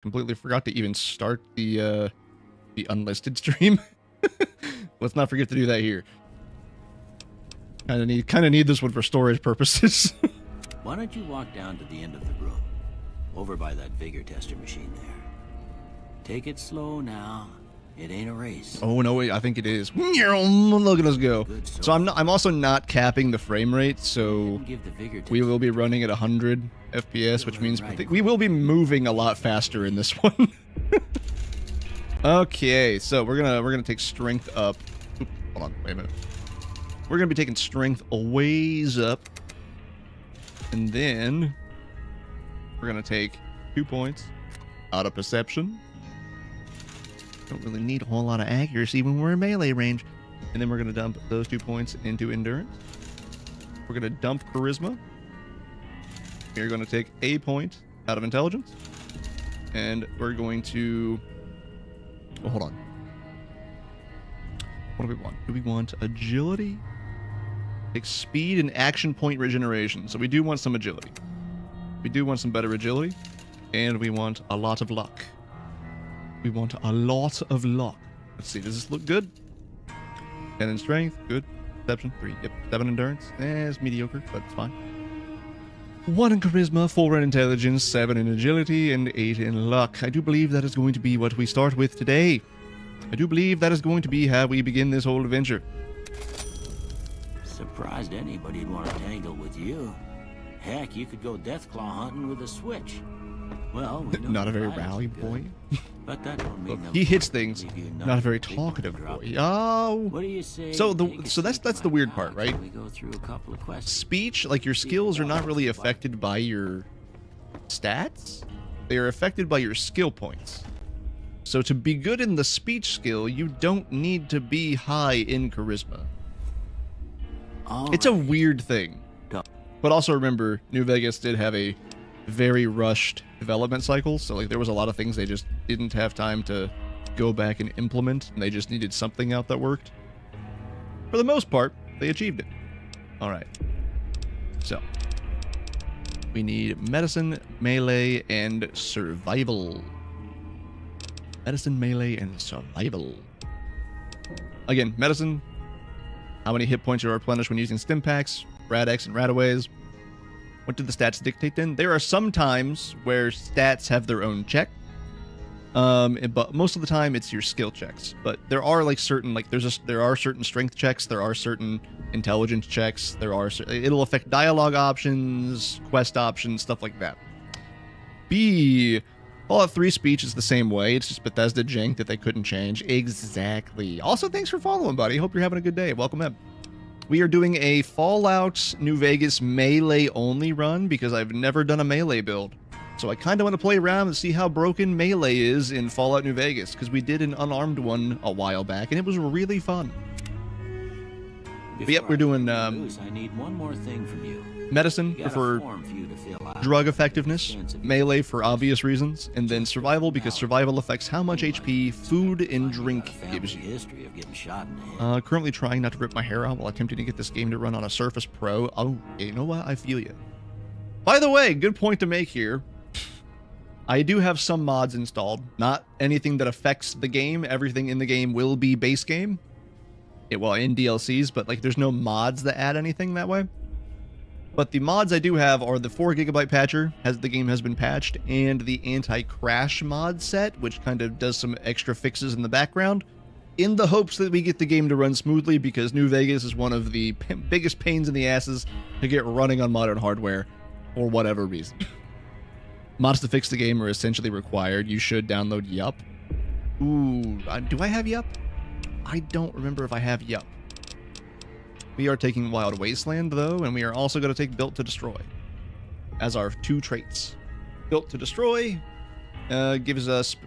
Completely forgot to even start the unlisted stream. Let's not forget to do that here. Kind of need this one for storage purposes. Why don't you walk down to the end of the room, over by that vigor tester machine there. Take it slow now. It ain't a race. Oh no, wait, I think it is. Look at us go. So I'm also not capping the frame rate, so we will be running at 100 FPS, which means we will be moving a lot faster in this one. Okay, so we're gonna take strength up. Oop, hold on, wait a minute. We're gonna be taking strength a ways up, and then we're gonna take 2 points out of perception. Don't really need a whole lot of accuracy when we're in melee range. And then we're going to dump those 2 points into endurance. We're going to dump charisma. We're going to take a point out of intelligence. And we're going to... Oh, hold on. What do we want? Do we want agility? Take speed and action point regeneration. So we do want some agility. We do want some better agility. And we want a lot of luck. We want a lot of luck. Let's see, does this look good? 10 in strength, good. Perception, 3. Yep, 7 endurance. It's mediocre, but it's fine. 1 in charisma, 4 in intelligence, 7 in agility, and 8 in luck. I do believe that is going to be what we start with today. I do believe that is going to be how we begin this whole adventure. Surprised anybody'd want to tangle with you. Heck, you could go Deathclaw hunting with a switch. Well, we know not a very rally boy. But that don't mean Look, he hits things. Not a very talkative boy. Oh. What do you say? So that's the weird part, right? We go through a couple of questions. Speech, like your skills are not really affected by your stats. They are affected by your skill points. So to be good in the speech skill, you don't need to be high in charisma. It's a weird thing. But also remember, New Vegas did have a very rushed development cycle, so like there was a lot of things they just didn't have time to go back and implement, and they just needed something out that worked. For the most part, they achieved it. All right. So we need medicine, melee, and survival. Medicine, melee, and survival. Again, medicine. How many hit points are replenished when using stim packs, Rad-X, and Radaways? What do the stats dictate then? There are some times where stats have their own check, but most of the time it's your skill checks. But there are like certain, like there are certain strength checks, there are certain intelligence checks, it'll affect dialogue options, quest options, stuff like that. B, Fallout 3 speech is the same way. It's just Bethesda jank that they couldn't change. Exactly. Also, thanks for following, buddy. Hope you're having a good day. Welcome in. We are doing a Fallout New Vegas melee-only run because I've never done a melee build. So I kind of want to play around and see how broken melee is in Fallout New Vegas, because we did an unarmed one a while back, and it was really fun. But yep, we're doing I need one more thing from you. Medicine for drug effectiveness, melee for obvious reasons, and then survival because survival affects how much HP food and drink gives you. Currently trying not to rip my hair out while attempting to get this game to run on a Surface Pro. Oh, you know what? I feel you. By the way, good point to make here. I do have some mods installed. Not anything that affects the game. Everything in the game will be base game. Well, in DLCs, but like there's no mods that add anything that way. But the mods I do have are the 4GB patcher, the game has been patched, and the anti-crash mod set, which kind of does some extra fixes in the background, in the hopes that we get the game to run smoothly, because New Vegas is one of the biggest pains in the asses to get running on modern hardware, for whatever reason. Mods to fix the game are essentially required. You should download Yup. Ooh, do I have Yup? I don't remember if I have Yup. We are taking Wild Wasteland, though, and we are also going to take Built to Destroy as our 2 traits. Built to Destroy gives us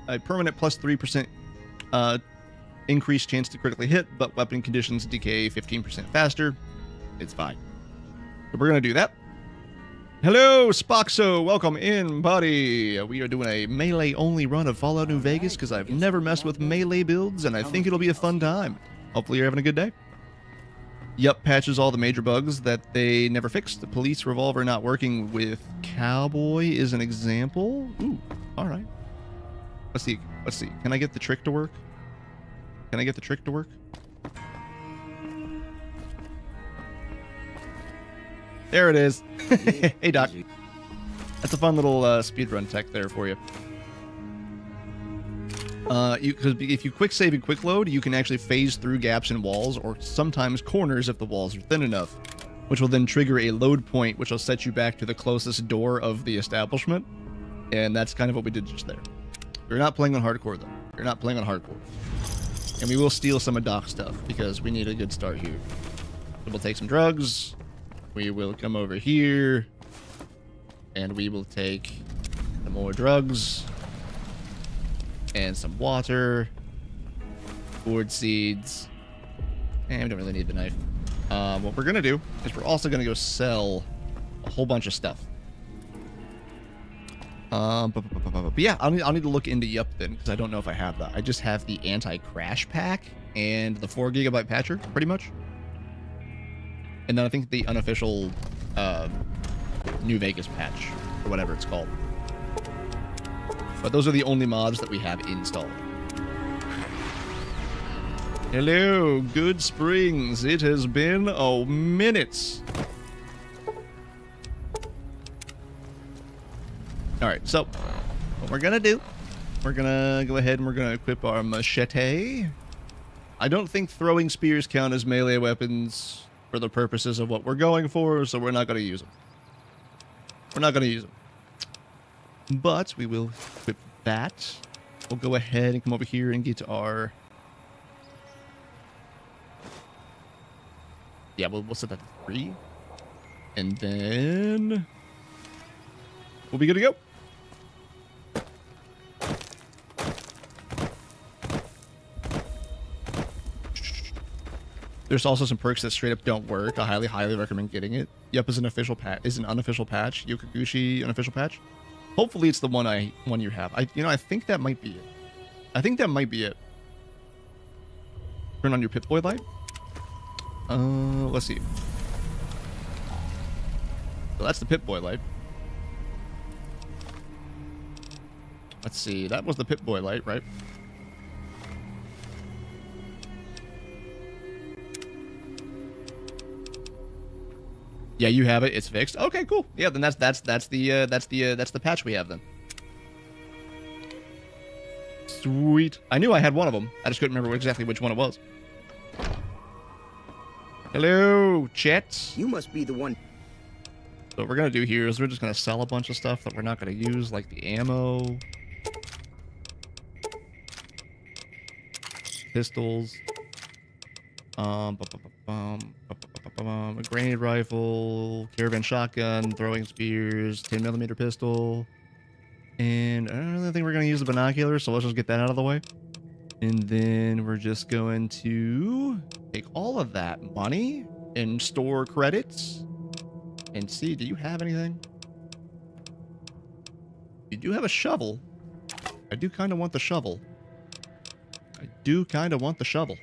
a permanent plus 3% increased chance to critically hit, but weapon conditions decay 15% faster. It's fine. So we're going to do that. Hello, Spoxo. Welcome in, buddy. We are doing a melee-only run of Fallout New Vegas because I've never messed with melee builds, and I think it'll be a fun time. Hopefully you're having a good day. Yup patches all the major bugs that they never fixed. The police revolver not working with cowboy is an example. Ooh, all right. Let's see. Let's see. Can I get the trick to work? Can I get the trick to work? There it is. Hey, Doc. That's a fun little speedrun tech there for you. Because if you quick save and quick load, you can actually phase through gaps in walls or sometimes corners if the walls are thin enough, which will then trigger a load point, which will set you back to the closest door of the establishment. And that's kind of what we did just there. We're not playing on hardcore, though. We're not playing on hardcore. And we will steal some of Doc's stuff because we need a good start here. So we'll take some drugs. We will come over here. And we will take some more drugs. And some water. Gourd seeds. And we don't really need the knife. What we're going to do is we're also going to go sell a whole bunch of stuff. But yeah, I'll need to look into Yup then, because I don't know if I have that. I just have the anti-crash pack and the 4 GB patcher, pretty much. And then I think the unofficial New Vegas patch, or whatever it's called. But those are the only mods that we have installed. Hello, Good Springs. It has been a minute. Alright, so what we're gonna do, we're gonna go ahead and we're gonna equip our machete. I don't think throwing spears count as melee weapons for the purposes of what we're going for, so we're not gonna use them. We're not gonna use them. But we will equip that. We'll go ahead and come over here and get our... Yeah, we'll set that to 3. And then... we'll be good to go. There's also some perks that straight up don't work. I highly recommend getting it. Yup is an official patch. Is an unofficial patch. Yokoguchi unofficial patch. Hopefully it's the one you have. I think that might be it. I think that might be it. Turn on your Pip-Boy light. Let's see. So that's the Pip-Boy light. Let's see. That was the Pip-Boy light, right? Yeah, you have it. It's fixed. Okay, cool. Yeah, then that's the patch we have then. Sweet. I knew I had one of them. I just couldn't remember exactly which one it was. Hello, chat. You must be the one. So what we're gonna do here is we're just gonna sell a bunch of stuff that we're not gonna use, like the ammo, pistols, a grenade rifle, caravan shotgun, throwing spears, 10mm pistol, and I don't really think we're gonna use the binoculars, so let's just get that out of the way. And then we're just going to take all of that money and store credits and see, do you have anything? You do have a shovel. I do kind of want the shovel. I do kind of want the shovel.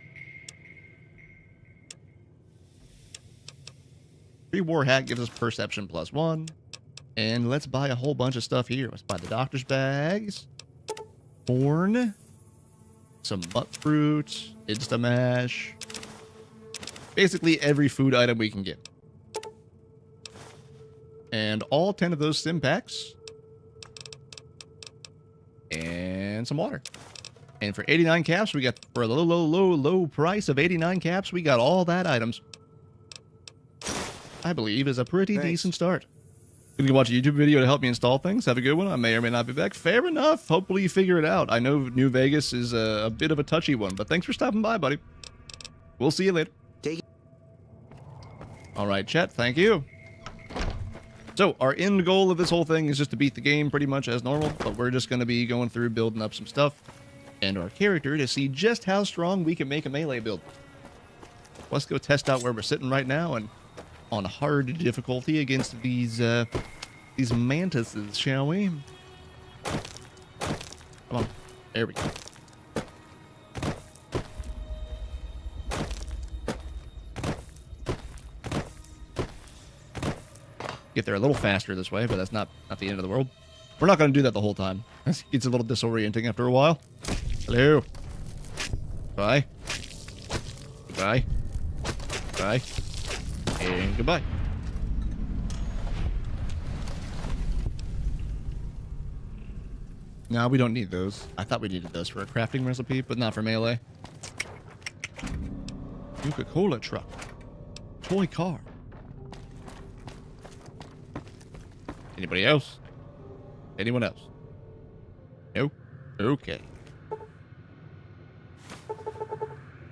Pre-war hat gives us perception +1. And let's buy a whole bunch of stuff here. Let's buy the doctor's bags. Corn. Some butt fruit. Insta-mash. Basically every food item we can get. And all 10 of those sim packs. And some water. And for 89 caps, we got, for a low price of 89 caps, we got all that items. I believe is a pretty decent start. You can watch a YouTube video to help me install things. Have a good one. I may or may not be back. Fair enough. Hopefully you figure it out. I know New Vegas is a bit of a touchy one, but thanks for stopping by, buddy. We'll see you later. All right, chat. Thank you. So our end goal of this whole thing is just to beat the game pretty much as normal, but we're just going to be going through building up some stuff and our character to see just how strong we can make a melee build. Let's go test out where we're sitting right now and on hard difficulty against these mantises, shall we? Come on. There we go. get there a little faster this way, but that's not the end of the world. We're not going to do that the whole time. It gets a little disorienting after a while. Hello. Bye. Goodbye. Bye. And goodbye. No, we don't need those. I thought we needed those for a crafting recipe, but not for melee. Coca-Cola truck. Toy car. Anybody else? Anyone else? Nope. Okay.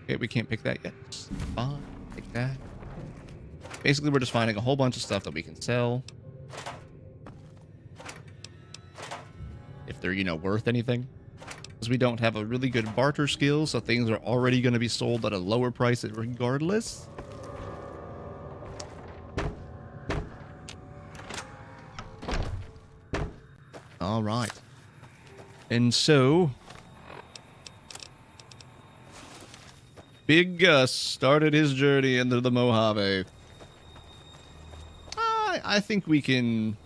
Okay, we can't pick that yet. Fine. Pick that. Basically, we're just finding a whole bunch of stuff that we can sell. If they're, you know, worth anything. Because we don't have a really good barter skill, so things are already going to be sold at a lower price regardless. All right. And so, Big Gus started his journey into the Mojave. I think we can...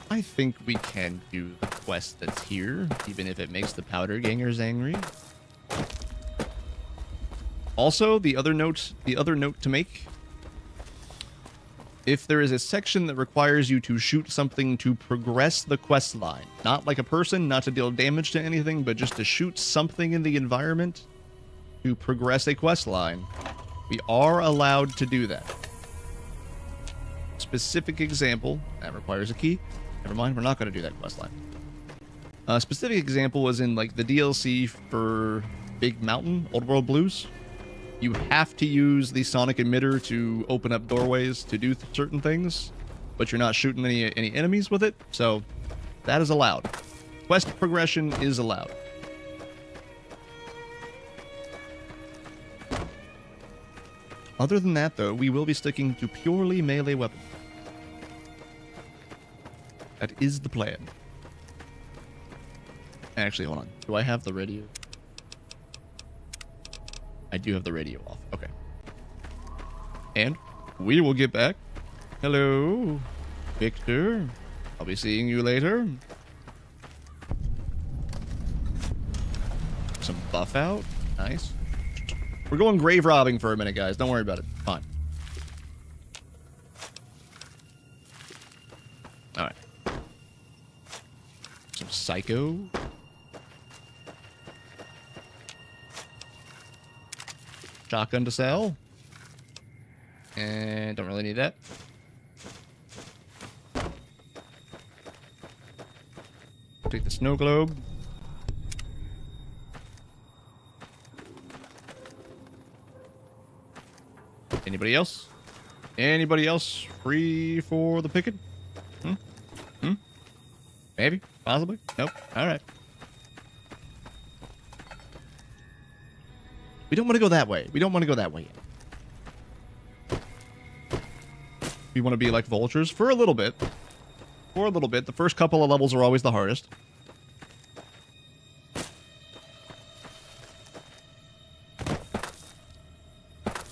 I think we can do the quest that's here, even if it makes the powder gangers angry. Also, the other note to make: if there is a section that requires you to shoot something to progress the quest line, not like a person, not to deal damage to anything, but just to shoot something in the environment to progress a quest line, we are allowed to do that. Specific example, that requires a key. Never mind, we're not going to do that questline. A specific example was in like the DLC for Big Mountain, Old World Blues. You have to use the sonic emitter to open up doorways to do certain things, but you're not shooting any enemies with it, so that is allowed. Quest progression is allowed. Other than that, though, we will be sticking to purely melee weapons. That is the plan. Actually, hold on. Do I have the radio? I do have the radio off. Okay. And we will get back. Hello, Victor. I'll be seeing you later. Some buff out. Nice. We're going grave robbing for a minute, guys. Don't worry about it. Fine. All right. Some psycho. Shotgun to sell. And don't really need that. Take the snow globe. Anybody else? Anybody else free for the picket? Maybe? Possibly? Nope. Alright. We don't want to go that way. We don't want to go that way yet. We want to be like vultures for a little bit. For a little bit. The first couple of levels are always the hardest.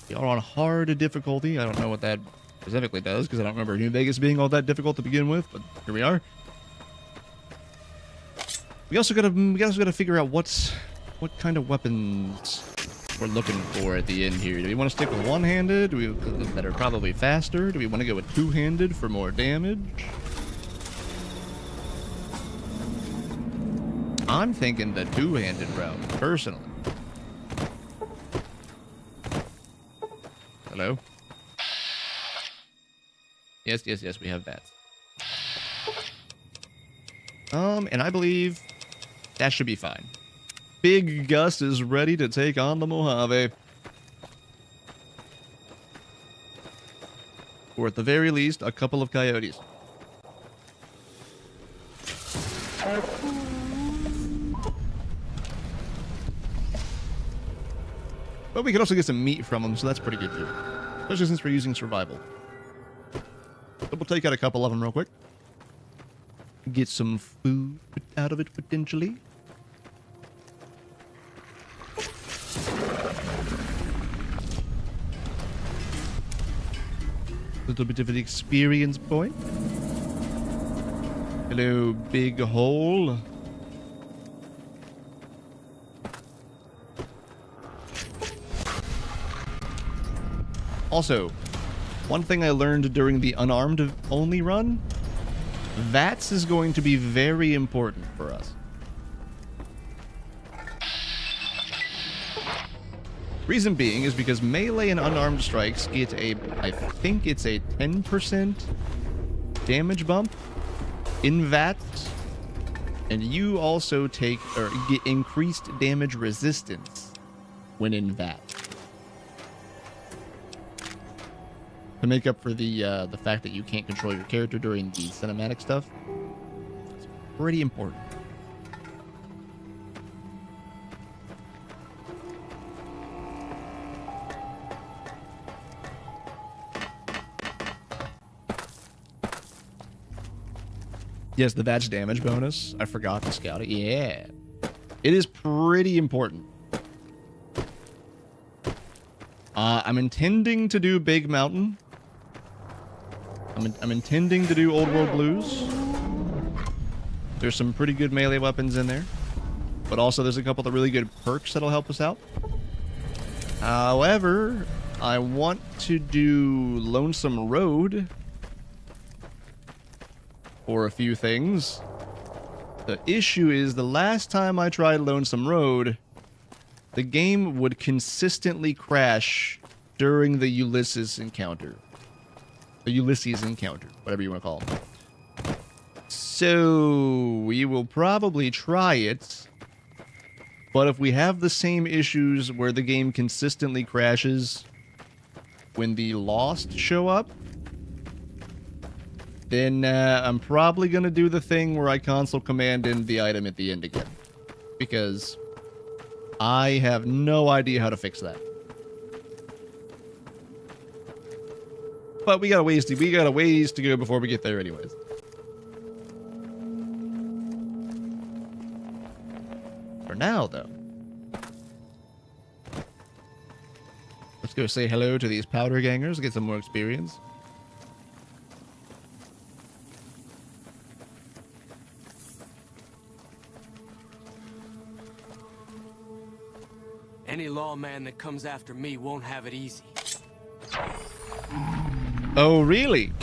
We are on hard difficulty. I don't know what that specifically does, because I don't remember New Vegas being all that difficult to begin with, but here we are. We also gotta figure out what kind of weapons we're looking for at the end here. Do we want to stick with one-handed? That are probably faster? Do we want to go with two-handed for more damage? I'm thinking the two-handed route, personally. Hello? Yes, we have that. And I believe that should be fine. Big Gus is ready to take on the Mojave. Or at the very least, a couple of coyotes. But we could also get some meat from them, so that's pretty good too. Especially since we're using survival. So we'll take out a couple of them real quick. Get some food out of it, potentially. Little bit of an experience point. Hello, big hole. Also, one thing I learned during the unarmed only run, VATS is going to be very important for us. Reason being is because melee and unarmed strikes get a, I think it's a 10% damage bump in VATS, and you also take, or get increased damage resistance when in VATS. To make up for the fact that you can't control your character during the cinematic stuff. It's pretty important. Yes, the VATS damage bonus. I forgot to scout it. Yeah. It is pretty important. I'm intending to do Big Mountain. I'm intending to do Old World Blues. There's some pretty good melee weapons in there. But also there's a couple of really good perks that'll help us out. However, I want to do Lonesome Road for a few things. The issue is the last time I tried Lonesome Road, the game would consistently crash during the Ulysses encounter. The Ulysses encounter, whatever you want to call it. So, we will probably try it. But if we have the same issues where the game consistently crashes when the Lost show up, then I'm probably going to do the thing where I console command in the item at the end again. Because I have no idea how to fix that. But we got a ways to go before we get there anyways. For now, though, let's go say hello to these powder gangers, get some more experience. Any lawman that comes after me won't have it easy. Oh, really?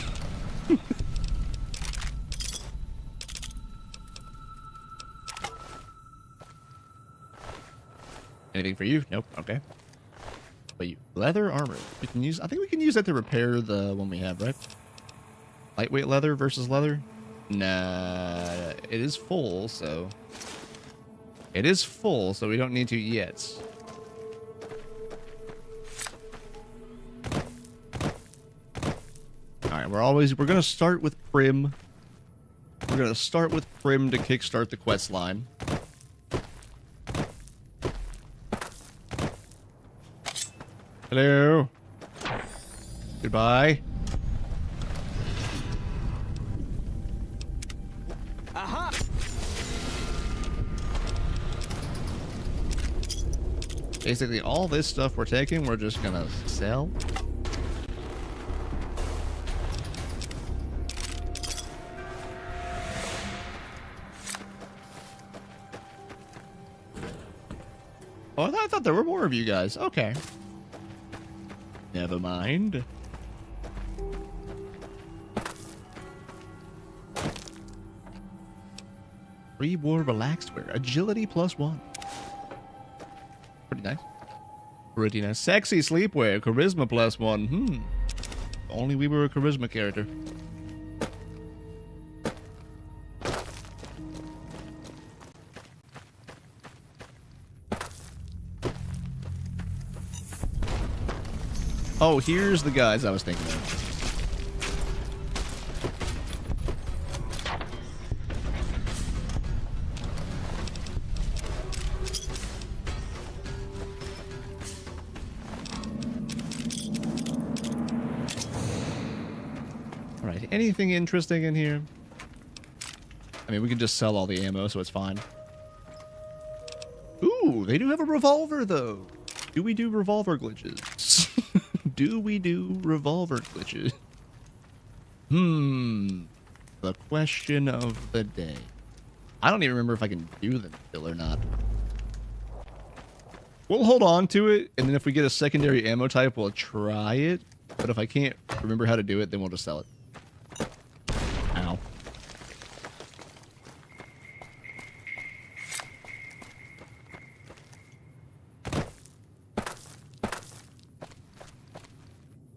Anything for you? Nope. Okay. Wait, leather armor. We can use. I think we can use that to repair the one we have, right? Lightweight leather versus leather. Nah, it is full, so it is full, so we don't need to yet. Alright, we're gonna start with Prim. We're gonna start with Prim to kickstart the quest line. Hello. Goodbye. Aha! Basically, all this stuff we're taking, we're just gonna sell. Oh, I thought there were more of you guys. Okay. Never mind. Pre-war relaxed wear. Agility +1. Pretty nice. Pretty nice. Sexy sleepwear. Charisma +1. Only we were a charisma character. Oh, here's the guys I was thinking of. Alright, anything interesting in here? I mean, we can just sell all the ammo, so it's fine. Ooh, they do have a revolver, though. Do we do revolver glitches? Do we do revolver glitches? The question of the day. I don't even remember if I can do them still or not. We'll hold on to it, and then if we get a secondary ammo type, we'll try it. But if I can't remember how to do it, then we'll just sell it. Ow.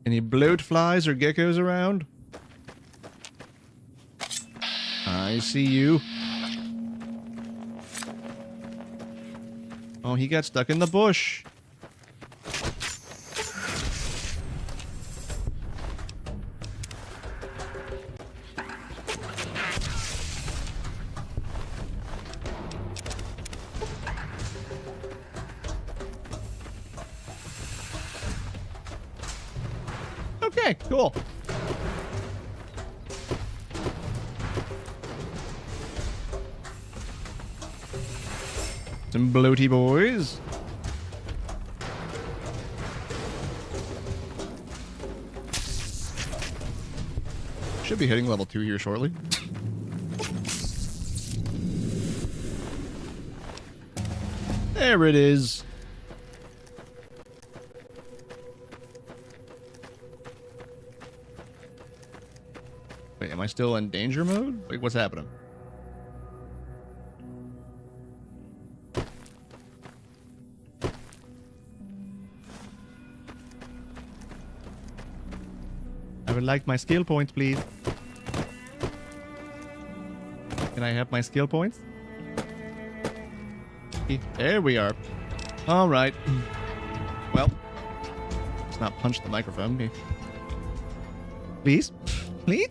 Any bloat flies or geckos around? I see you. Oh, he got stuck in the bush. Okay, cool. Some bloaty boys. Should be hitting level 2 here shortly. There it is. Wait, am I still in danger mode? Wait, what's happening? I would like my skill points, please. Can I have my skill points? There we are. All right. Well, let's not punch the microphone. Please? Please?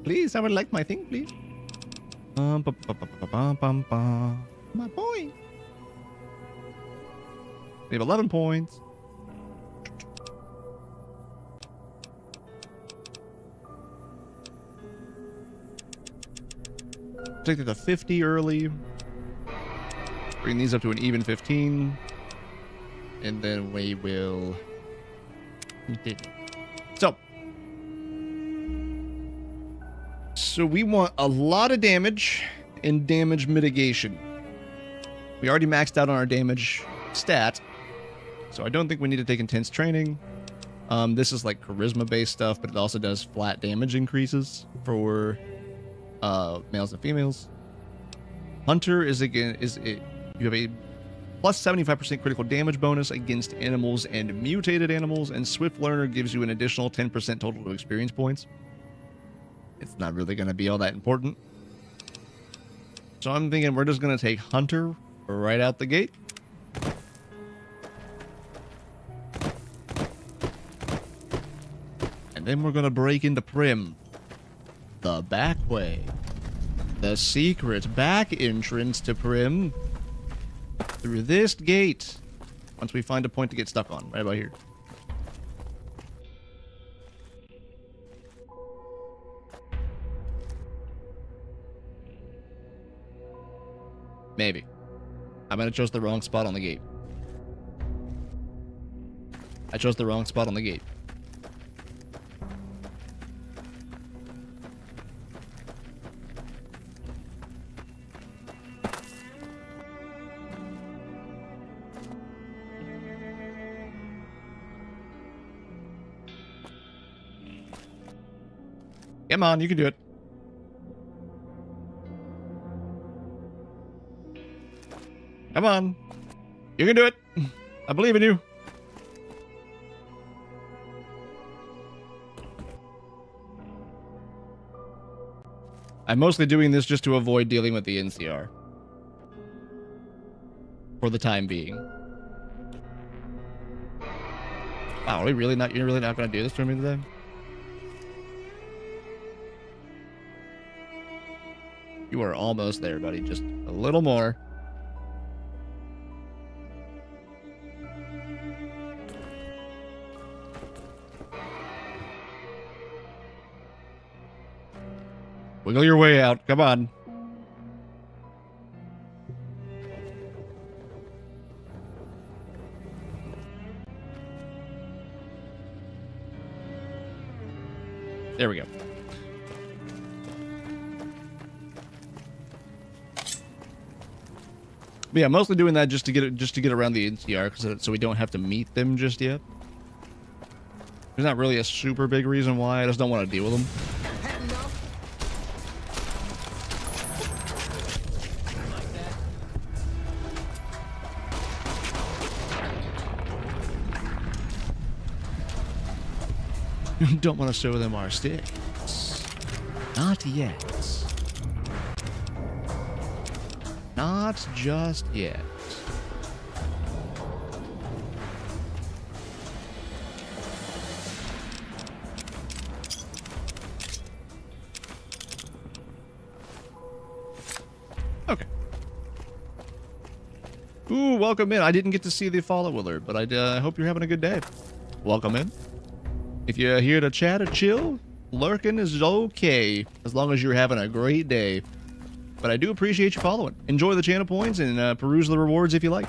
Please, I would like my thing, please. My boy. We have 11 points. Take it to 50 early. Bring these up to an even 15. And then we will... So we want a lot of damage and damage mitigation. We already maxed out on our damage stat. So I don't think we need to take intense training. This is like charisma-based stuff, but it also does flat damage increases for males and females. Hunter is you have a plus 75% critical damage bonus against animals and mutated animals, and Swift Learner gives you an additional 10% total experience points. It's not really going to be all that important. So I'm thinking we're just going to take Hunter right out the gate. And then we're going to break into Prim. The back way. The secret back entrance to Prim. Through this gate. Once we find a point to get stuck on. Right about here. Maybe. I might have chose the wrong spot on the gate. I chose the wrong spot on the gate. Come on, you can do it. Come on. You can do it. I believe in you. I'm mostly doing this just to avoid dealing with the NCR. For the time being. Wow, you're really not going to do this for me today? You are almost there, buddy. Just a little more. Wiggle your way out. Come on. There we go. But yeah, mostly doing that just to get around the NCR, so we don't have to meet them just yet. There's not really a super big reason why. I just don't want to deal with them. Don't want to show them our sticks. Not yet. Not just yet. Okay. Ooh, welcome in. I didn't get to see the follow alert, but I hope you're having a good day. Welcome in. If you're here to chat or chill, lurking is okay, as long as you're having a great day. But I do appreciate you following. Enjoy the channel points and peruse the rewards if you like.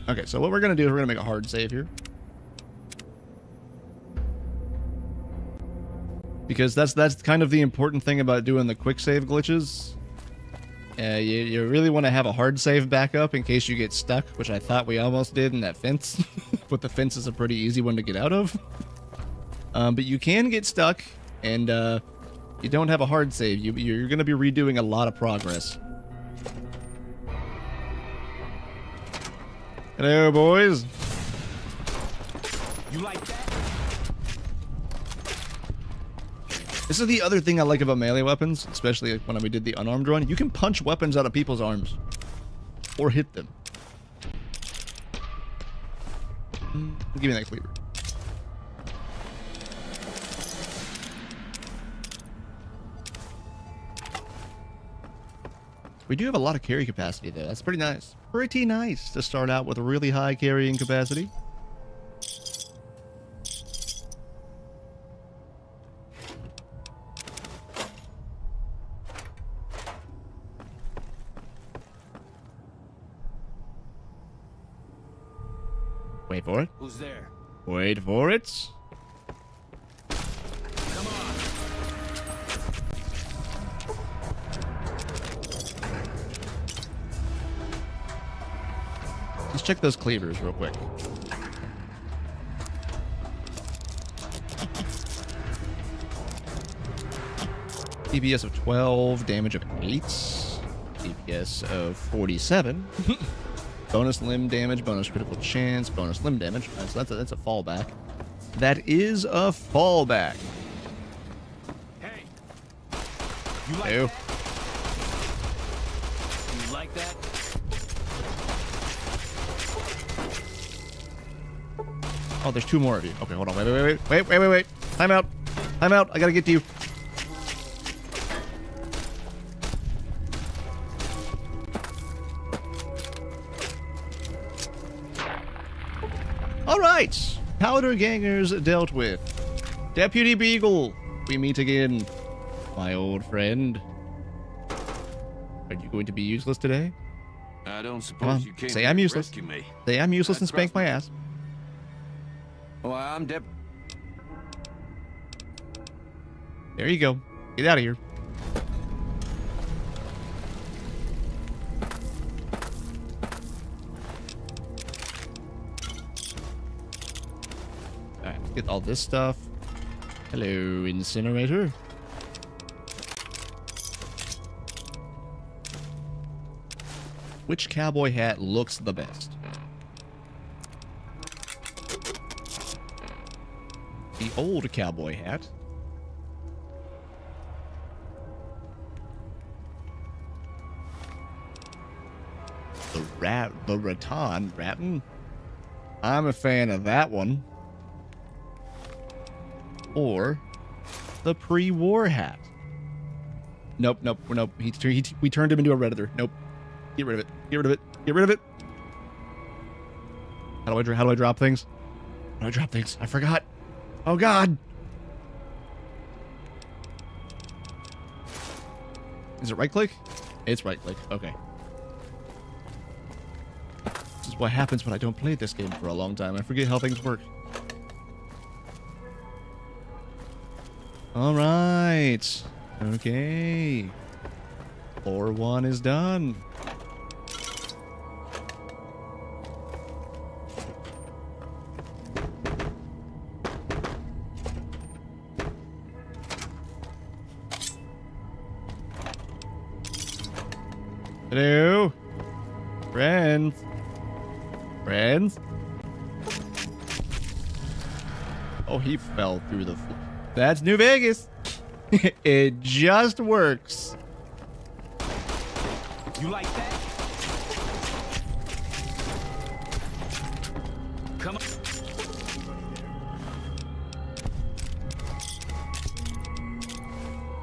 Okay, so what we're going to do is we're going to make a hard save here. Because that's kind of the important thing about doing the quick save glitches. You really want to have a hard save backup in case you get stuck, which I thought we almost did in that fence. But the fence is a pretty easy one to get out of. But you can get stuck, and you don't have a hard save. You're going to be redoing a lot of progress. Hello, boys. You like that? This is the other thing I like about melee weapons, especially when we did the unarmed run. You can punch weapons out of people's arms. Or hit them. Give me that cleaver. We do have a lot of carry capacity, though. That's pretty nice. Pretty nice to start out with a really high carrying capacity. Wait for it. Who's there? Wait for it. Come on. Let's check those cleavers real quick. DPS of 12, damage of 8, DPS of 47. Bonus limb damage, bonus critical chance, bonus limb damage. So that's a fallback. That is a fallback. Hey. You like Ew. that? You like that? Oh, there's two more of you. Okay, hold on. Wait. Time out. Time out. I gotta get to you. All right. Powder gangers dealt with. Deputy Beagle, we meet again. My old friend. Are you going to be useless today? I don't Come suppose on. you came Say here I'm to useless. rescue me. Say I'm useless and spank my ass. Well, I'm There you go. Get out of here. Alright, let's get all this stuff. Hello, incinerator. Which cowboy hat looks the best? The old cowboy hat. The rattan. I'm a fan of that one. Or the pre-war hat. Nope. We turned him into a redditor. Nope. Get rid of it. How do I drop things? How do I drop things? I forgot. Oh God. Is it right click? It's right click. Okay. This is what happens when I don't play this game for a long time. I forget how things work. All right. Okay. Floor 1 is done. Hello? Friends? Friends? Oh, he fell through the floor. That's New Vegas. It just works. You like that? Come on.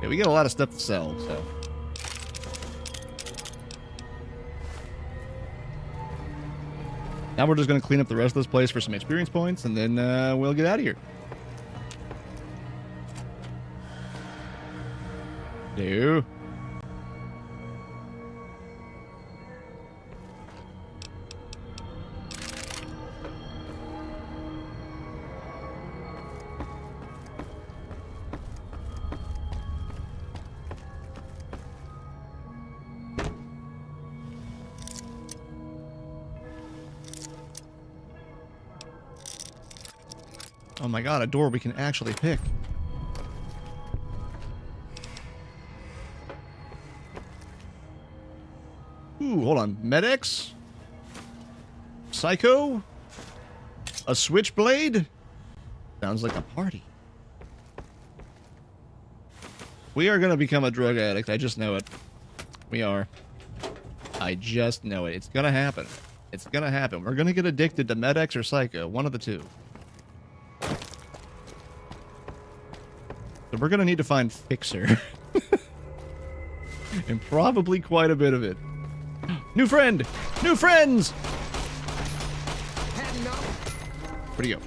Yeah, we get a lot of stuff to sell, so. Now we're just going to clean up the rest of this place for some experience points, and then we'll get out of here. Do. Oh my god, a door we can actually pick. Ooh, hold on. Medics? Psycho? A switchblade? Sounds like a party. We are going to become a drug addict. I just know it. We are. I just know it. It's going to happen. It's going to happen. We're going to get addicted to Medics or Psycho. One of the two. So we're going to need to find Fixer. And probably quite a bit of it. New friend! New friends! Where'd he go?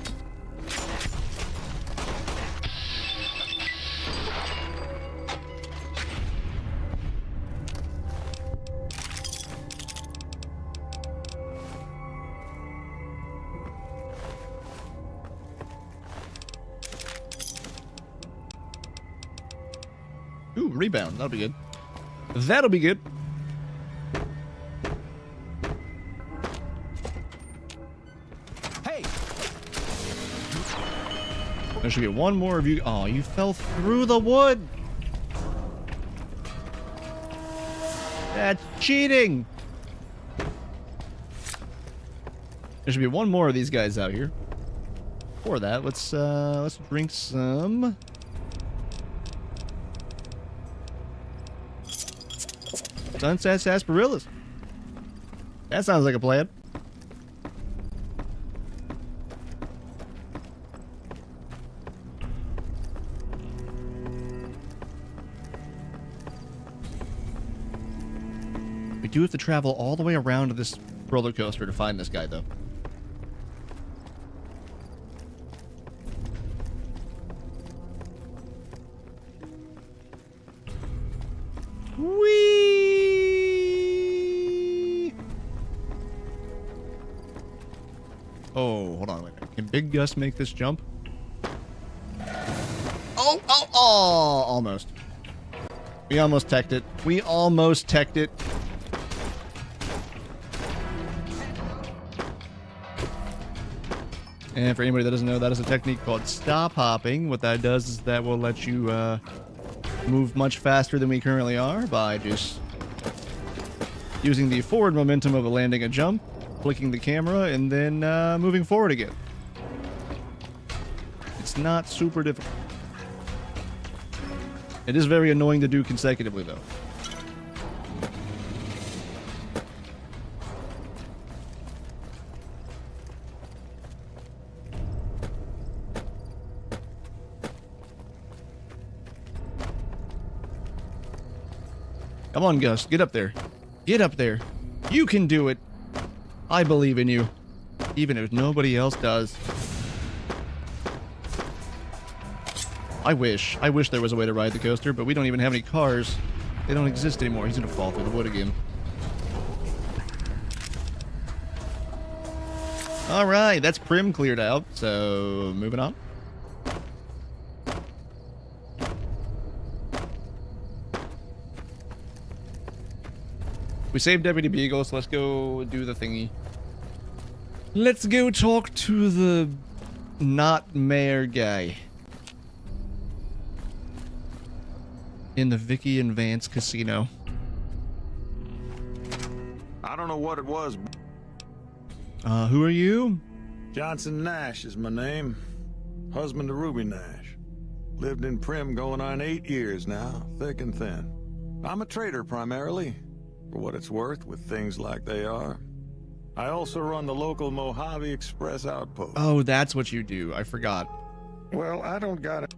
Ooh, rebound. That'll be good. That'll be good. Hey! There should be one more of you. Oh, you fell through the wood. That's cheating. There should be one more of these guys out here. For that, let's drink some. Sunset sarsaparillas. That sounds like a plan. We do have to travel all the way around to this roller coaster to find this guy, though. Whee! Oh, hold on. Wait a minute. Can Big Gus make this jump? Oh, oh, oh! Almost. We almost teched it. We almost teched it. And for anybody that doesn't know, that is a technique called stop hopping. What that does is that will let you move much faster than we currently are by just using the forward momentum of landing a jump, flicking the camera, and then moving forward again. It's not super difficult. It is very annoying to do consecutively, though. Come on, Gus. Get up there. Get up there. You can do it. I believe in you. Even if nobody else does. I wish there was a way to ride the coaster, but we don't even have any cars. They don't exist anymore. He's gonna fall through the wood again. Alright, that's Prim cleared out, so moving on. We saved Deputy Beagle, so let's go do the thingy. Let's go talk to the not mayor guy. In the Vicky and Vance casino. I don't know what it was. Who are you? Johnson Nash is my name. Husband to Ruby Nash. Lived in Prim going on 8 years now, thick and thin. I'm a trader primarily, for what it's worth with things like they are. I also run the local Mojave Express outpost. Oh, that's what you do. I forgot. Well, I don't got it.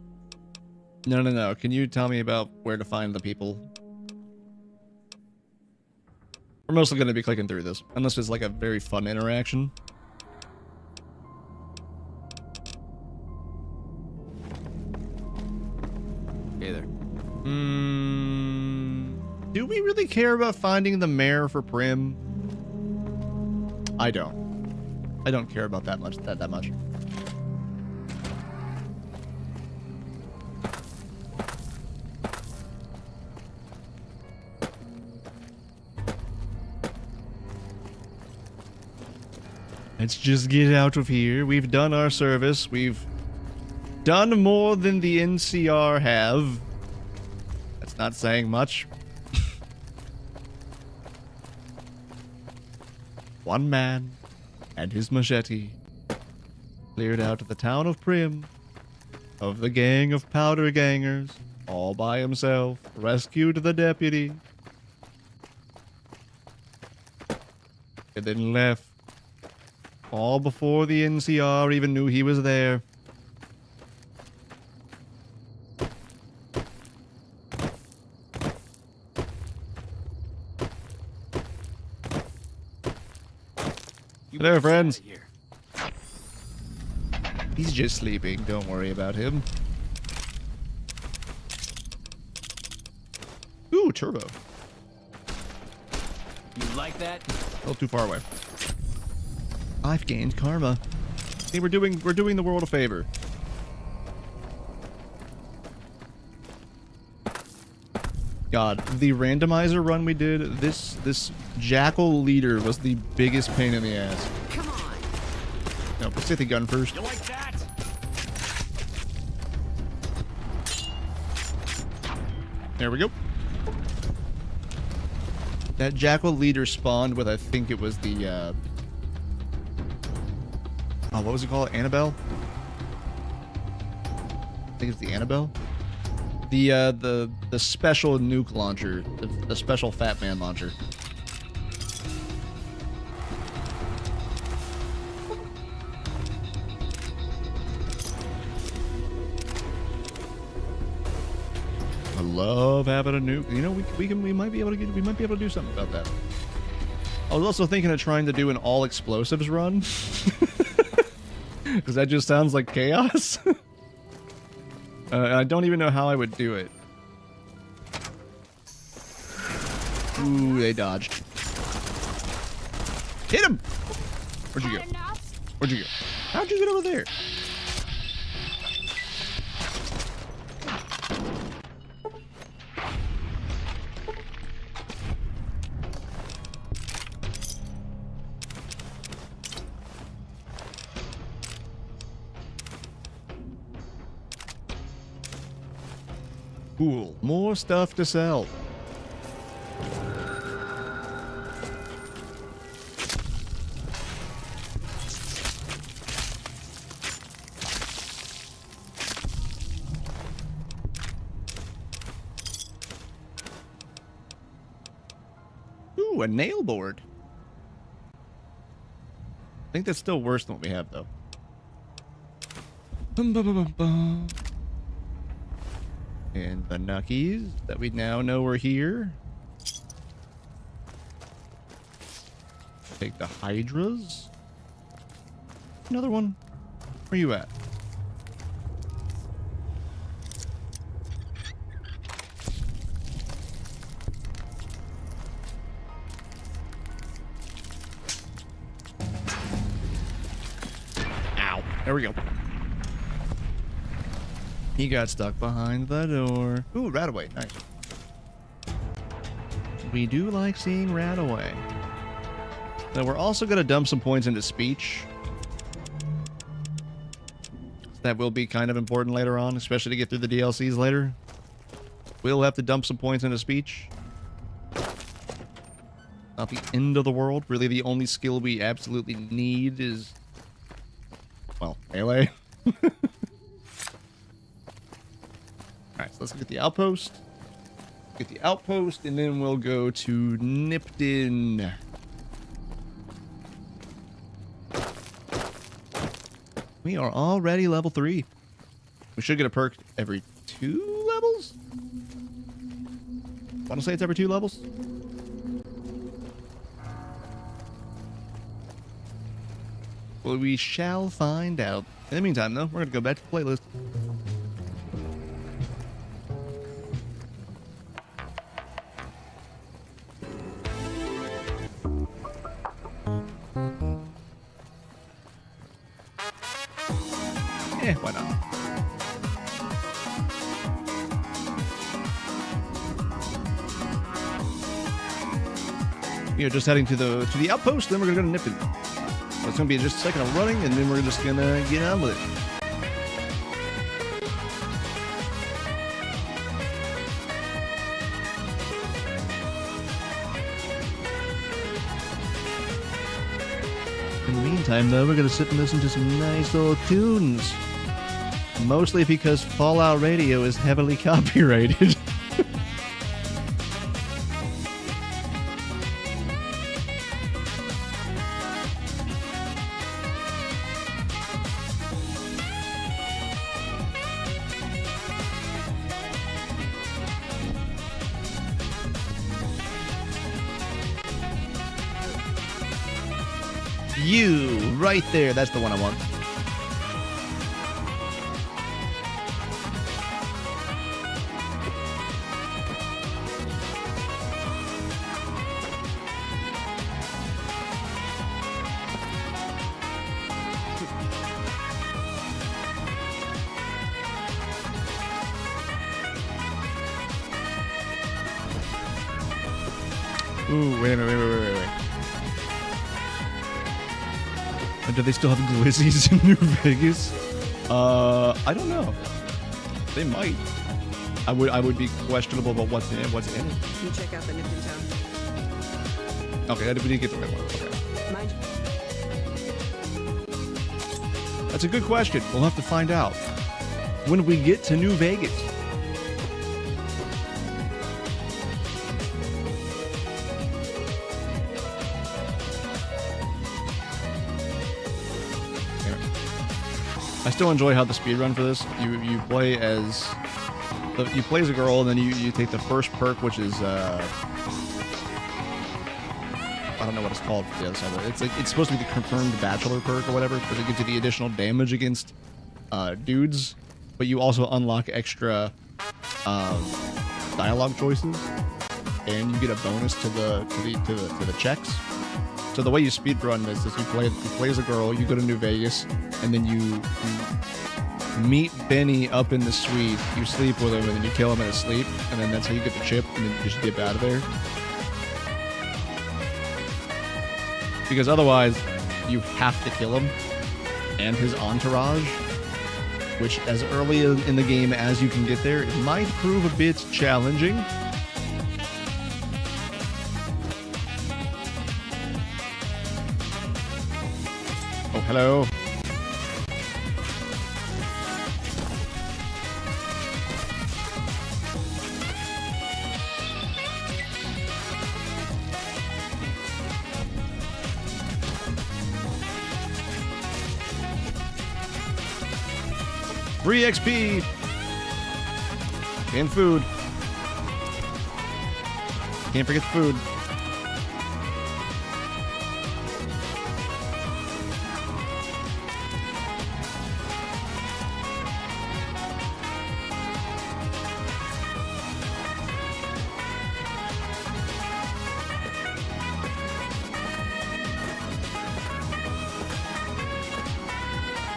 No. Can you tell me about where to find the people? We're mostly going to be clicking through this, unless it's like a very fun interaction. Hey there. Do we really care about finding the mayor for Prim? I don't. I don't care about that much. That much. Let's just get out of here. We've done our service. We've done more than the NCR have. That's not saying much. One man and his machete cleared out the town of Prim of the gang of powder gangers all by himself, rescued the deputy, and then left. All before the NCR even knew he was there. There, friends. He's just sleeping. Don't worry about him. Ooh, turbo. You like that? A little too far away. I've gained karma. See, we're doing the world a favor. God, the randomizer run we did, this jackal leader was the biggest pain in the ass. Come on. No, let's get the gun first. You like that? There we go. That jackal leader spawned with, I think it was the, oh, what was it called? Annabelle? I think it's the Annabelle? The special nuke launcher. The special Fat Man launcher. I love having a nuke. You know, we might be able to do something about that. I was also thinking of trying to do an all explosives run. Because that just sounds like chaos. I don't even know how I would do it. Ooh, they dodged. Hit him! Where'd you go? Where'd you go? How'd you get over there? Cool. More stuff to sell. Ooh, a nail board. I think that's still worse than what we have, though. Bum, bum, bum, bum, bum. And the Nuckies that we now know are here. Take the Hydras. Another one. Where you at? Ow. There we go. He got stuck behind the door. Ooh, Rataway. Nice. we do like seeing Radaway. Now we're also going to dump some points into speech. That will be kind of important later on, especially to get through the DLCs later. We'll have to dump some points into speech. Not the end of the world. Really, the only skill we absolutely need is, well, melee. Alright, so let's get the outpost. Get the outpost, and then we'll go to Nipton. We are already level 3. We should get a perk every 2 levels? I want to say it's every 2 levels. Well, we shall find out. In the meantime, though, we're going to go back to the playlist. Why not? We are just heading to the outpost, then we're gonna go to Nipton. So it's gonna be just a second of running, and then we're just gonna get on with it. In the meantime, though, we're gonna sit and listen to some nice old tunes. Mostly because Fallout Radio is heavily copyrighted. You, right there, that's the one I want. Ooh, wait. Do they still have glizzies in New Vegas? I don't know. They might. I would be questionable about what's in it. You check out the Nipton town. Okay, we didn't get the right one. Okay. That's a good question. We'll have to find out when we get to New Vegas. I still enjoy how the speedrun for this. You play as a girl, and then you take the first perk, which is I don't know what it's called for the other side of it. It's supposed to be the confirmed bachelor perk or whatever, because it gives you the additional damage against dudes, but you also unlock extra dialogue choices, and you get a bonus to the checks. So the way you speedrun this is you play as a girl, you go to New Vegas, and then you meet Benny up in the suite, you sleep with him, and then you kill him in his sleep, and then that's how you get the chip, and then you just dip out of there. Because otherwise, you have to kill him and his entourage, which as early in the game as you can get there, it might prove a bit challenging. Oh, hello. Free XP and food. Can't forget the food.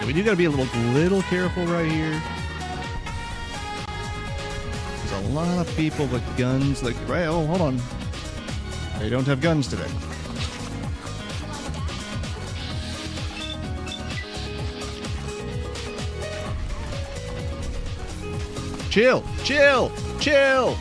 You gotta be a little careful right here. There's a lot of people with guns. Like, right? Oh, hold on. They don't have guns today. Chill, chill, chill.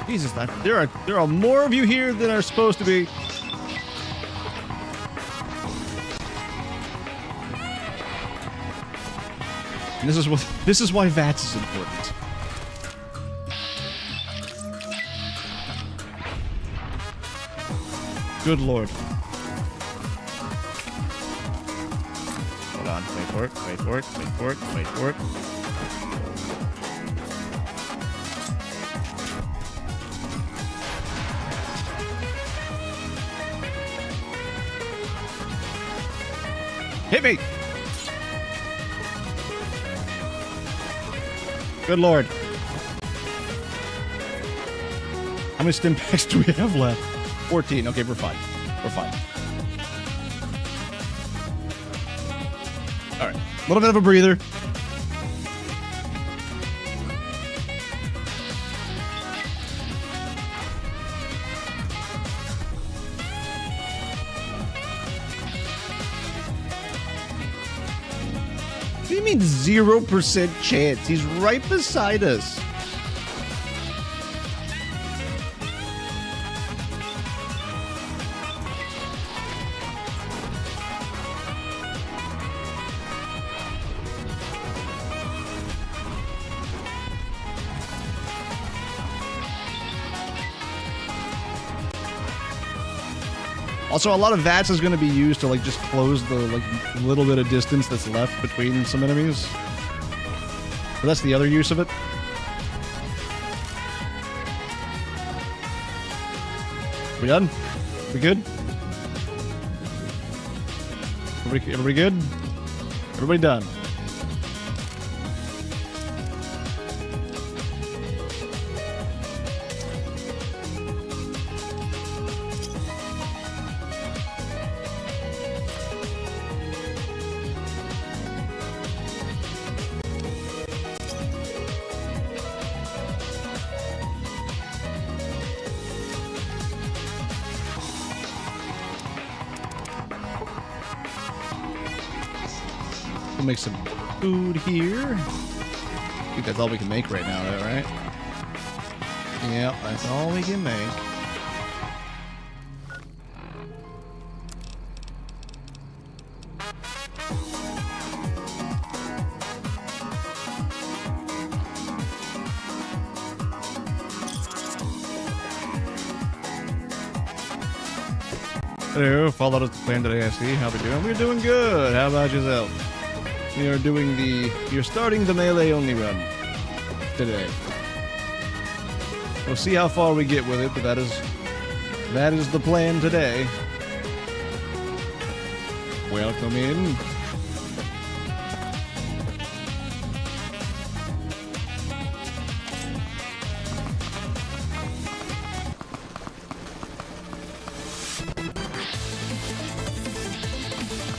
Jesus, there are more of you here than are supposed to be. And this is why VATS is important. Good lord. Hold on, wait for it, wait for it, wait for it, wait for it. Hit me! Good lord. How many stim packs do we have left? 14. Okay, we're fine. We're fine. Alright. A little bit of a breather. What do you mean 0% chance? He's right beside us. Also, a lot of VATS is going to be used to like just close the like little bit of distance that's left between some enemies. But that's the other use of it. We done? We good? Everybody good? Everybody done? We'll make some food here. I think that's all we can make right now, though, right? Yep, that's all we can make. Hello, followed us to plan today, I see. How we doing? We're doing good. How about yourself? We are doing you're starting the melee only run today. We'll see how far we get with it, but that is the plan today. Welcome in.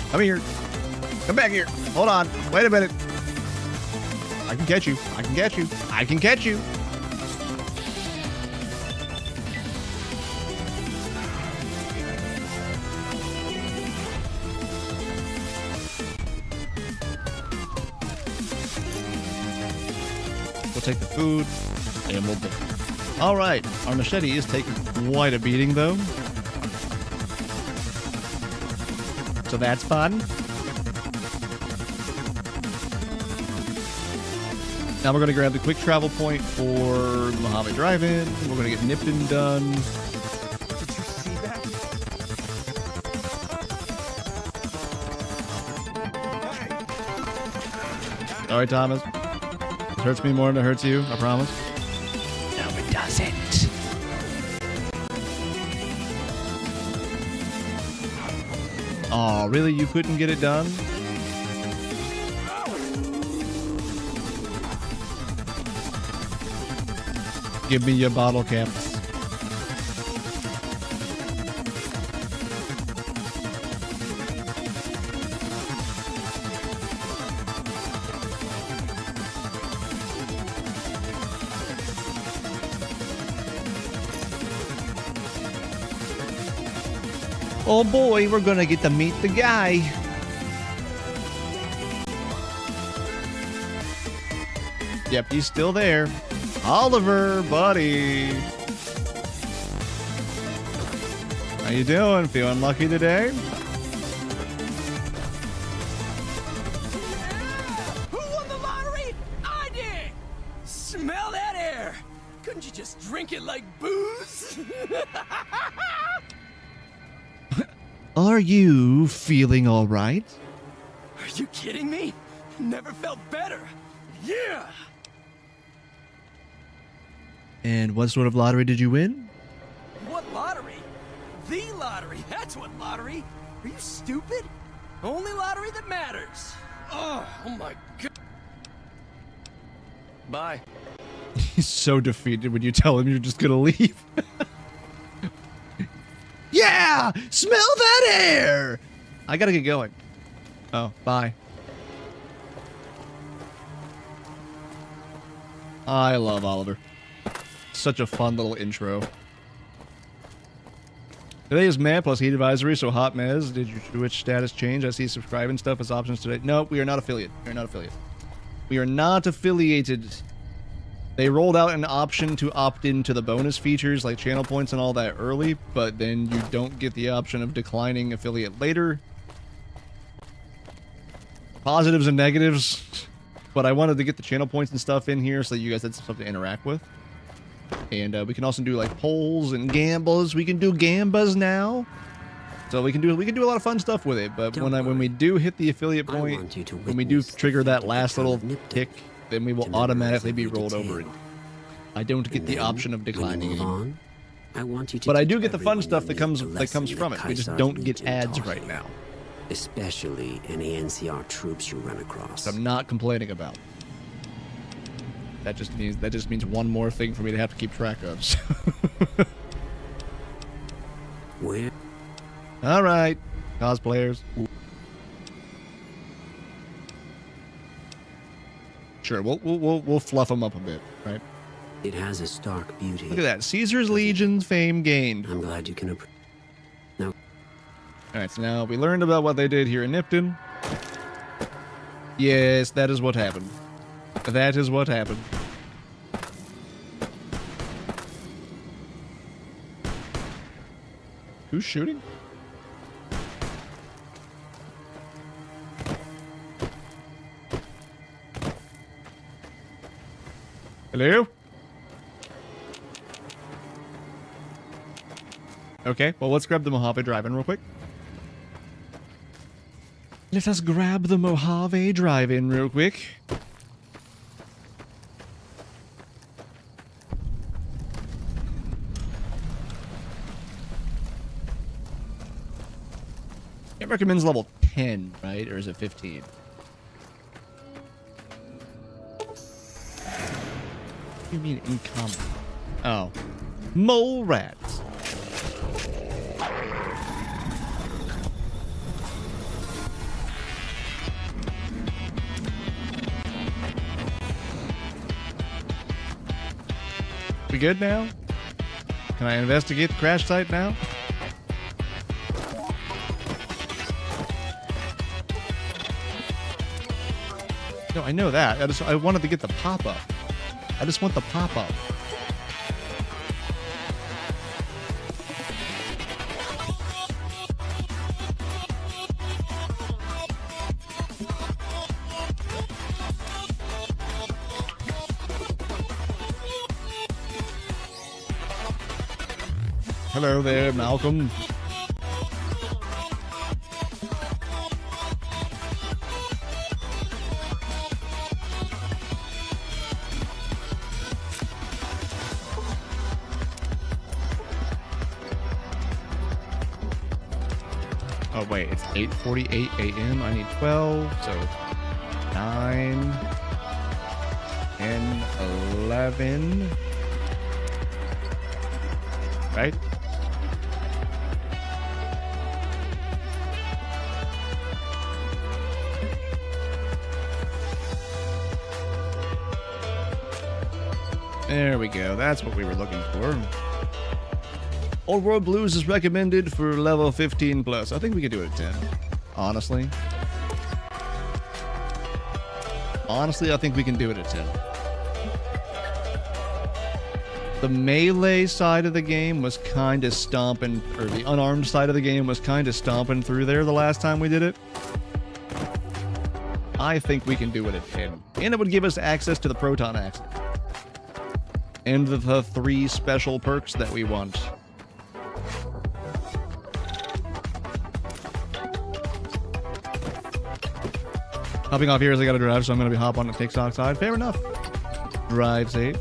Come here. Come back here. Hold on. Wait a minute. I can catch you. I can catch you. I can catch you. We'll take the food and we'll build. All right. Our machete is taking quite a beating, though. So that's fun. Now we're going to grab the quick travel point for Mojave Drive-In. We're going to get nipped and done. Did you see that? All right, Thomas. It hurts me more than it hurts you, I promise. No, it doesn't. Oh, really? You couldn't get it done? Give me your bottle caps. Oh boy, we're gonna get to meet the guy. Yep, he's still there. Oliver, buddy. How you doing? Feeling lucky today? Who won the lottery? I did! Smell that air! Couldn't you just drink it like booze? Are you feeling all right? Are you kidding me? Never felt better. Yeah! And what sort of lottery did you win? What lottery? The lottery! That's what lottery! Are you stupid? Only lottery that matters! Oh my god! Bye. He's so defeated when you tell him you're just gonna leave. Yeah! Smell that air! I gotta get going. Oh, bye. I love Oliver. Such a fun little intro. Today is Mad plus Heat Advisory, so Hot Mez, did your Twitch status change? I see subscribing stuff as options today. No, we are not affiliate. We are not affiliate. We are not affiliated. They rolled out an option to opt into the bonus features like channel points and all that early, but then you don't get the option of declining affiliate later. Positives and negatives, but I wanted to get the channel points and stuff in here so that you guys had stuff to interact with. And we can also do like polls and gambles. We can do gambas now, so we can do a lot of fun stuff with it. But when we do hit the affiliate point, when we do trigger that last little tick, then we will automatically be rolled over. And I don't get the option of declining anymore. But I do get the fun stuff that comes from it. We just don't get ads right now. Especially any NCR troops you run across. I'm not complaining about. That just means one more thing for me to have to keep track of. So. Where? All right, cosplayers. Sure, we'll fluff them up a bit, right? It has a stark beauty. Look at that, Caesar's Legion's fame gained. I'm glad you can. No. All right, so now we learned about what they did here in Nipton. Yes, that is what happened. That is what happened. Who's shooting? Hello? Okay, well, let's grab the Mojave Drive-In real quick. Let us grab the Mojave Drive-In real quick. It recommends level 10, right? Or is it 15? What do you mean in combat? Oh. Mole rats. We good now? Can I investigate the crash site now? No, I know that. I wanted to get the pop-up. I just want the pop-up. Hello there, Malcolm. Oh wait, it's 8:48 a.m. I need 12, so 9, 10, 11. Right? There we go. That's what we were looking for. Old World Blues is recommended for level 15 plus. I think we could do it at 10. Honestly. Honestly, I think we can do it at 10. The melee side of the game was kind of stomping, or the unarmed side of the game was kind of stomping through there the last time we did it. I think we can do it at 10. And it would give us access to the proton axe. And the 3 special perks that we want. Hopping off here as I gotta drive, so I'm gonna hop on the TikTok side. Fair enough. Drive safe.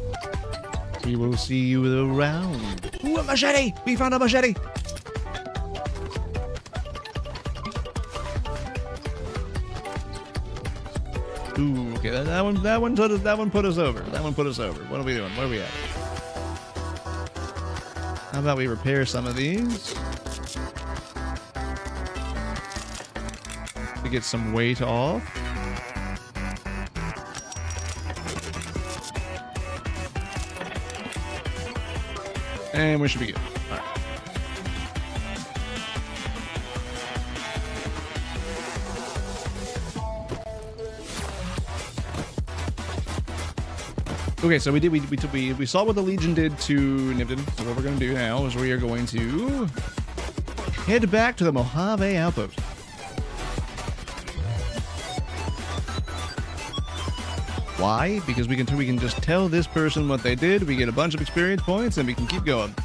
We will see you around. Ooh, a machete! We found a machete! Ooh, okay, that one put us over. That one put us over. What are we doing? Where are we at? How about we repair some of these? To get some weight off. And we should be good. All right. Okay, so we saw what the Legion did to Nipton. So what we're going to do now is we are going to head back to the Mojave Outpost. Why? Because we can just tell this person what they did, we get a bunch of experience points, and we can keep going. I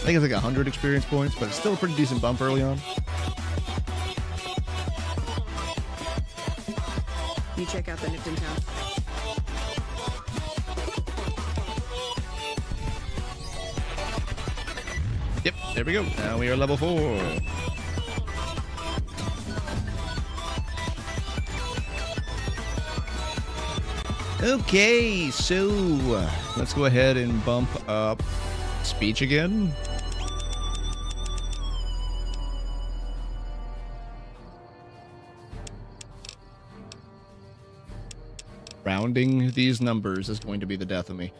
think it's like 100 experience points, but it's still a pretty decent bump early on. You check out the Nipton town. Yep, there we go. Now we are level 4. Okay, so let's go ahead and bump up speech again. Rounding these numbers is going to be the death of me.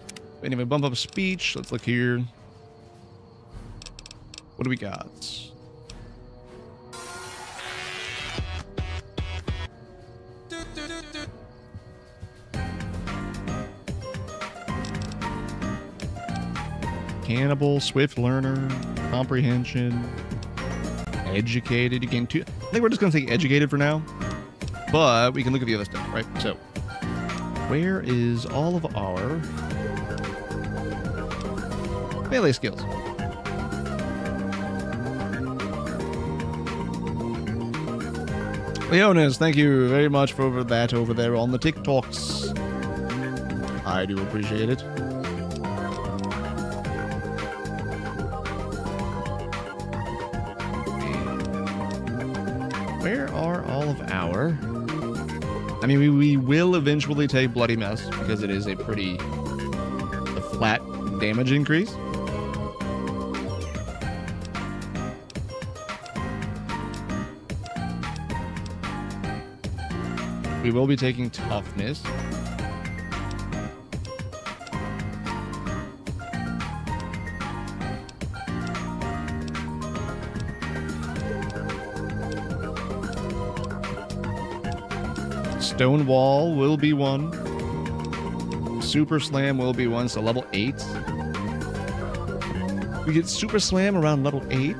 Anyway, bump up speech. Let's look here. What do we got? Cannibal, swift learner, comprehension, educated. You gain 2. I think we're just going to take educated for now. But we can look at the other stuff, right? So, where is all of our melee skills? Leonis, thank you very much for that over there on the TikToks. I do appreciate it. Where are all of our... I mean, we will eventually take Bloody Mess because it is a pretty flat damage increase. We will be taking Toughness. Stonewall will be 1. Super Slam will be 1, so level 8. We get Super Slam around level 8.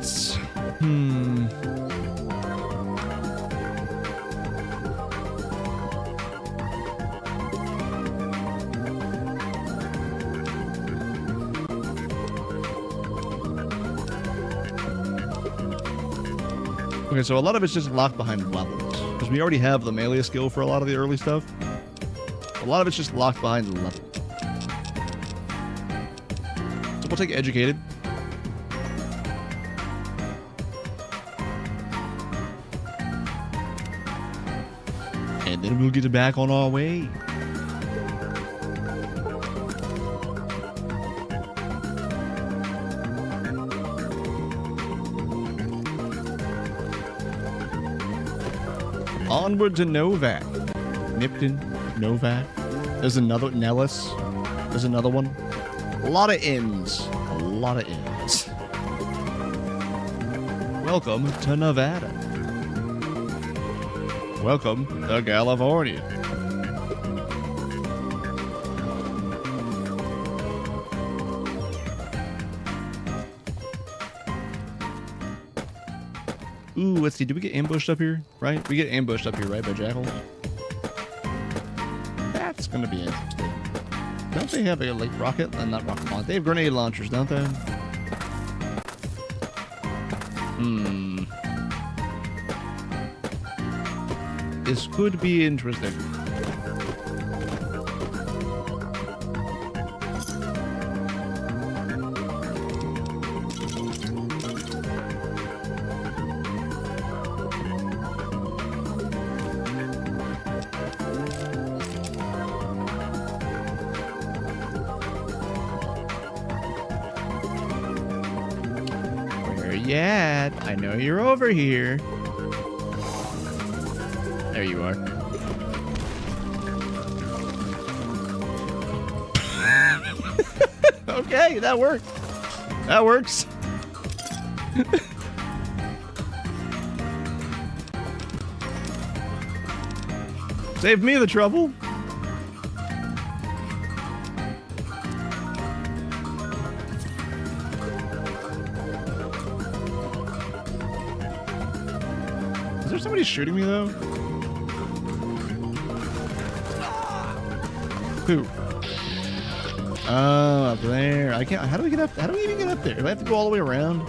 Okay, so a lot of it's just locked behind levels. Because we already have the melee skill for a lot of the early stuff. A lot of it's just locked behind the level. So we'll take Educated. And then we'll get back on our way. Onward to Novak. Nipton, Novak. There's another Nellis. There's another one. A lot of N's. A lot of M's. Welcome to Nevada. Welcome to California. Ooh, let's see. Did we get ambushed up here? Right? We get ambushed up here, right, by Jackal? That's gonna be interesting. Don't they have a, like, rocket? Not rocket launch. They have grenade launchers, don't they? Hmm. This could be interesting. Yet. I know you're over here. There you are. Okay, that worked. That works. Saved me the trouble. Is there somebody shooting me though? Who? Oh, up there. I can't. How do we get up? How do we even get up there? Do I have to go all the way around?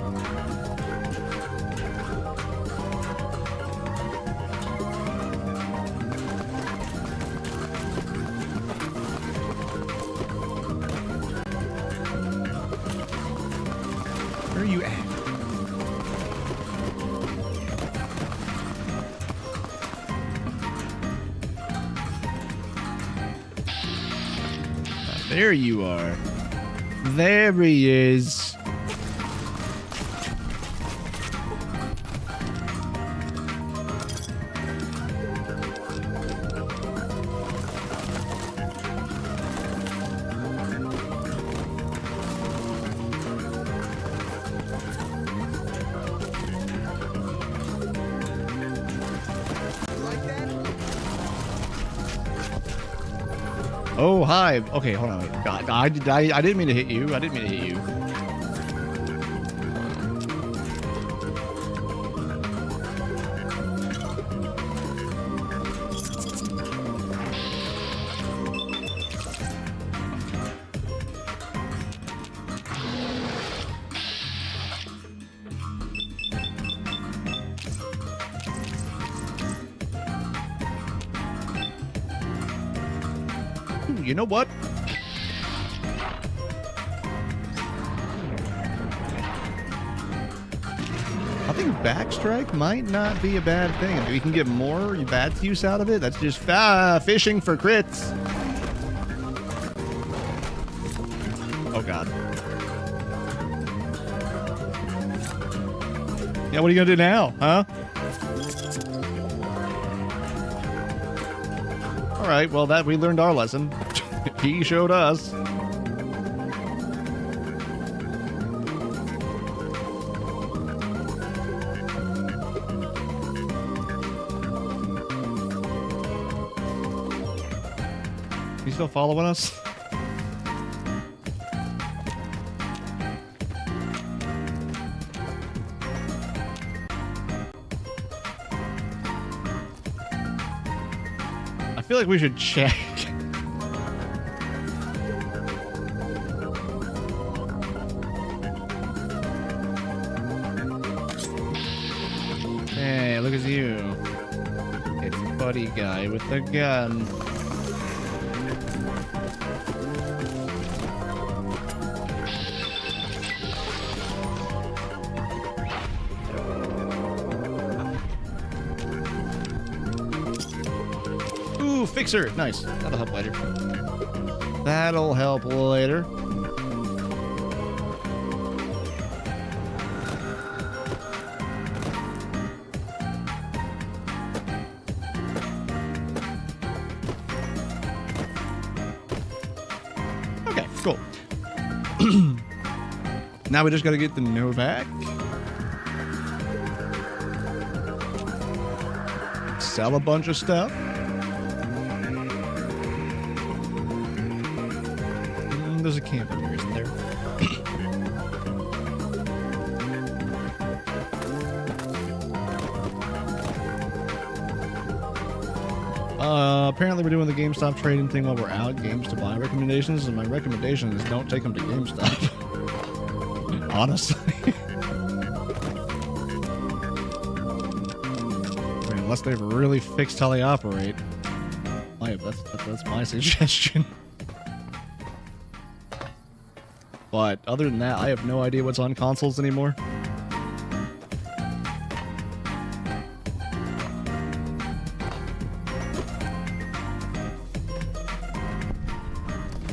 Where are you at? There you are. There he is. Oh, hi. Okay, hold on. Wait. God, I didn't mean to hit you. I didn't mean to hit you. You know what? I think backstrike might not be a bad thing. If we can get more bad use out of it, that's just fishing for crits. Oh god. Yeah, what are you gonna do now, huh? All right, well, that we learned our lesson. He showed us. You still following us? I feel like we should check. Hey, look at you. It's Buddy Guy with the gun. Ooh, fixer. Nice. That'll help later. That'll help later. Okay, cool. Now we just gotta get the Novak. Sell a bunch of stuff. There's a camp in here, isn't there? Apparently we're doing the GameStop trading thing while we're out. Games to buy recommendations, and my recommendation is don't take them to GameStop. Honestly. I mean, unless they've really fixed how they operate. That's my suggestion. But other than that, I have no idea what's on consoles anymore.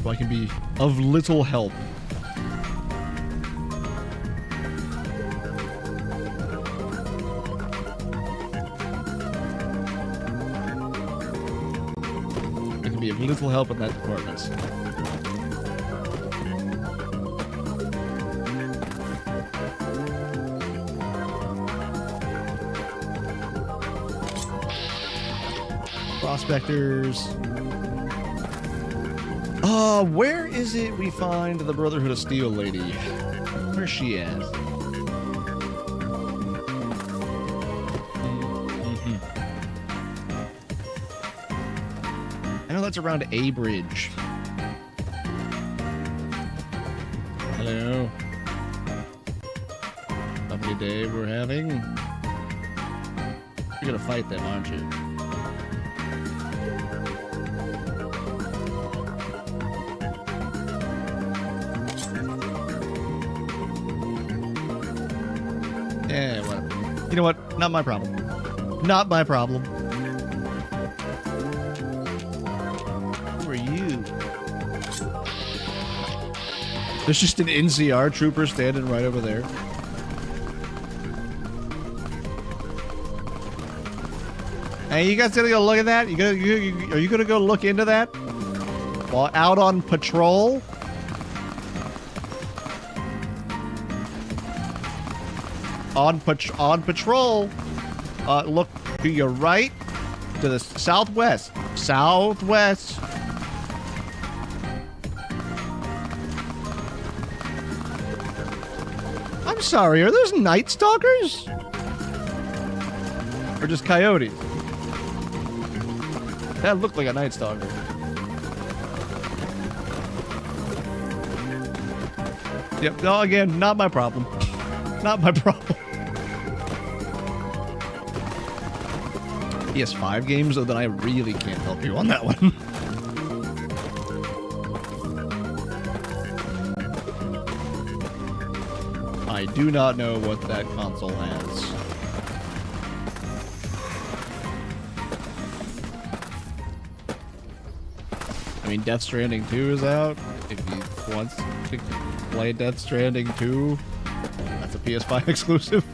So I can be of little help. I can be of little help in that department. Prospectors. Where is it we find the Brotherhood of Steel lady? Where's she at? I know that's around A Bridge. Hello. Lovely day we're having. You're gonna fight them, aren't you? Yeah, whatever. You know what? Not my problem. Not my problem. Who are you? There's just an NCR trooper standing right over there. Hey, you guys gonna go look at that? Are you gonna go look into that? While out on patrol? On patrol. Look to your right, to the southwest. Southwest. I'm sorry, are those Night Stalkers? Or just coyotes? That looked like a Night Stalker. Yep, no, again, not my problem. Not my problem. PS5 games, though, then I really can't help you on that one. I do not know what that console has. I mean, Death Stranding 2 is out. If he wants to play Death Stranding 2, that's a PS5 exclusive.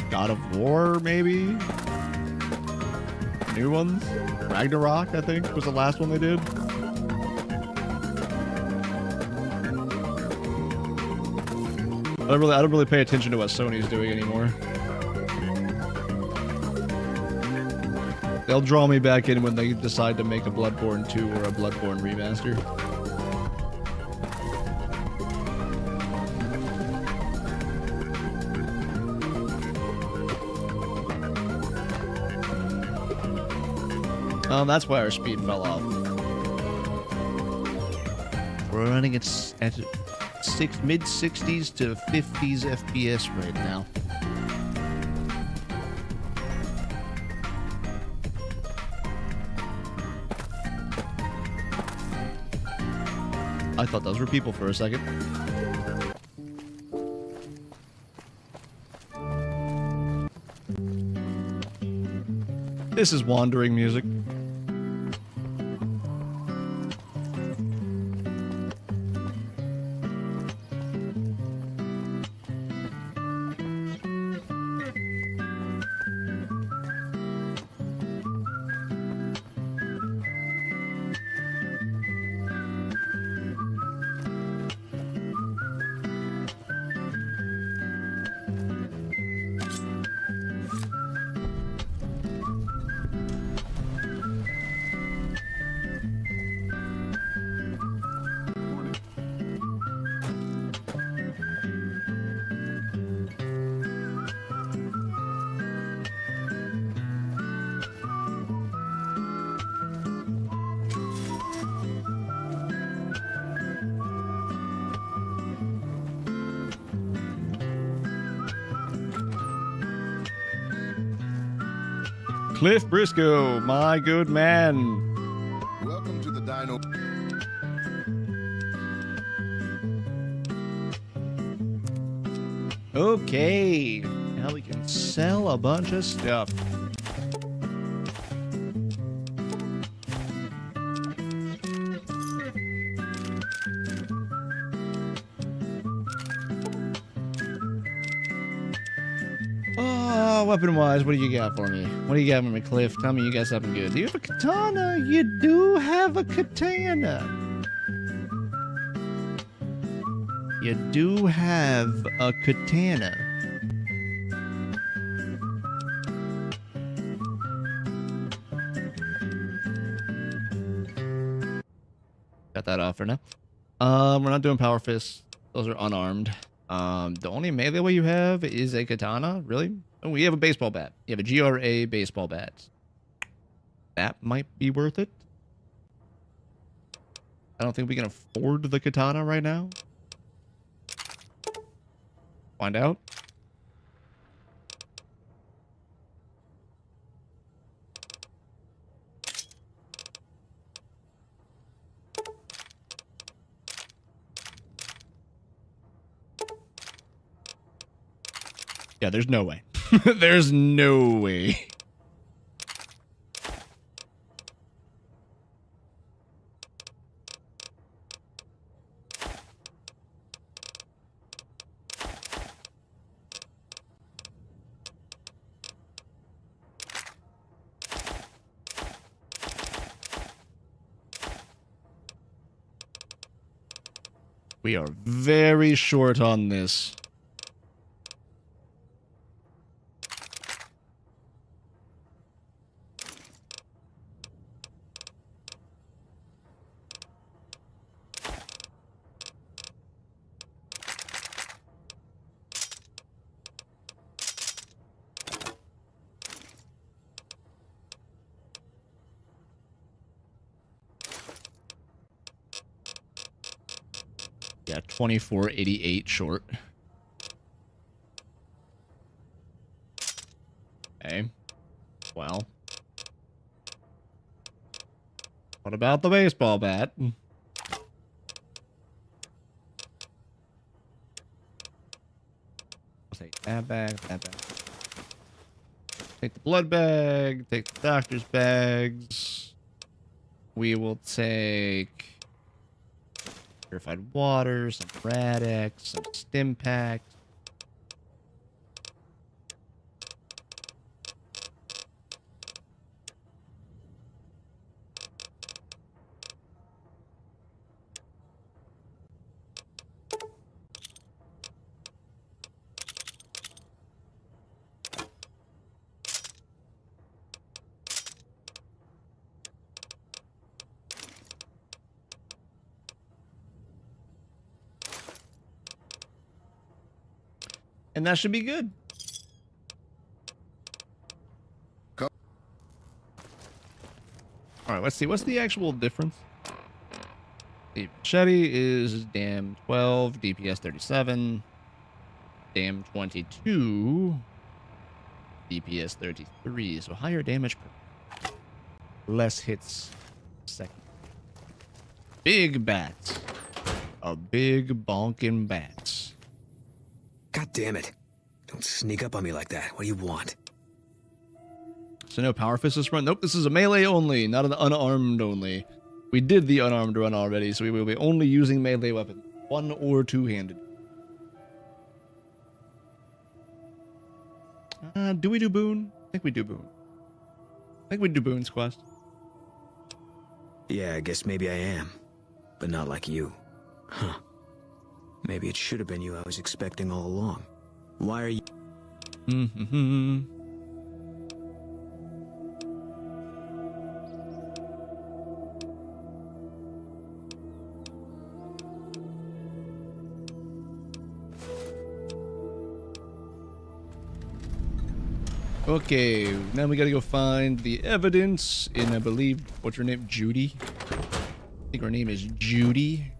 God of War, maybe? New ones? Ragnarok, I think, was the last one they did. I don't really pay attention to what Sony's doing anymore. They'll draw me back in when they decide to make a Bloodborne 2 or a Bloodborne remaster. That's why our speed fell off. We're running at mid-60s to 50s FPS right now. I thought those were people for a second. This is wandering music. Cliff Briscoe, my good man. Welcome to the Dino. Okay, now we can sell a bunch of stuff. Weapon-wise, what do you got for me? What do you got for me, Cliff? Tell me you got something good. Do you have a katana? You do have a katana. You do have a katana. Got that off for now. We're not doing power fists. Those are unarmed. The only melee way you have is a katana, really? Oh, we have a baseball bat. You have a GRA baseball bat. That might be worth it. I don't think we can afford the katana right now. Find out. Yeah, there's no way. There's no way. We are very short on this. Yeah, 2488 short. Okay. Well. What about the baseball bat? We'll take that bag, that bag. Take the blood bag, take the doctor's bags. We will take purified water, some Rad-X, some stim packs. And that should be good. Go. All right, let's see. What's the actual difference? The machete is dam 12, DPS 37, dam 22, DPS 33. So higher damage per less hits per second. Big bats. A big bonking bats. God damn it. Don't sneak up on me like that. What do you want? So no power fist this run? Nope, this is a melee only, not an unarmed only. We did the unarmed run already, so we will be only using melee weapons. One or two-handed. Do we do Boone? I think we do Boone. I think we do Boone's quest. Yeah, I guess maybe I am. But not like you. Huh. Maybe it should have been you I was expecting all along. Why are you... Okay, now we gotta go find the evidence in, I believe, what's her name? Judy? I think her name is Judy.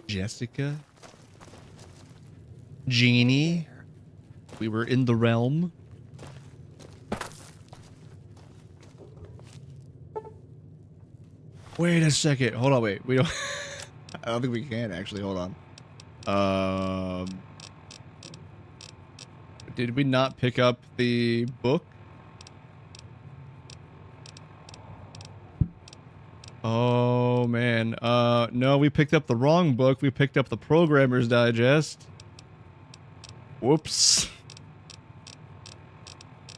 Jessica. Jeannie. We were in the realm. Wait a second. Hold on, wait. We don't I don't think we can actually. Hold on. Did we not pick up the book? Oh man. No, we picked up the wrong book. We picked up the Programmer's Digest. Whoops.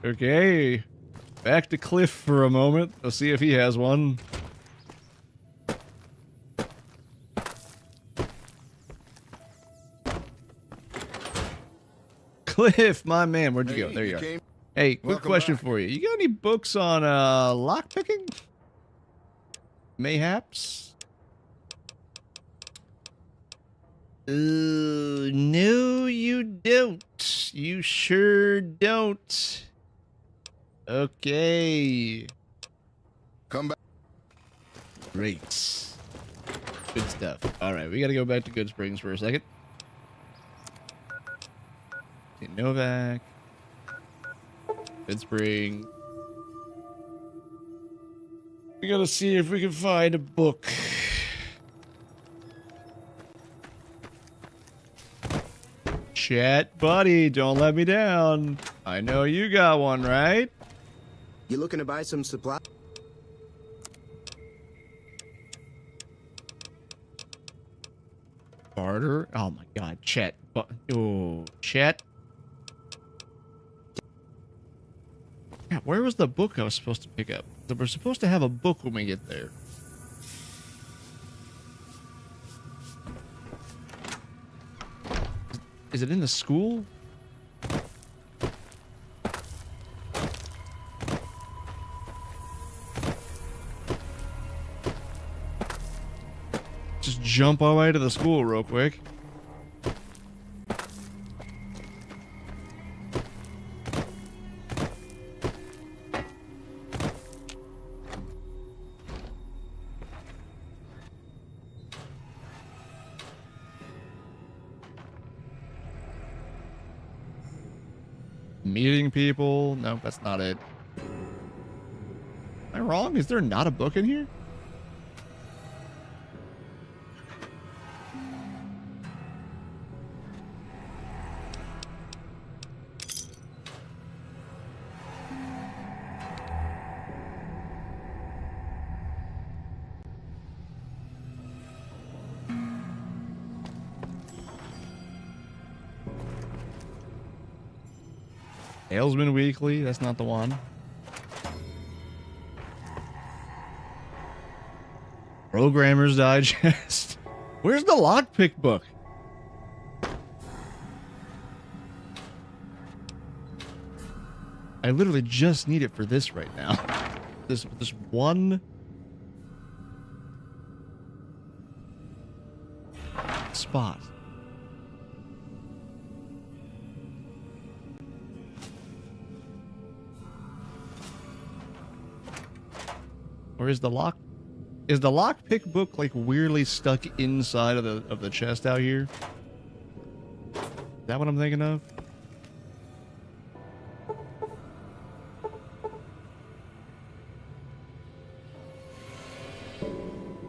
Okay. Back to Cliff for a moment. Let's see if he has one. Cliff, my man, where'd you go? There you are. Hey, quick question for you. You got any books on lockpicking? Mayhaps? No, you don't. You sure don't. Okay. Come back. Great. Good stuff. All right, we got to go back to Good Springs for a second. Novak. Good Spring. We gotta see if we can find a book. Chat buddy, don't let me down. I know you got one, right? You looking to buy some supply? Barter? Oh my god, chat. Oh, chat. Yeah, where was the book I was supposed to pick up? We're supposed to have a book when we get there. Is it in the school? Just jump our way to the school real quick. Meeting people? No, that's not it. Am I wrong? Is there not a book in here? Ailsman Weekly, that's not the one. Programmer's Digest. Where's the lockpick book? I literally just need it for this right now. This one spot. Or is the lockpick book like weirdly stuck inside of the chest out here? Is that what I'm thinking of?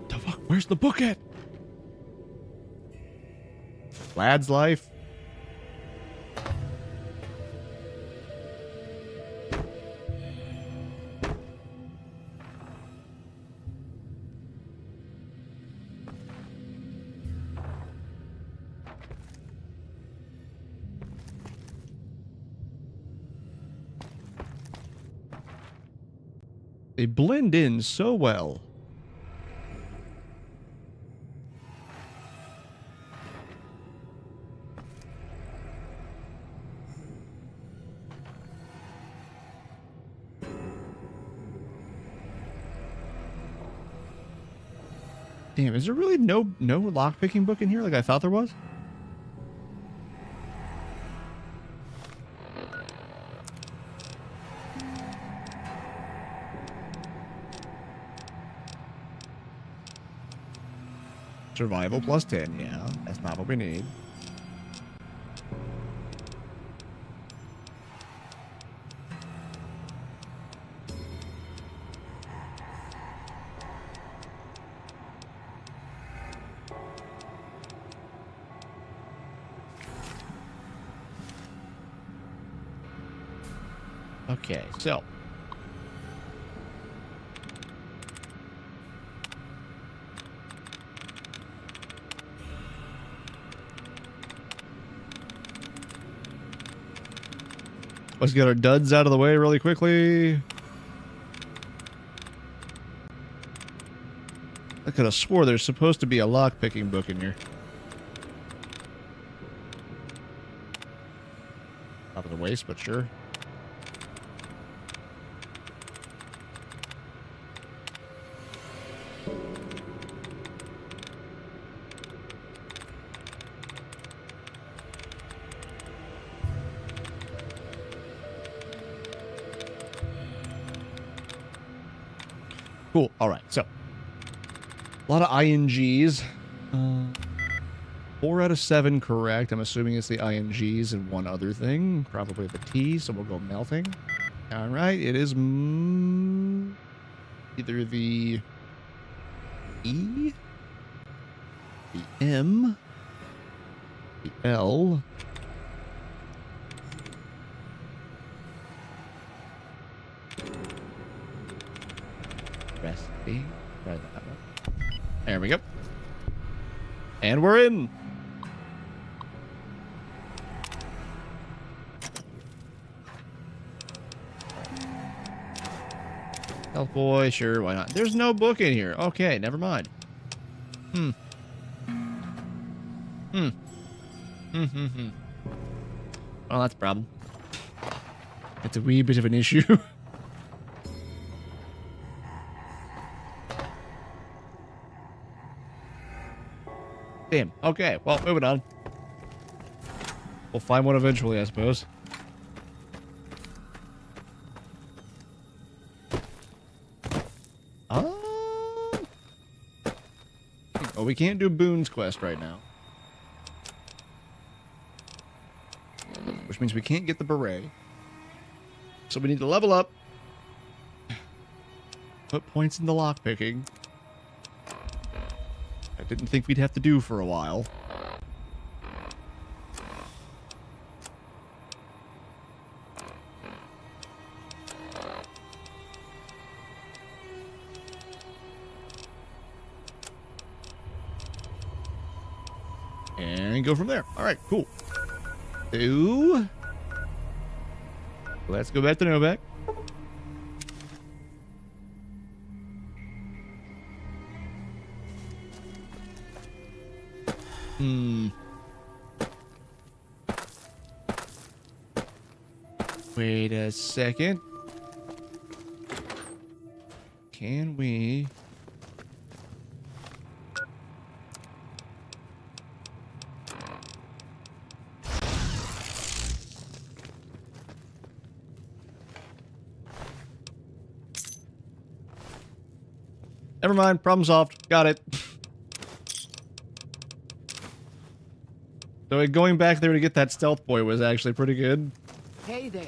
The fuck? Where's the book at? Lad's Life? They blend in so well. Damn, is there really no lockpicking book in here like I thought there was? Survival plus 10, yeah. That's not what we need. Okay, so. Let's get our duds out of the way really quickly. I could have swore there's supposed to be a lock-picking book in here. Top of the waist, but sure. Cool. All right. So, a lot of INGs. 4 out of 7 correct. I'm assuming it's the INGs and one other thing. Probably the T, so we'll go melting. All right. It is either the E, the M, the L, recipe. Try that one. There we go. And we're in. Health boy, sure, why not? There's no book in here. Okay, never mind. Well, that's a problem. It's a wee bit of an issue. Damn. Okay, well, moving on. We'll find one eventually, I suppose. Oh, we can't do Boone's quest right now. Which means we can't get the beret. So we need to level up. Put points in the lockpicking. I didn't think we'd have to do for a while. And go from there. All right, cool. Ooh. Let's go back to Novak. Wait a second. Can we... Never mind. Problem solved. Got it. So going back there to get that stealth boy was actually pretty good. Hey there.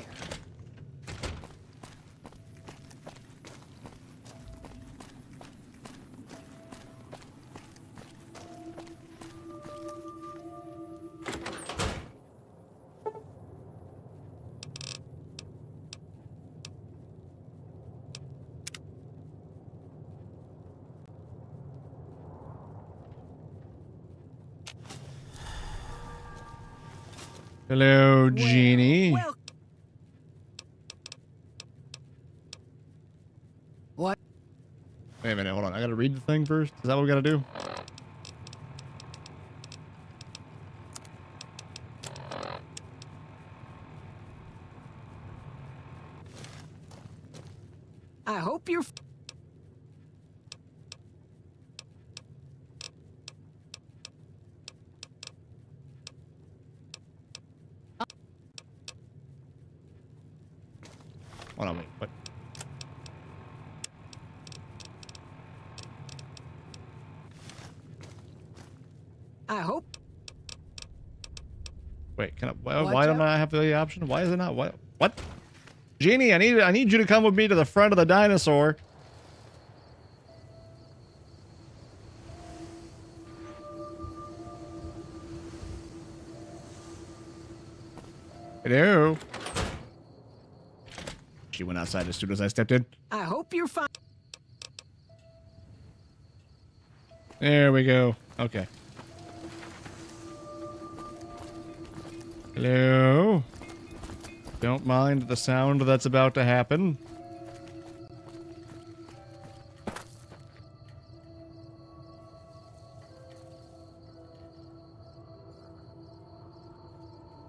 Hello, Genie. Well, what? Wait a minute, hold on. I gotta read the thing first. Is that what we gotta do? I hope you're... Hold on, wait. What? I hope. Wait, can I? Why don't I have the option? Why is it not? What? Genie, I need you to come with me to the front of the dinosaur. Hello. She went outside as soon as I stepped in. I hope you're fine. There we go. Okay. Hello. Don't mind the sound that's about to happen.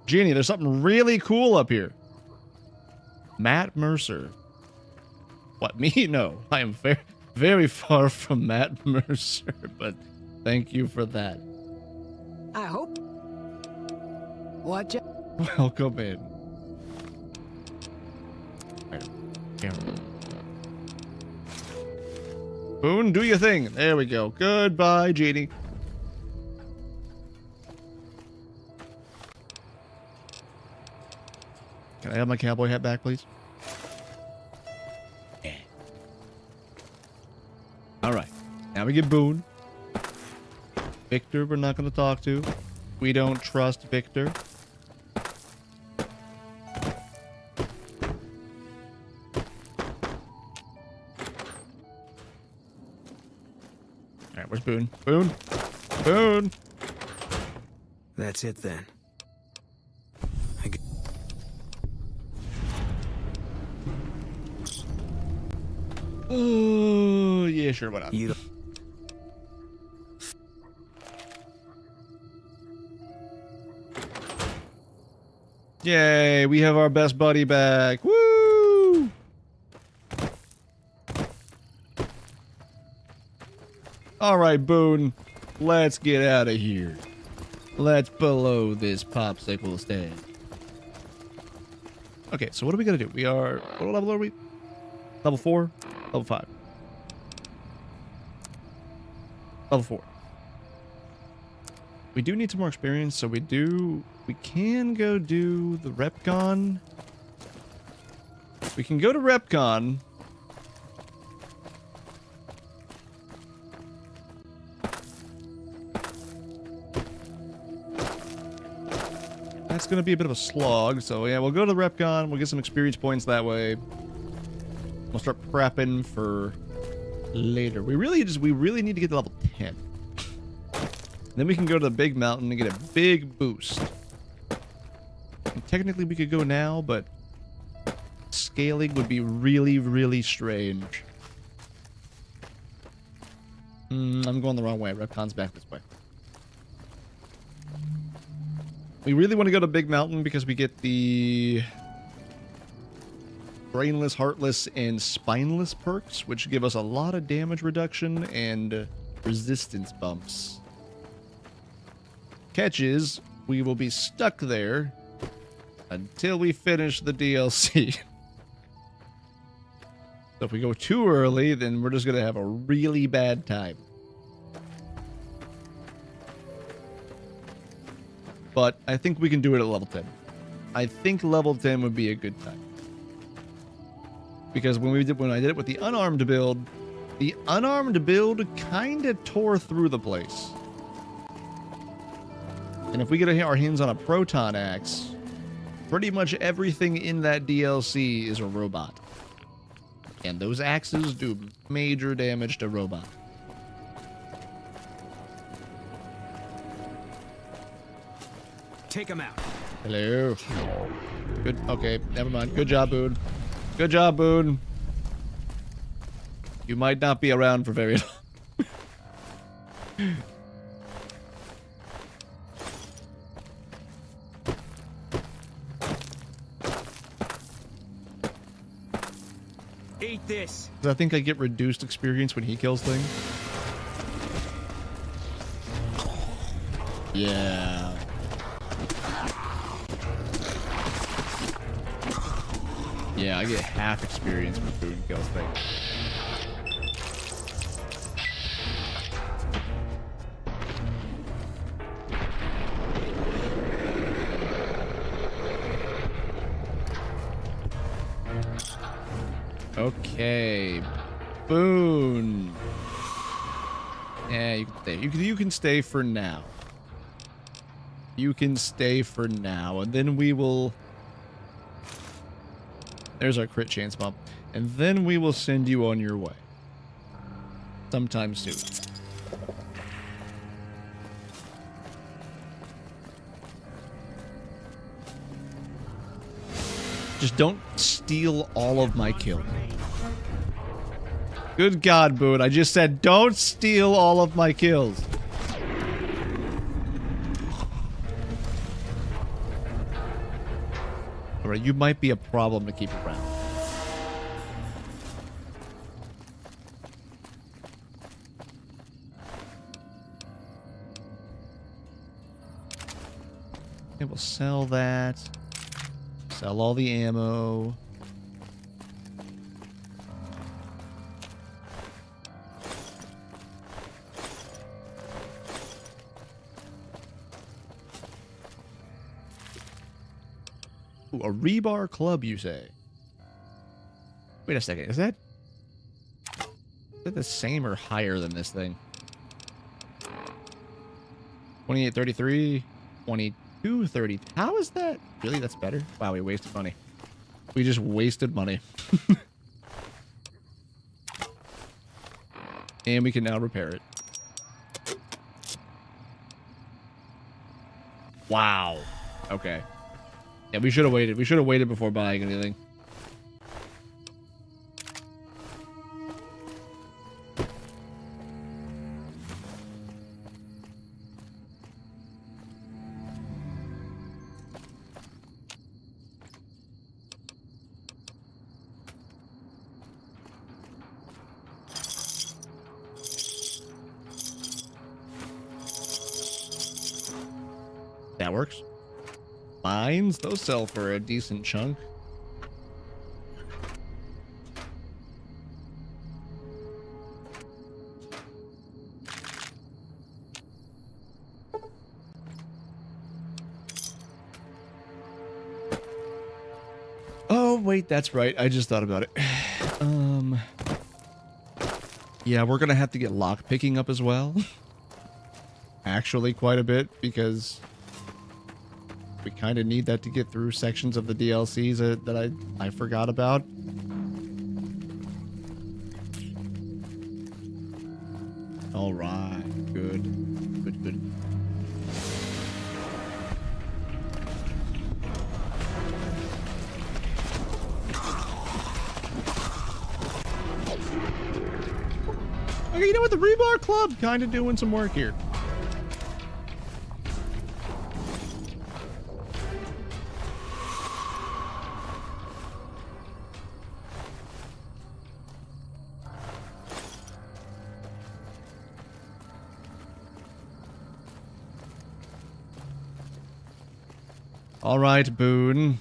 Genie, there's something really cool up here. Matt Mercer. What, me? No, I am very, very far from Matt Mercer, but thank you for that. I hope. Watch out. Welcome in. Boone, do your thing. There we go. Goodbye, Genie. Can I have my cowboy hat back, please? Yeah. All right. Now we get Boone. Victor, we're not going to talk to. We don't trust Victor. All right, where's Boone? Boone? Boone! That's it then. Oh, yeah, sure, why not? You don't... Yay, we have our best buddy back. Woo! All right, Boone, let's get out of here. Let's blow this popsicle stand. Okay, so what do we gotta do? We are, what level are we? Level 4? Level 5. Level 4. We do need some more experience, so we can go do the Repcon. We can go to Repcon. That's going to be a bit of a slog, so yeah, we'll go to the Repcon, we'll get some experience points that way. We'll start prepping for later. We really need to get to level 10. Then we can go to the big mountain and get a big boost. And technically we could go now, but scaling would be really, really strange. I'm going the wrong way. Repcon's back this way. We really want to go to Big Mountain because we get the Brainless, Heartless, and Spineless perks, which give us a lot of damage reduction and resistance bumps. Catch is, we will be stuck there until we finish the DLC. So if we go too early, then we're just going to have a really bad time. But I think we can do it at level 10. I think level 10 would be a good time. Because when I did it with the unarmed build kind of tore through the place. And if we get our hands on a proton axe, pretty much everything in that DLC is a robot. And those axes do major damage to robots. Take him out. Hello. Good. Okay, never mind. Good job, Boone. Good job, Boone. You might not be around for very long. Eat this. I think I get reduced experience when he kills things. Yeah. Yeah, I get half experience when Boone kills things. Okay. Boone. Yeah, you can stay. You can stay for now. You can stay for now, and then we will... There's our crit chance bump. And then we will send you on your way. Sometime soon. Just don't steal all of my kills. Good God, Boone. I just said don't steal all of my kills. Alright, you might be a problem to keep around. Okay, we'll sell that. Sell all the ammo. Ooh, a rebar club, you say? Wait a second, is that the same or higher than this thing? 2833, 2230. How is that? Really, that's better? Wow, we wasted money. We just wasted money. And we can now repair it. Wow. Okay. Yeah, we should have waited. We should have waited before buying anything. That works. Mines, those sell for a decent chunk. Oh, wait, that's right. I just thought about it. Yeah, we're gonna have to get lock picking up as well. Actually, quite a bit, because we kind of need that to get through sections of the DLCs that I forgot about. All right, good, good, good. Okay, you know what? The Rebar Club kind of doing some work here. All right, Boone.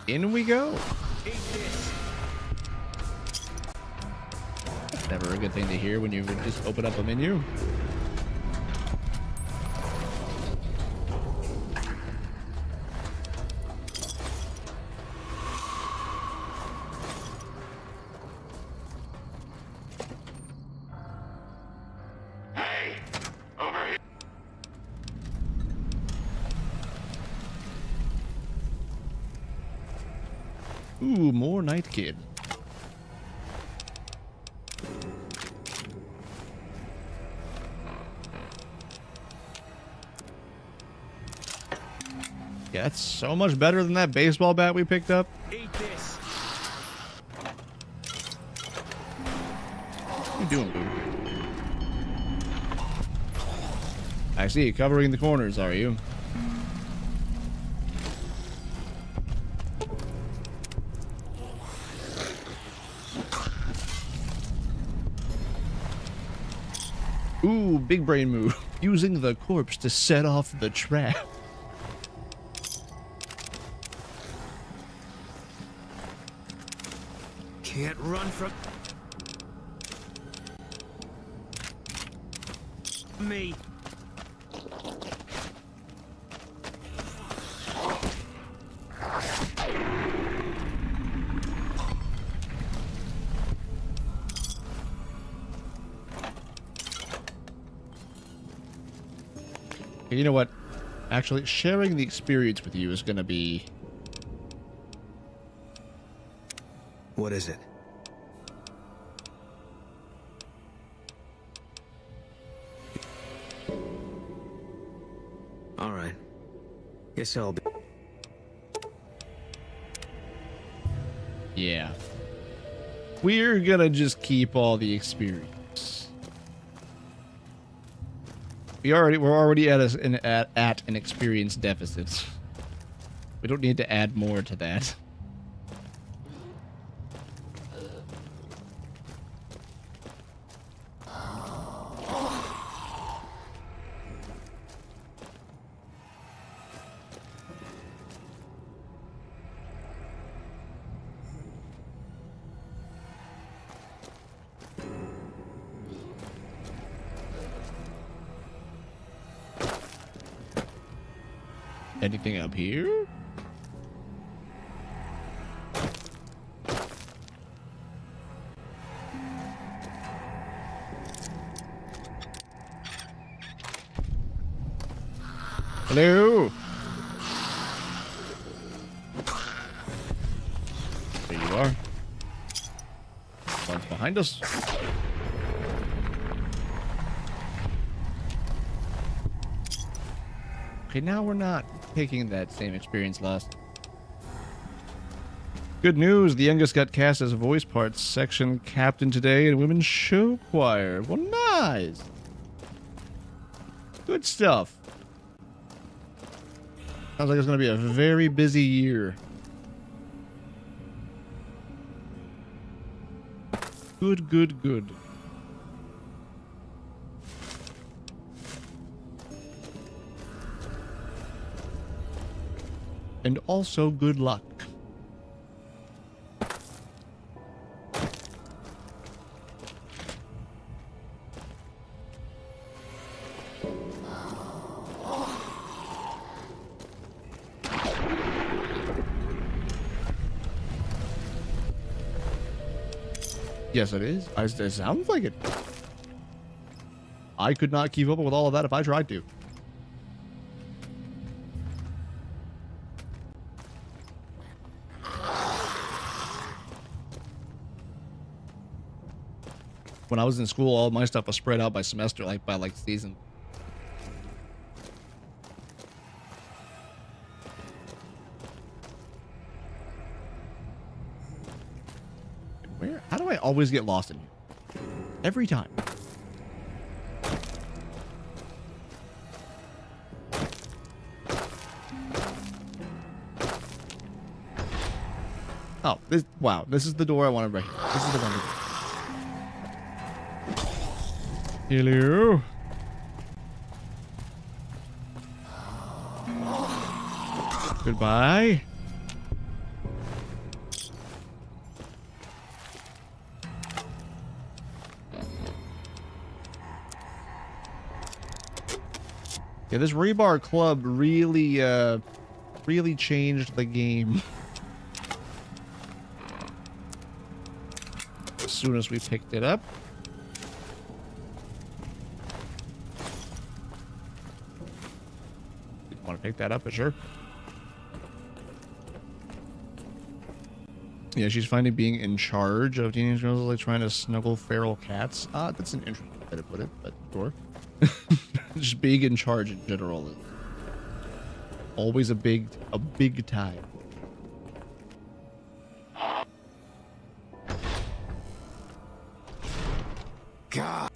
In we go. That's never a good thing to hear when you just open up a menu. Ooh, more Night Kid. Yeah, that's so much better than that baseball bat we picked up. Eat this. What are you doing, Boo? I see, covering the corners, are you? Ooh, big brain move. Using the corpse to set off the trap. can't run from me. You know what? Actually, sharing the experience with you is going to be... What is it? All right. Guess I'll be... Yeah. We're going to just keep all the experience. We're already at an experience deficit. We don't need to add more to that. Anything up here? Hello? There you are. One's behind us. Okay, now we're not taking that same experience loss. Good news, the youngest got cast as voice parts section captain today in women's show choir. Well, nice. Good stuff. Sounds like it's going to be a very busy year. Good, good, good. And also good luck. Yes, it is. It sounds like it. I could not keep up with all of that if I tried to. When I was in school, all my stuff was spread out by semester, like by season. Where? How do I always get lost in here? Every time. Oh, wow, this is the door I wanted right here. This is the one. Hello. Goodbye. Yeah, this rebar club really changed the game. As soon as we picked it up. Want to pick that up, but sure. Yeah, she's finding being in charge of teenage girls like trying to snuggle feral cats. That's an interesting way to put it, but sure. Just being in charge in general is always a big time. God.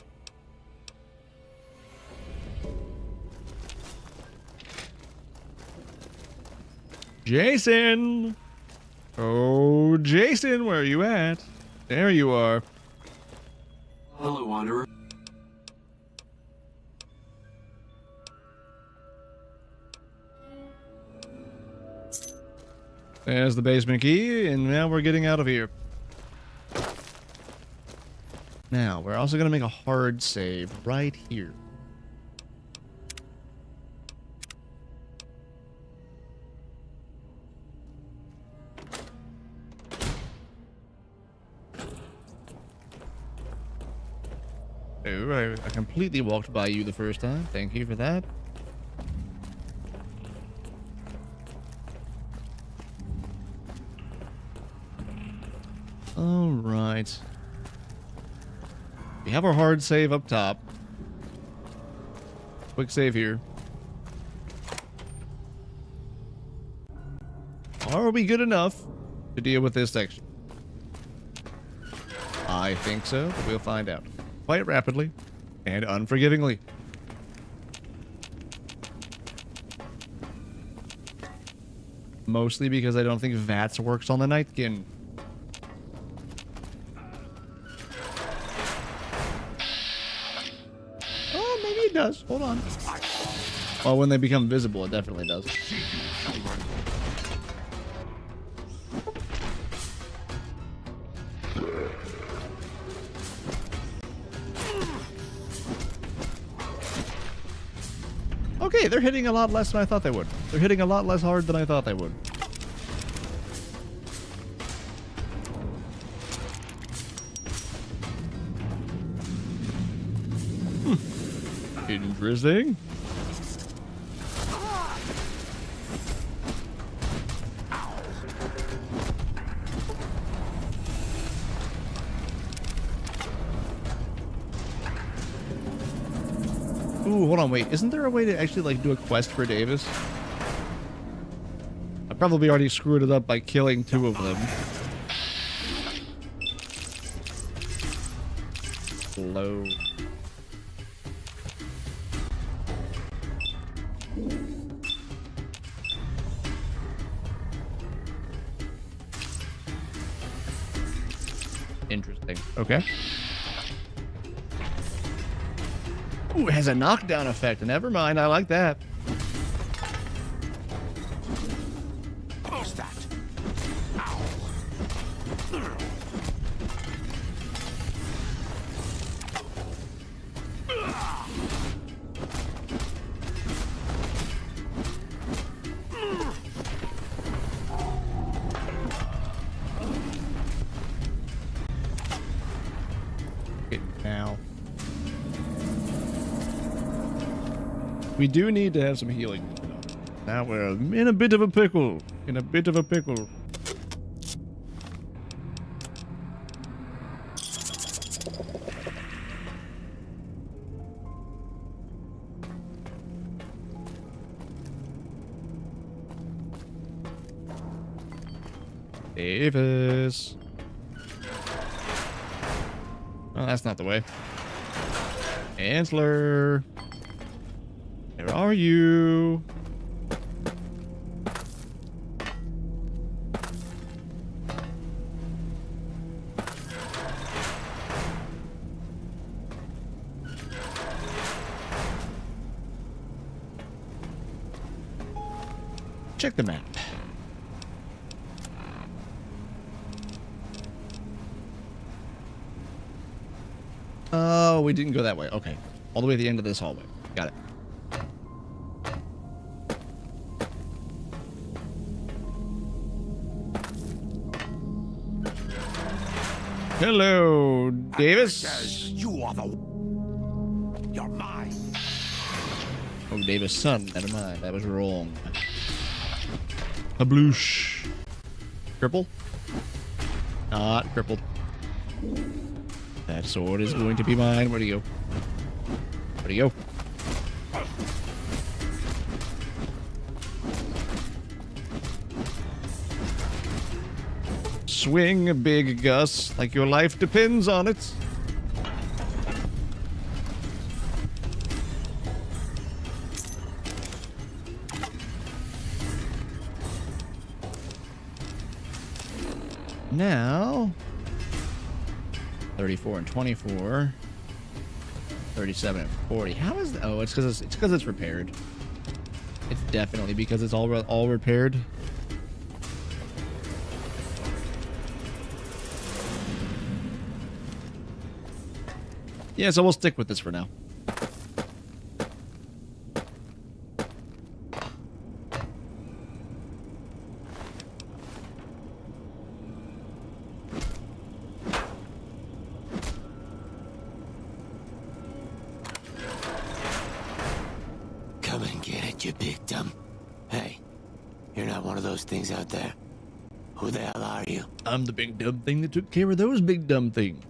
Jason! Oh, Jason, where are you at? There you are. Hello, Wanderer. There's the basement key, and now we're getting out of here. Now, we're also going to make a hard save right here. Oh, I completely walked by you the first time. Thank you for that. All right. We have our hard save up top. Quick save here. Are we good enough to deal with this section? I think so, but we'll find out. Quite rapidly and unforgivingly. Mostly because I don't think VATS works on the Nightkin. Oh, maybe it does. Hold on. Oh, when they become visible, it definitely does. Okay, they're hitting a lot less than I thought they would. They're hitting a lot less hard than I thought they would. Interesting. Ooh, hold on, wait. Isn't there a way to actually, like, do a quest for Davis? I probably already screwed it up by killing 2 of them. Low. Interesting. Okay. Ooh, it has a knockdown effect. Never mind, I like that. What's that? Okay, now. We do need to have some healing. Now we're in a bit of a pickle. In a bit of a pickle. Davis. Oh, that's not the way. Ansler. Where are you? Check the map. Oh, we didn't go that way. Okay. All the way to the end of this hallway. Got it. Hello, Davis. You are the... You're mine. Oh, Davis' son. Never mind. That was wrong. A bloosh. Cripple? Not crippled. That sword is going to be mine. Where'd he go? Where'd he go? Swing, Big Gus, like your life depends on it. Now, 34 and 24, 37 and 40. How is that? Oh, it's because it's repaired. It's definitely because it's all repaired. Yeah, so we'll stick with this for now. Come and get it, you big dumb. Hey, you're not one of those things out there. Who the hell are you? I'm the big dumb thing that took care of those big dumb things.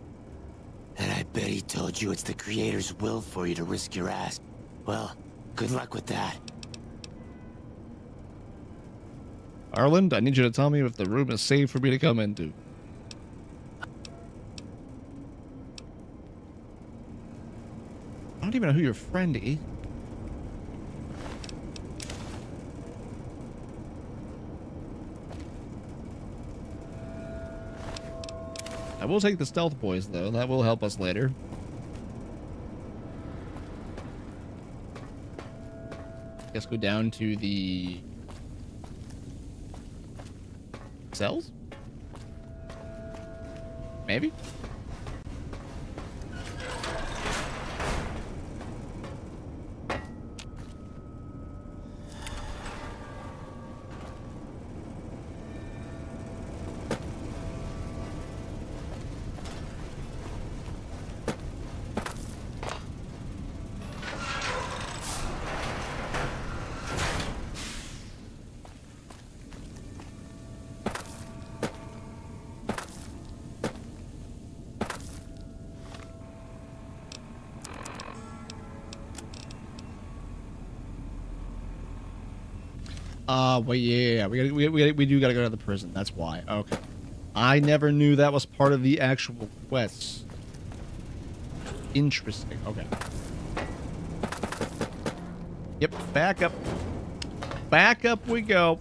And I bet he told you it's the Creator's will for you to risk your ass. Well, good luck with that. Arland, I need you to tell me if the room is safe for me to come into. I don't even know who your friend is. I will take the stealth boys, though. That will help us later. Guess go down to the cells? Maybe? Well, yeah, we do gotta go to the prison. That's why. Okay. I never knew that was part of the actual quests. Interesting. Okay. Yep, back up. Back up we go.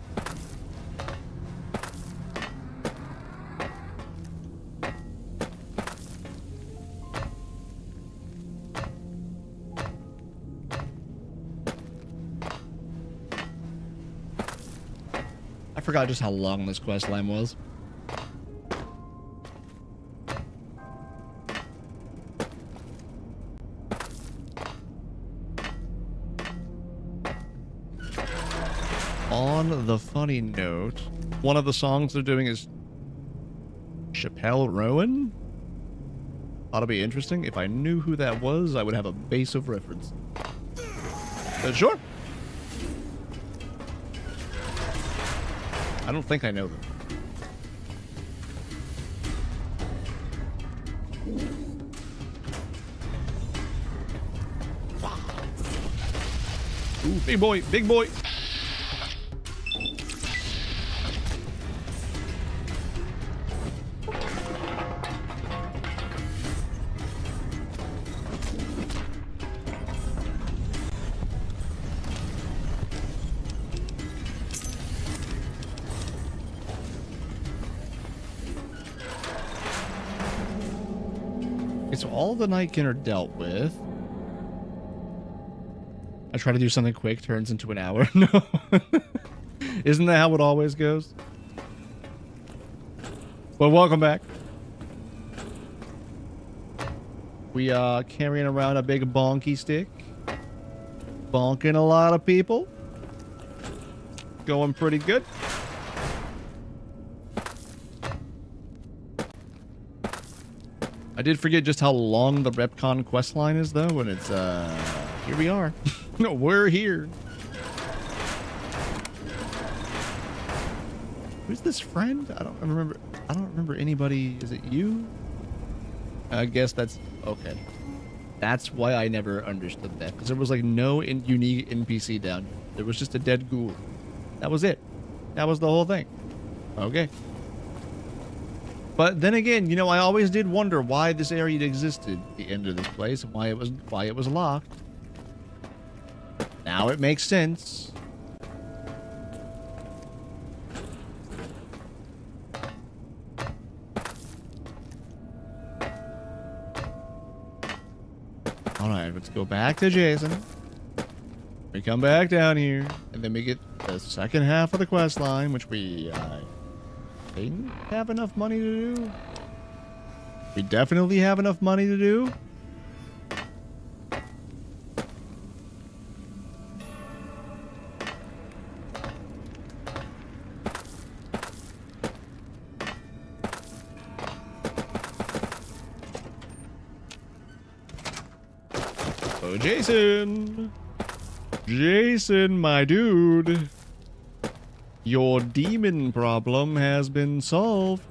I forgot just how long this quest line was. On the funny note, one of the songs they're doing is Chappelle Rowan. Ought to be interesting. If I knew who that was, I would have a base of reference. But sure. I don't think I know them. Ooh, big boy, big boy. So all the Nightkin are dealt with. I try to do something quick, turns into an hour. No. Isn't that how it always goes? Well, welcome back. We carrying around a big bonky stick. Bonking a lot of people. Going pretty good. I did forget just how long the Repcon questline is, though, and it's, here we are. No, we're here. Who's this friend? I don't remember anybody. Is it you? I guess that's, okay. That's why I never understood that, because there was, like, no unique NPC down here. There was just a dead ghoul. That was it. That was the whole thing. Okay. But then again, you know, I always did wonder why this area existed at the end of this place and why it was locked. Now it makes sense. All right, let's go back to Jason. We come back down here, and then we get the second half of the quest line, which we didn't have enough money to do. We definitely have enough money to do. Oh, Jason! Jason, my dude! Your demon problem has been solved.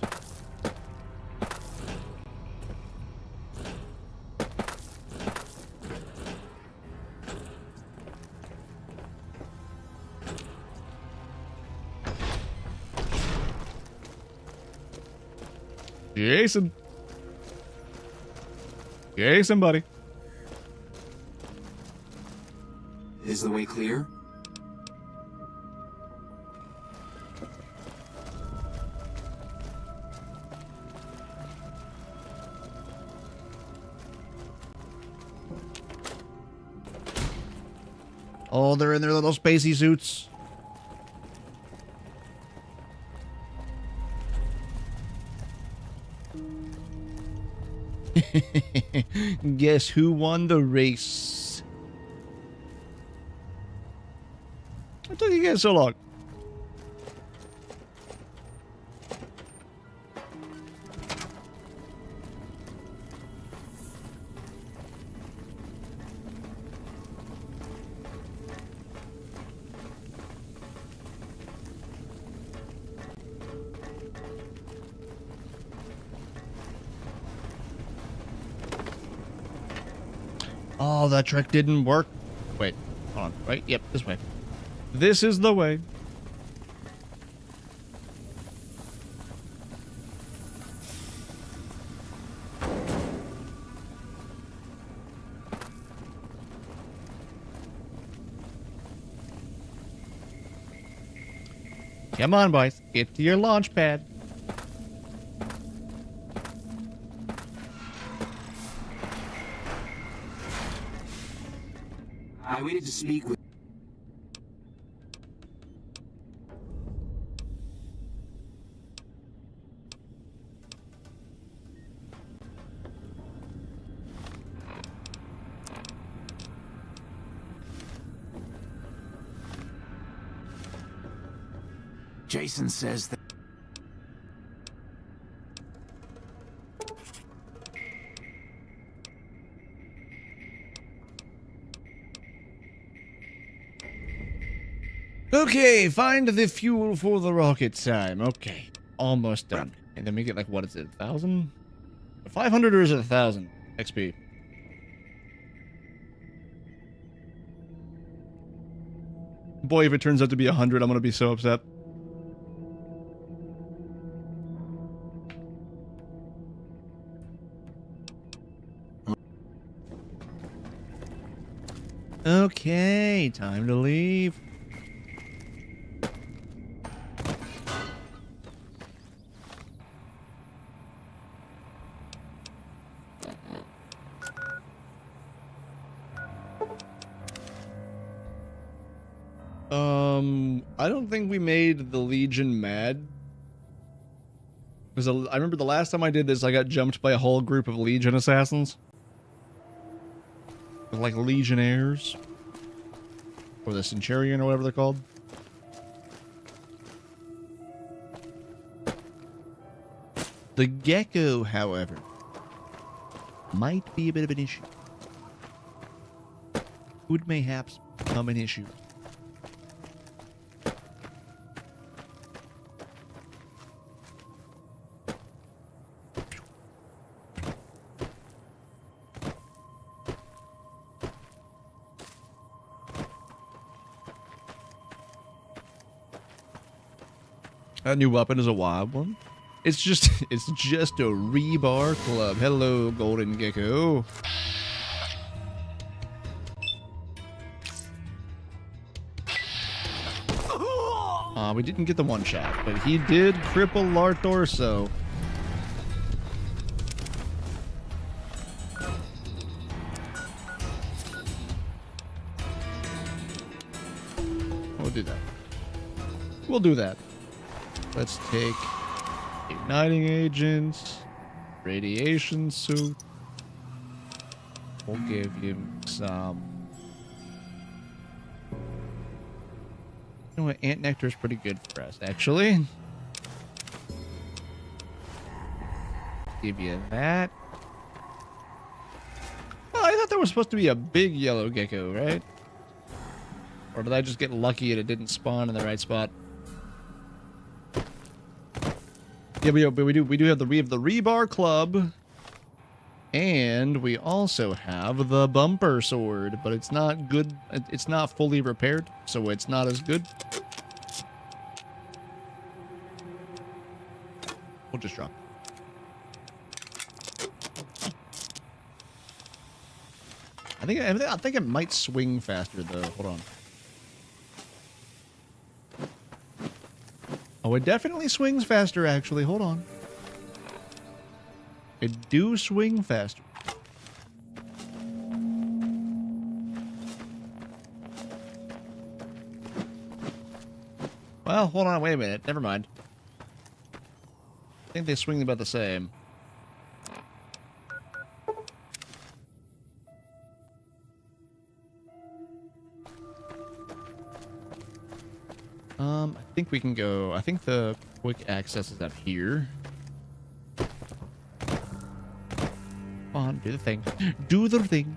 Jason. Jason, buddy. Is the way clear? Oh, they're in their little spacey suits. Guess who won the race? What took you guys so long? Oh, that trick didn't work. Wait, hold on. Right? Yep, this way. This is the way. Come on, boys. Get to your launch pad. I waited to speak with... Jason says that... Okay, find the fuel for the rocket time. Okay, almost done. And then we get like, what is it, 1,000? 500 or is it 1,000 XP? Boy, if it turns out to be 100, I'm gonna be so upset. Okay, time to leave. I don't think we made the Legion mad. Because I remember the last time I did this, I got jumped by a whole group of Legion assassins. Like Legionnaires. Or the Centurion or whatever they're called. The Gecko, however, might be a bit of an issue. Would mayhaps become an issue. That new weapon is a wild one. It's just a rebar club. Hello, Golden Gecko. We didn't get the one shot, but he did cripple our torso. We'll do that. We'll do that. Let's take igniting agents, radiation suit. We'll give him some. You know what? Ant nectar is pretty good for us, actually. Give you that. Oh, I thought there was supposed to be a big yellow gecko, right? Or did I just get lucky and it didn't spawn in the right spot? Yeah, we do have the rebar club, and we also have the bumper sword, but it's not good. It's not fully repaired, so it's not as good. We'll just drop. I think it might swing faster though. Hold on. Oh, it definitely swings faster, actually. Hold on. It do swing faster. Well, hold on. Wait a minute. Never mind. I think they swing about the same. I think we can go. I think the quick access is up here. Come on, do the thing. Do the thing.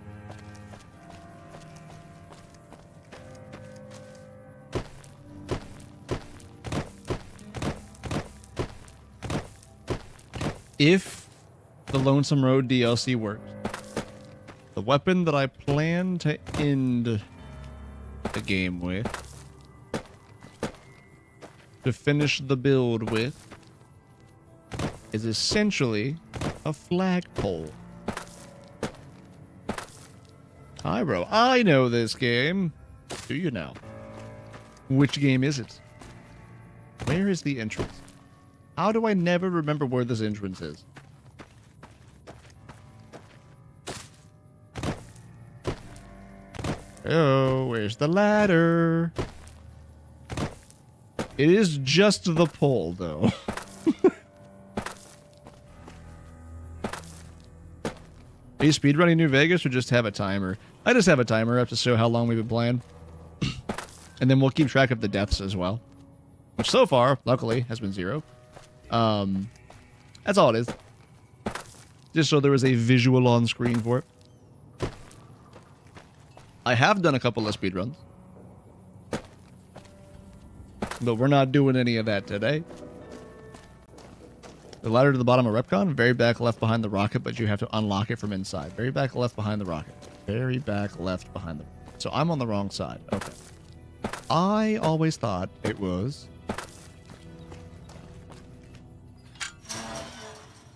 If the Lonesome Road DLC works, the weapon that I plan to end the game with, to finish the build with, is essentially a flagpole. Hi, bro. I know this game. Do you now? Which game is it? Where is the entrance? How do I never remember where this entrance is? Oh, where's the ladder? It is just the pole, though. Are you speedrunning New Vegas or just have a timer? I just have a timer up to show how long we've been playing. And then we'll keep track of the deaths as well. Which so far, luckily, has been 0. That's all it is. Just so there was a visual on screen for it. I have done a couple of speedruns. But we're not doing any of that today. The ladder to the bottom of Repcon, very back left behind the rocket, but you have to unlock it from inside. Very back left behind the rocket. Very back left behind the... So I'm on the wrong side. Okay. I always thought it was...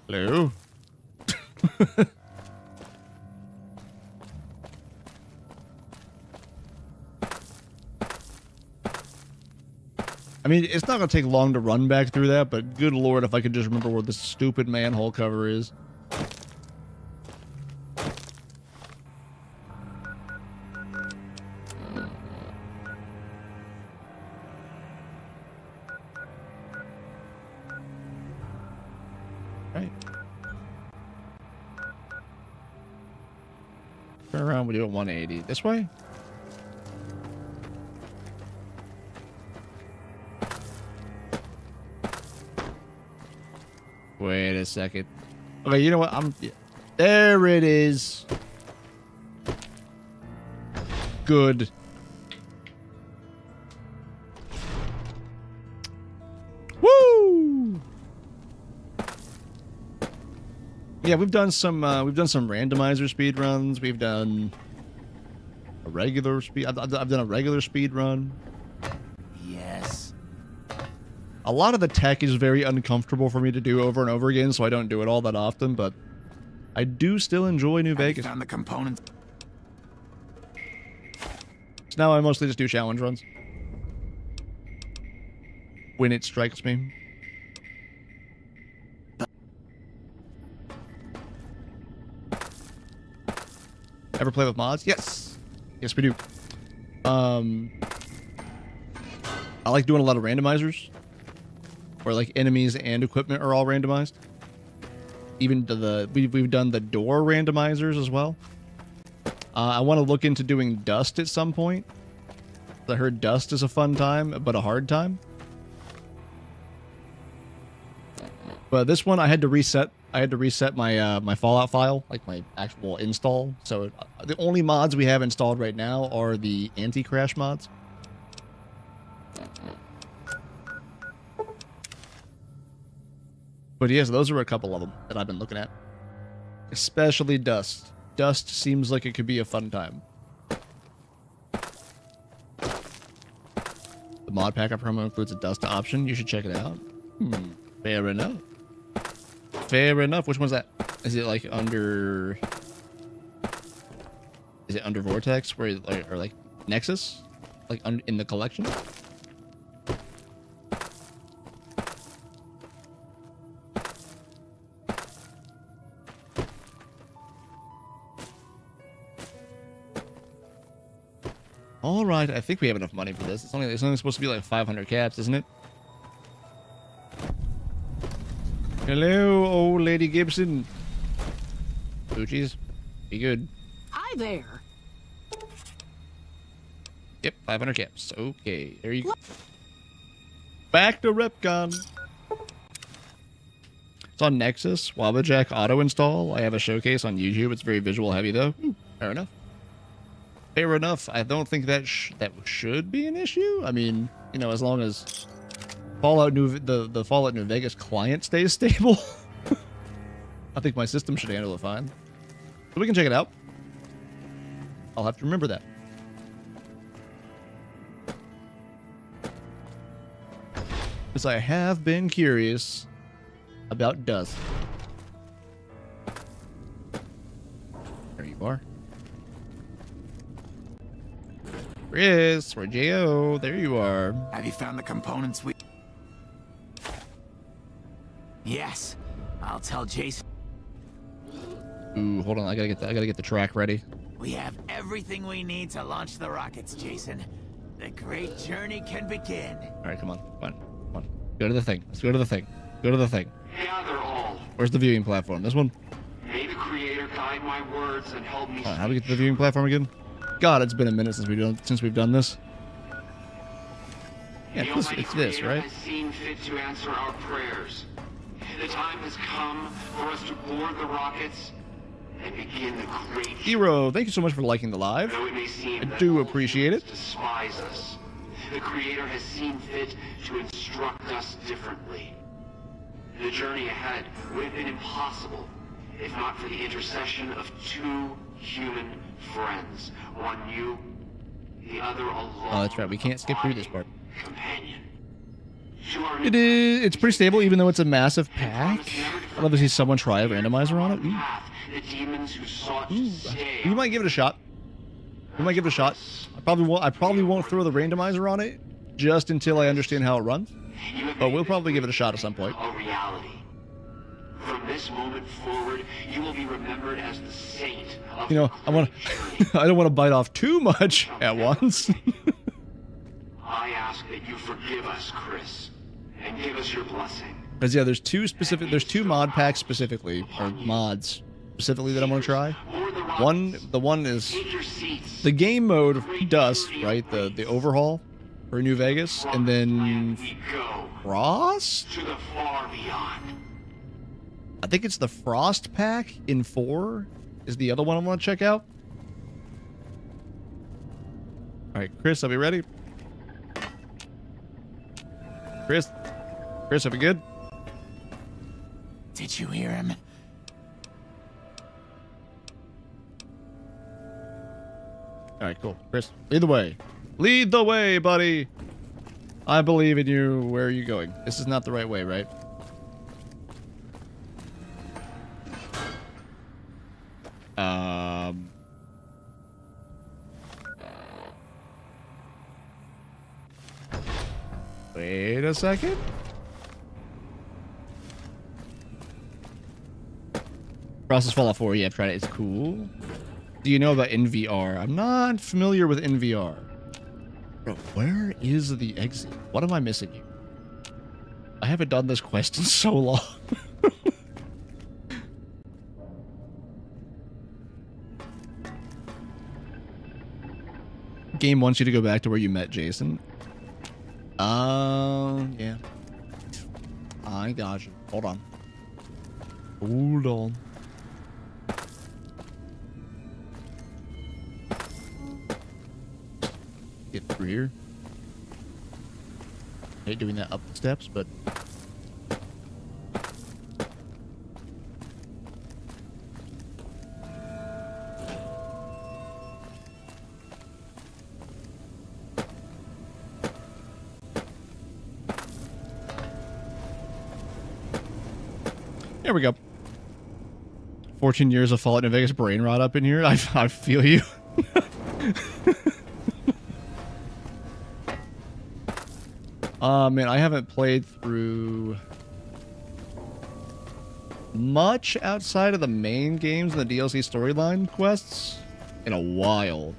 Hello? I mean, it's not going to take long to run back through that, but good lord if I could just remember where this stupid manhole cover is. Right. Turn around, we do it 180. This way? Wait a second. Okay, you know what? There it is. Good. Woo! Yeah, we've done some randomizer speed runs. We've done a regular speed. I've done a regular speed run. Yes. A lot of the tech is very uncomfortable for me to do over and over again, so I don't do it all that often, but I do still enjoy New Vegas. Found the components. So now I mostly just do challenge runs. When it strikes me. Ever play with mods? Yes. Yes, we do. I like doing a lot of randomizers. Where like enemies and equipment are all randomized. Even to we've done the door randomizers as well. I want to look into doing dust at some point. I heard dust is a fun time, but a hard time. But this one I had to reset I had to reset my my Fallout file, like my actual install. So the only mods we have installed right now are the anti-crash mods. But yes, those are a couple of them that I've been looking at. Especially Dust. Dust seems like it could be a fun time. The mod pack promo includes a Dust option. You should check it out. Fair enough. Fair enough. Which one's that? Is it like under... Is it under Vortex? Where, or like Nexus? Like in the collection? All right, I think we have enough money for this. It's only supposed to be like 500 caps, isn't it? Hello, old lady Gibson. Poochies, be good. Hi there. Yep, 500 caps. Okay, there you go. Back to Repcon. It's on Nexus. Wabbajack auto install. I have a showcase on YouTube. It's very visual heavy though. Fair enough. Fair enough. I don't think that that should be an issue. I mean, you know, as long as the Fallout New Vegas client stays stable, I think my system should handle it fine. So we can check it out. I'll have to remember that. Because I have been curious about Dust. There you are. Chris, or J.O., there you are. Have you found the components we... Yes. I'll tell Jason. Ooh, hold on. I gotta get the track ready. We have everything we need to launch the rockets, Jason. The great journey can begin. All right, come on. Go to the thing. Let's go to the thing. Go to the thing. Gather all. Where's the viewing platform? This one? May the Creator guide my words and help me. How do we get to the viewing platform again? God, it's been a minute since we've done this. Yeah, it's this, right? Has seen fit to answer our prayers. The time has come for us to board the rockets and begin the great. Hero, thank you so much for liking the live. Though it may seem I that do all appreciate it. Despise us. The Creator has seen fit to instruct us differently. The journey ahead would have been impossible if not for the intercession of two human friends. One you, the other alone. Oh, that's right. We can't skip through this part. Companion. It's pretty stable, even though it's a massive pack. I'd love to see someone try a randomizer on it. The demons who sought Ooh. to stay. We might give it a shot. We might give it a shot. I probably won't throw the randomizer on it just until I understand how it runs. But we'll probably give it a shot at some point. A reality. From this moment forward, you will be remembered as the saint of You know, I don't want to bite off too much at once. I ask that you forgive us, Chris, and give us your blessing. Because yeah, there's two mod packs specifically, or mods specifically that I'm gonna try. The one is the game mode Dust, right? The overhaul for New Vegas, and then Frost. To the far beyond. I think it's the Frost pack in 4 is the other one I want to check out. All right, Chris, are we ready? Chris, are we good? Did you hear him? All right, cool. Chris, lead the way. Lead the way, buddy. I believe in you. Where are you going? This is not the right way, right? Wait a second. Process Fallout 4, yeah, I've tried it. It's cool. Do you know about NVR? I'm not familiar with NVR. Bro, where is the exit? What am I missing here? I haven't done this quest in so long. Game wants you to go back to where you met Jason. Yeah. I got you. Hold on. Hold on. Get through here. I hate doing that up the steps, but... There we go. 14 years of Fallout New Vegas brain rot up in here. I feel you. Man, I haven't played through much outside of the main games and the DLC storyline quests in a while.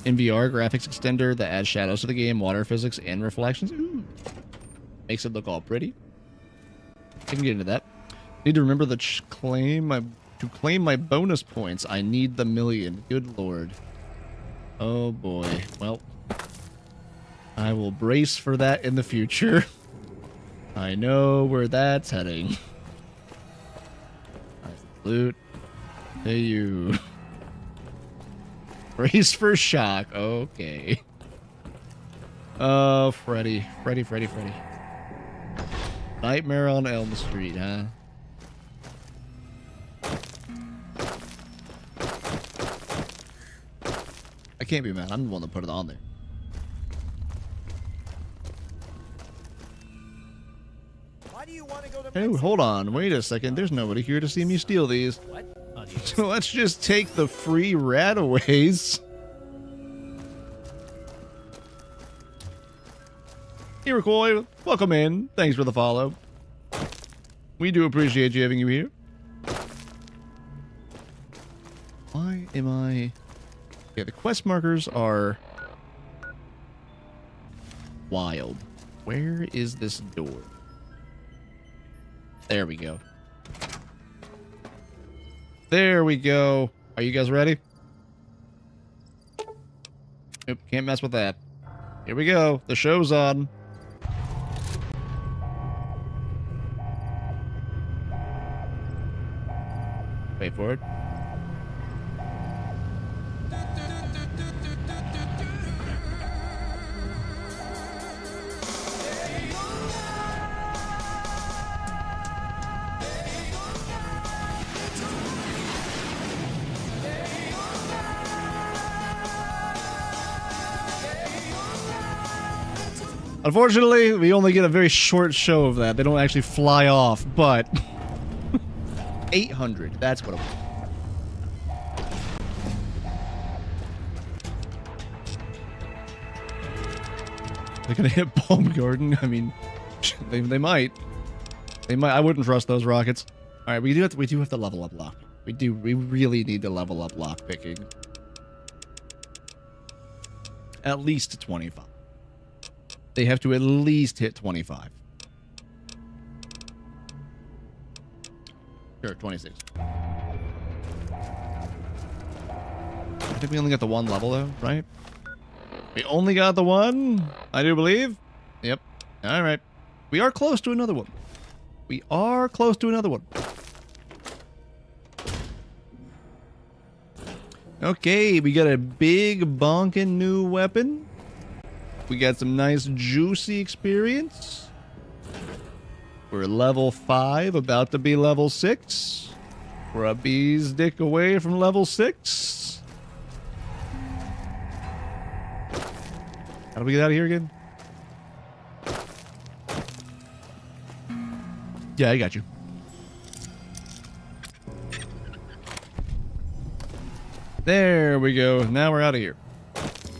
In VR, graphics extender that adds shadows to the game, water physics, and reflections. Ooh. Makes it look all pretty. I can get into that. Need to remember to claim my bonus points. I need the million. Good lord. Oh boy. Well, I will brace for that in the future. I know where that's heading. I salute to you. Brace for shock. Okay. Oh, Freddy. Freddy. Nightmare on Elm Street, huh? I can't be mad. I'm the one that put it on there. Why do you want to go to Hey, hold on. Wait a second. There's nobody here to see me steal these. What? So let's just take the free rataways. Iroquois, welcome in. Thanks for the follow. We do appreciate you having you here. Why am I... Yeah, the quest markers are... wild. Where is this door? There we go. There we go. Are you guys ready? Nope, can't mess with that. Here we go. The show's on. Wait for it. Unfortunately, we only get a very short show of that. They don't actually fly off, but... 800, that's what it was. They're gonna hit Palm Garden? I mean, they might. They might. I wouldn't trust those rockets. Alright, we do have to level up lock. We really need to level up lock picking. At least to 25. They have to at least hit 25. Sure, 26. I think we only got the one level though, right? We only got the one, I do believe. Yep. Alright. We are close to another one. We are close to another one. Okay, we got a big bonking new weapon. We got some nice juicy experience. We're level 5, about to be level 6. We're a bee's dick away from level 6. How do we get out of here again? Yeah, I got you. There we go. Now we're out of here.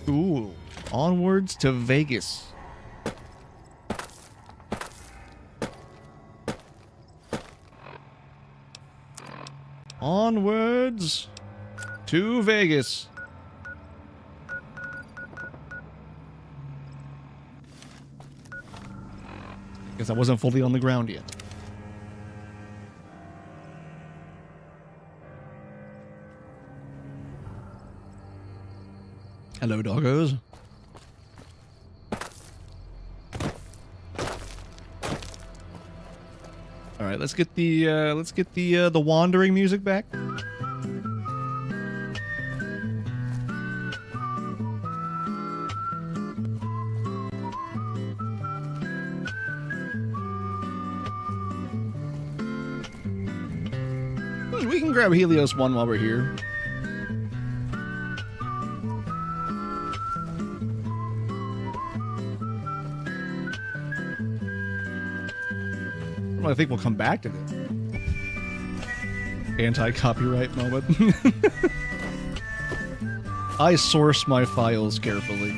Cool. Onwards to Vegas. Onwards to Vegas. Guess I wasn't fully on the ground yet. Hello, doggos. right, let's get the wandering music back. We can grab Helios 1 while we're here. Well, I think we'll come back to this. Anti-copyright moment. I source my files carefully.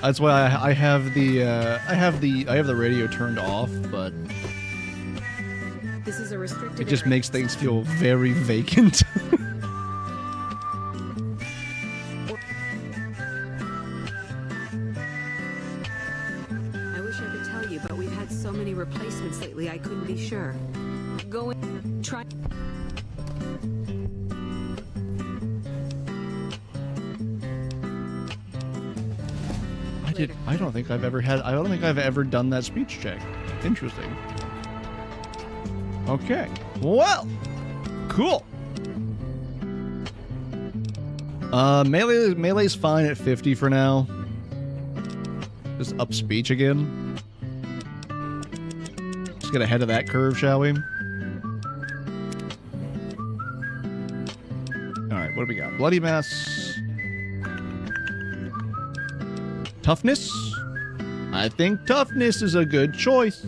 That's why I have the radio turned off, but This is a restricted it just area. makes things feel very vacant. I wish I could tell you, but we've had so many replacements lately, I couldn't be sure. Try. I don't think I've ever done that speech check. Interesting. Okay. Well, cool. Melee's fine at 50 for now. Just up speech again. Just get ahead of that curve, shall we? Alright, what do we got? Bloody Mess. Toughness? I think toughness is a good choice.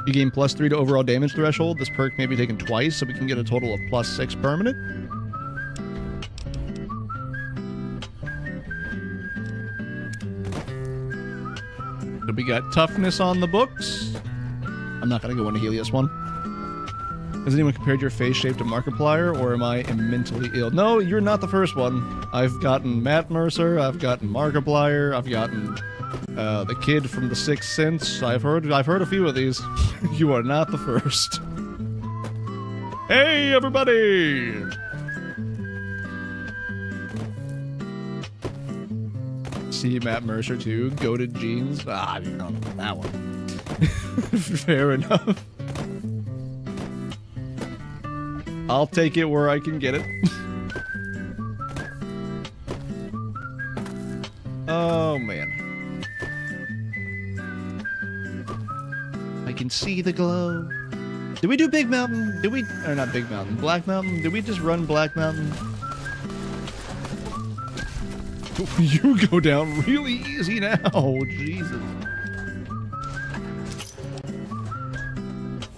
You gain +3 to overall damage threshold. This perk may be taken twice, so we can get a total of +6 permanent. So we got toughness on the books. I'm not going to go into Helios 1. Has anyone compared your face shape to Markiplier, or am I mentally ill? No, you're not the first one. I've gotten Matt Mercer, I've gotten Markiplier, I've gotten the kid from The Sixth Sense. I've heard a few of these. You are not the first. Hey, everybody! See Matt Mercer too. Goated jeans. Ah, I don't know that one. Fair enough. I'll take it where I can get it. Oh, man. I can see the glow. Did we do Big Mountain? Did we... Or not Big Mountain. Black Mountain? Did we just run Black Mountain? You go down really easy now. Jesus.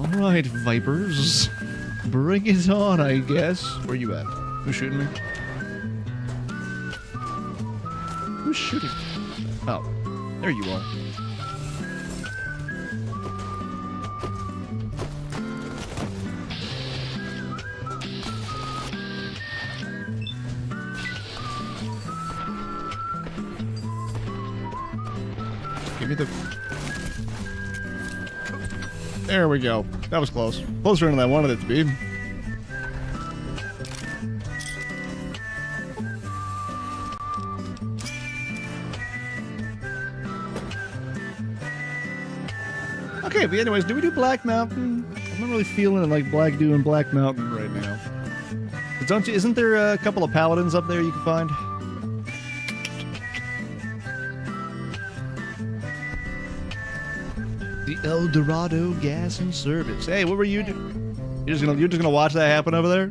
Alright, Vipers. Bring it on, I guess. Where you at? Who's shooting me? Who's shooting? Oh, there you are. Give me the... There we go. That was close. Closer than I wanted it to be. Okay, but anyways, do we do Black Mountain? I'm not really feeling like doing Black Mountain right now. Isn't there a couple of paladins up there you can find? The El Dorado Gas and Service. Hey, what were you doing? You're just gonna watch that happen over there?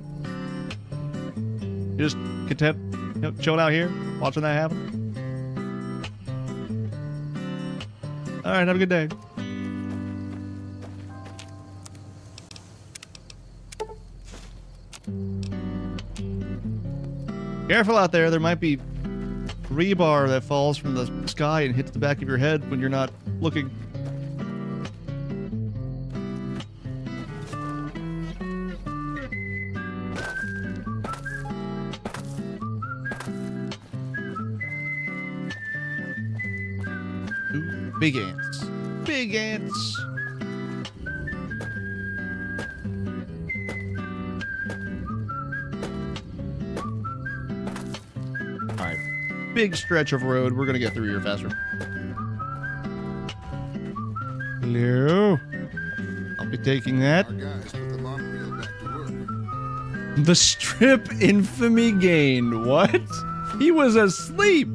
You're just content, chilling out here, watching that happen? All right, have a good day. Careful out there. There might be rebar that falls from the sky and hits the back of your head when you're not looking. Ooh, big ants. Big ants. Alright. Big stretch of road. We're gonna get through here faster. Hello. I'll be taking that. Our guys put the monorail back to work. The strip infamy gained. What? He was asleep.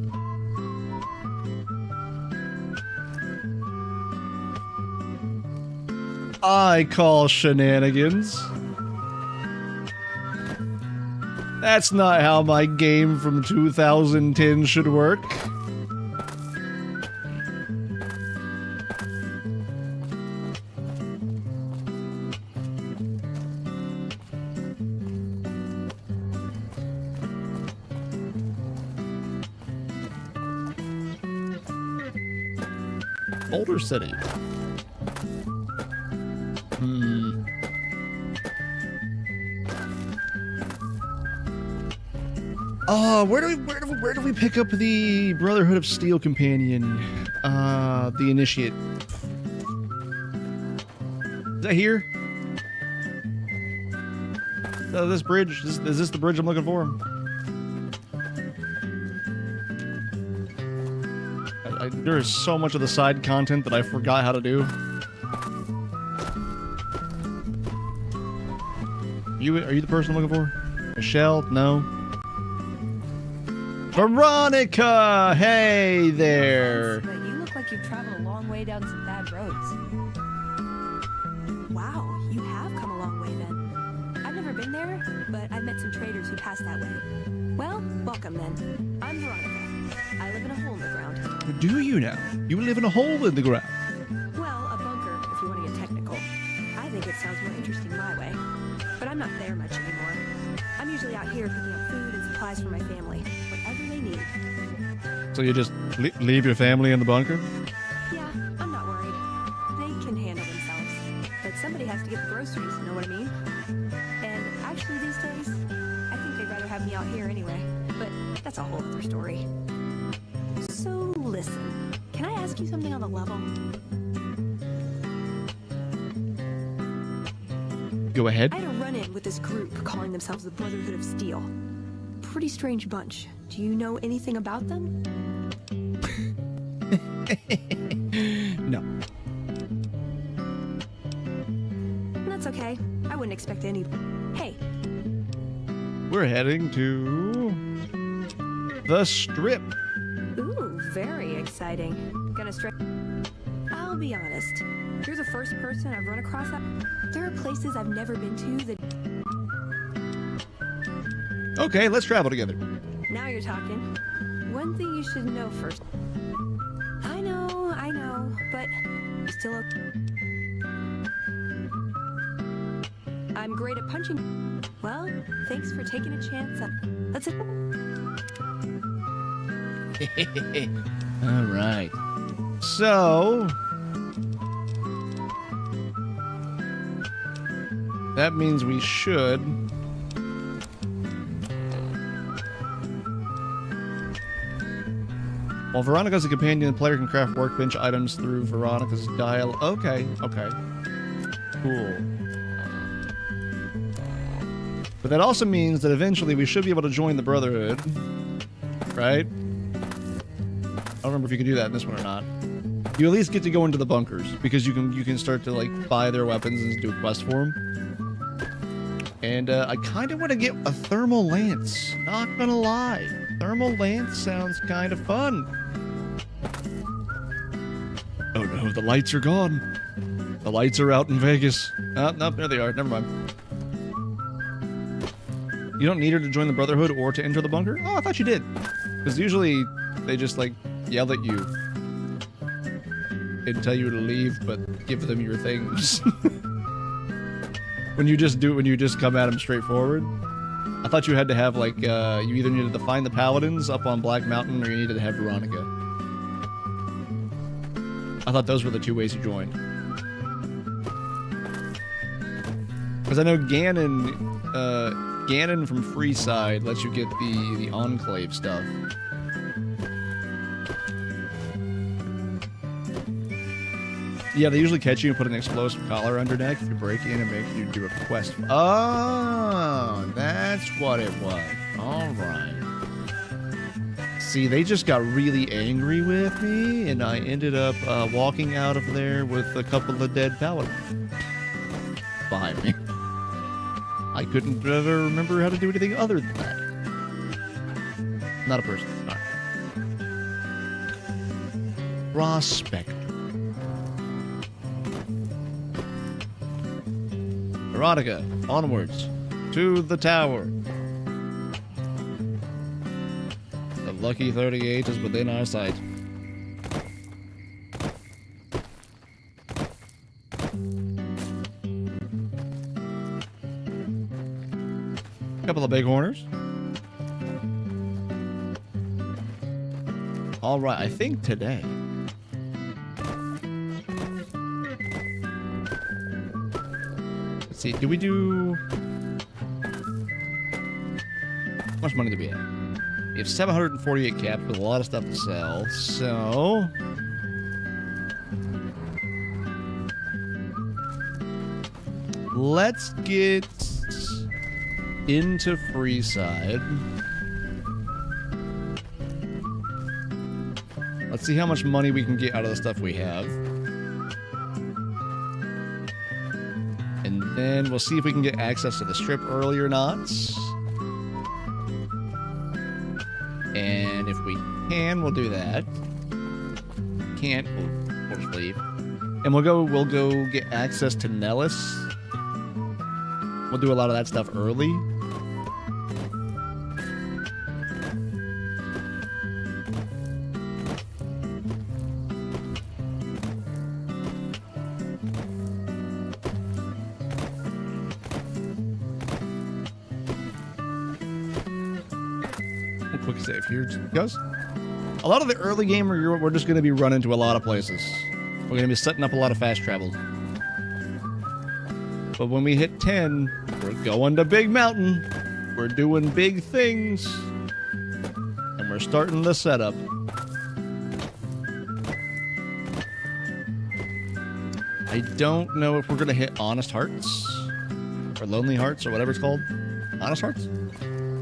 I call shenanigans. That's not how my game from 2010 should work. Boulder City. Where do we pick up the Brotherhood of Steel companion? The Initiate. Is that here? This bridge? Is this the bridge I'm looking for? There is so much of the side content that I forgot how to do. Are you the person I'm looking for? Michelle? No. Veronica! Hey there! But you look like you've traveled a long way down some bad roads. Wow, you have come a long way then. I've never been there, but I've met some traders who pass that way. Well, welcome then. I'm Veronica. I live in a hole in the ground. Do you now? You live in a hole in the ground. Well, a bunker, if you want to get technical. I think it sounds more interesting my way. But I'm not there much anymore. I'm usually out here picking up food and supplies for my family. Whatever they need. So you just leave your family in the bunker? Yeah, I'm not worried. They can handle themselves. But somebody has to get the groceries, you know what I mean? And actually these days, I think they'd rather have me out here anyway. But that's a whole other story. So listen, can I ask you something on the level? Go ahead. I had a run-in with this group calling themselves the Brotherhood of Steel. Pretty strange bunch. Do you know anything about them? No. That's okay. I wouldn't expect any. Hey. We're heading to the Strip. Ooh, very exciting. Gonna strip. I'll be honest. You're the first person I've run across that. There are places I've never been to that. Okay, let's travel together. Now you're talking. One thing you should know first. I know, but still okay. I'm great at punching. Well, thanks for taking a chance. Let's. All right. So that means we should. While Veronica's a companion, the player can craft workbench items through Veronica's dial. Okay. Cool. But that also means that eventually we should be able to join the Brotherhood. Right? I don't remember if you can do that in this one or not. You at least get to go into the bunkers, because you can start to, like, buy their weapons and do a quest for them. And I kind of want to get a thermal lance. Not gonna lie. Thermal lance sounds kind of fun. Oh no, the lights are gone. The lights are out in Vegas. Oh, no, there they are. Never mind. You don't need her to join the Brotherhood or to enter the bunker? Oh, I thought you did. Because usually they just, like, yell at you and tell you to leave, but give them your things. When you just come at them straightforward. I thought you had to have, like, you either needed to find the Paladins up on Black Mountain or you needed to have Veronica. I thought those were the two ways you joined. Because I know Ganon from Freeside lets you get the Enclave stuff. Yeah, they usually catch you and put an explosive collar on your neck if you break in and make you do a quest. Oh, that's what it was. All right. See, they just got really angry with me, and I ended up walking out of there with a couple of dead paladins behind me. I couldn't ever remember how to do anything other than that. Not a person. All right. Prospector. Erotica, onwards to the tower. The lucky 38 is within our sight. Couple of big horners. All right, I think today. Let's see, do we do... How much money do we have? We have 748 caps with a lot of stuff to sell, so... Let's get into Freeside. Let's see how much money we can get out of the stuff we have. And then we'll see if we can get access to the strip early or not. And if we can, we'll do that. Can't, we'll just leave. And we'll go get access to Nellis. We'll do a lot of that stuff early. Quick save here, guys. A lot of the early game, we're just going to be running to a lot of places. We're going to be setting up a lot of fast travel. But when we hit 10, we're going to Big Mountain. We're doing big things. And we're starting the setup. I don't know if we're going to hit Honest Hearts. Or Lonely Hearts, or whatever it's called. Honest Hearts?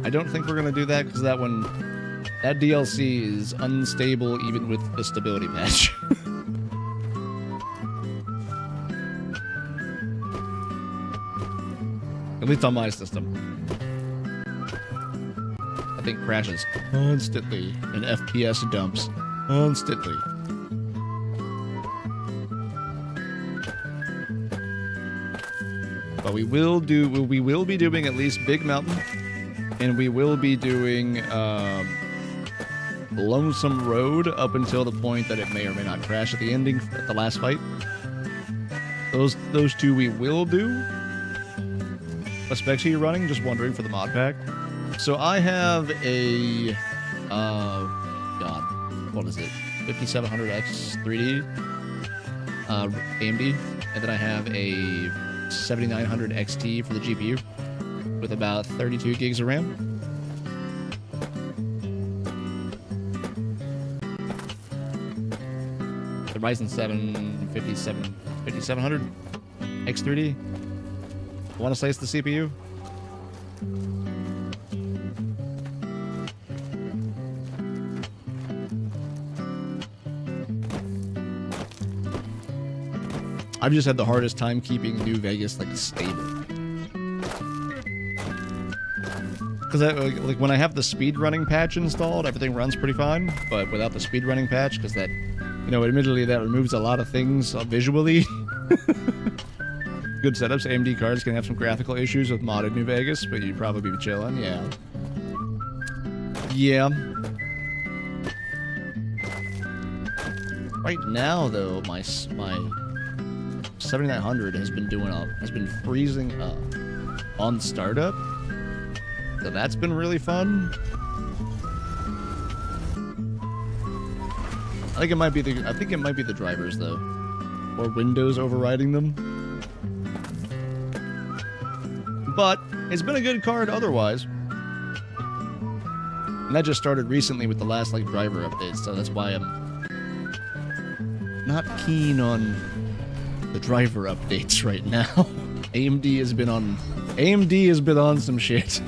I don't think we're going to do that, because that DLC is unstable even with the stability patch. At least on my system. I think crashes constantly and FPS dumps constantly. But we will be doing at least Big Mountain, and we will be doing Lonesome Road up until the point that it may or may not crash at the ending at the last fight. Those two we will do. What specs are you running? Just wondering for the mod pack. So I have a, God, what is it? 5700X 3D AMD, and then I have a 7900 XT for the GPU with about 32 gigs of RAM. The Ryzen 7 5700 X3D. I want to say it's the CPU. I've just had the hardest time keeping New Vegas like stable. Because like when I have the speedrunning patch installed, everything runs pretty fine. But without the speedrunning patch, because that, you know, admittedly that removes a lot of things visually. Good setups. AMD cards can have some graphical issues with modded New Vegas, but you'd probably be chilling. Yeah. Yeah. Right now, though, my 7900 has been freezing up on startup, so that's been really fun. I think it might be the drivers though, or Windows overriding them. But it's been a good card otherwise. And that just started recently with the last like driver updates, so that's why I'm not keen on the driver updates right now. AMD has been on some shit.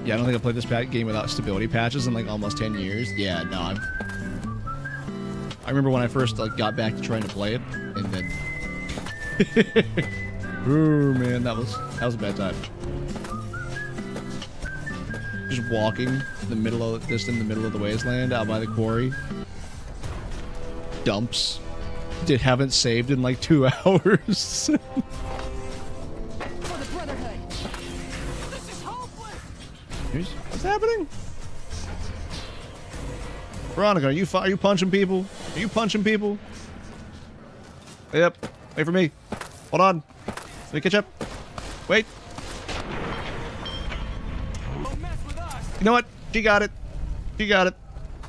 Yeah, I don't think I played this game without stability patches in like almost 10 years. Yeah, no, I remember when I first like got back to trying to play it, and then ooh man, that was a bad time. Just walking in the middle of the wasteland out by the quarry. Dumps. Haven't saved in like 2 hours. What's happening? Veronica, are you punching people? Are you punching people? Yep. Wait for me. Hold on. Let me catch up. Wait. You know what? She got it. She got it.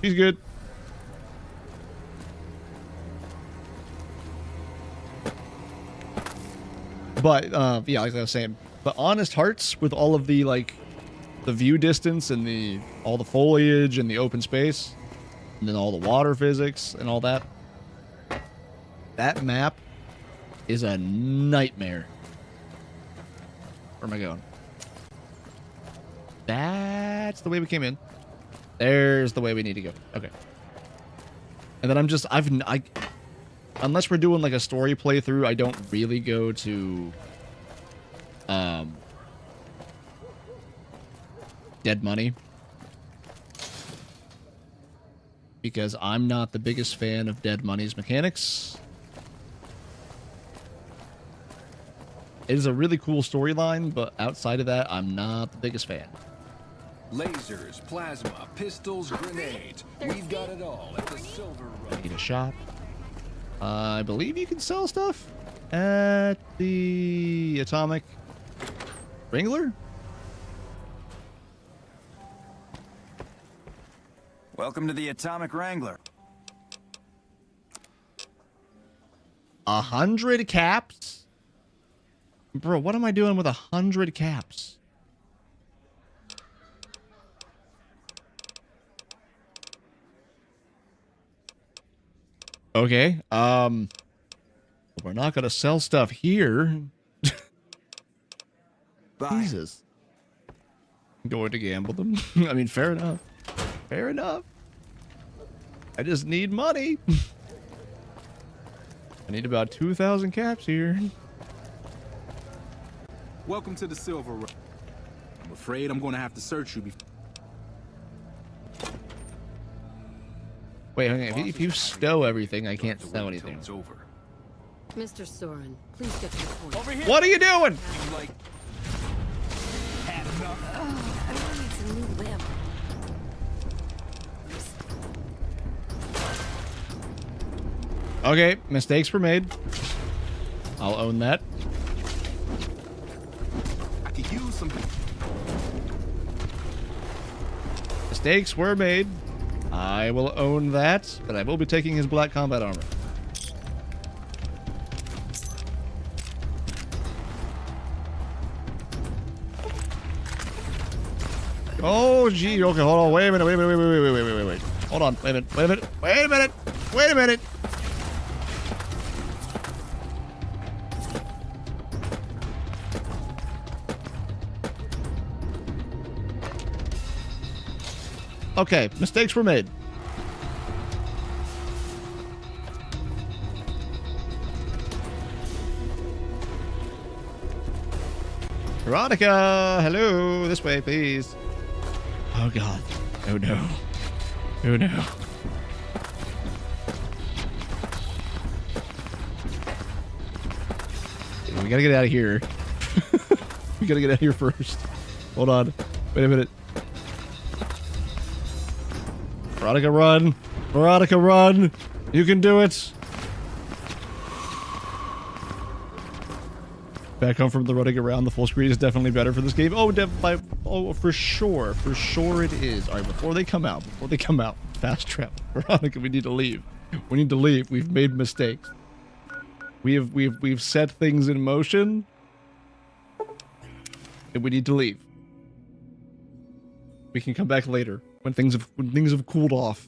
She's good. But, yeah, like I was saying, but Honest Hearts with all of the, like, the view distance and all the foliage and the open space, and then all the water physics and all that. That map is a nightmare. Where am I going? That's the way we came in. There's the way we need to go. Okay. And then unless we're doing like a story playthrough, I don't really go to Dead Money, because I'm not the biggest fan of Dead Money's mechanics. It is a really cool storyline, but outside of that, I'm not the biggest fan. Lasers, plasma, pistols, grenades. We've got it all at the Silver Road. Need a shop. I believe you can sell stuff at the Atomic Wrangler. Welcome to the Atomic Wrangler. 100 caps? Bro, what am I doing with 100 caps? Okay, we're not gonna sell stuff here. Jesus. I'm going to gamble them. I mean, fair enough. Fair enough. I just need money. I need about 2,000 caps here. Welcome to the Silver Road. I'm afraid I'm going to have to search you before. Wait, hang on. If you stow everything, I can't sell anything. Mr. Soren, please get to the point. Over here. What are you doing? Like, I really need some new lamp. Okay, mistakes were made. I'll own that. I could use some. Mistakes were made. I will own that, but I will be taking his black combat armor. Oh, gee. Okay, hold on. Wait a minute. Wait. Hold on. Wait a minute. Okay, mistakes were made. Veronica, hello, this way, please. Oh God, oh no, oh no. We gotta get out of here. We gotta get out of here first. Hold on, wait a minute. Veronica, run! Veronica, run! You can do it! Back home from the running around, the full screen is definitely better for this game. Oh, for sure. For sure it is. Alright, before they come out, fast travel. Veronica, we need to leave. We need to leave. We've made mistakes. We've set things in motion. And we need to leave. We can come back later. When things have cooled off.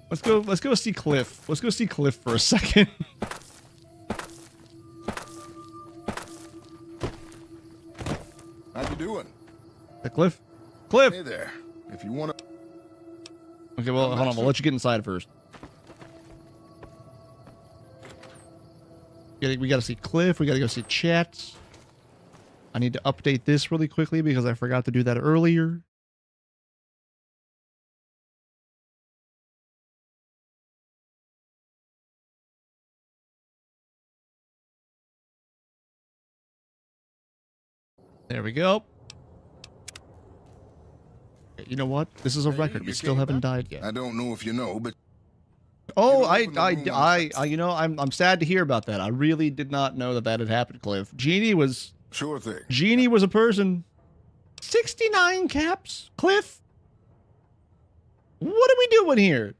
Let's go see Cliff. Let's go see Cliff for a second. How you doing? Cliff? Cliff! Hey there. If you want to... Okay, well, hold on. We'll let you get inside first. We gotta see Cliff. We gotta go see Chet. I need to update this really quickly because I forgot to do that earlier. There we go. Okay, you know what? This is a record. We still haven't died yet. I don't know if you know, but... Oh, you know, I'm sad to hear about that. I really did not know that had happened, Cliff. Jeannie was... Sure thing. Jeannie was a person. 69 caps? Cliff? What are we doing here?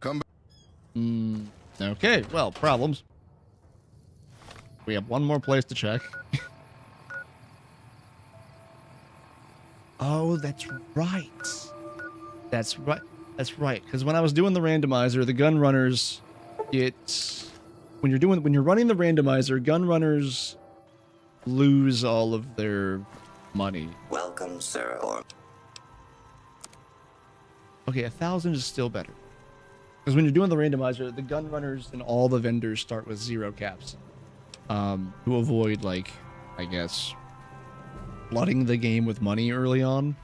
Come back. Okay, well, problems. We have one more place to check. Oh, that's right. That's right. That's right. Because when I was doing the randomizer, the gun runners when you're running the randomizer, gun runners lose all of their money. Welcome, sir. Okay, 1,000 is still better. Because when you're doing the randomizer, the gun runners and all the vendors start with 0 caps. To avoid, like, I guess, flooding the game with money early on.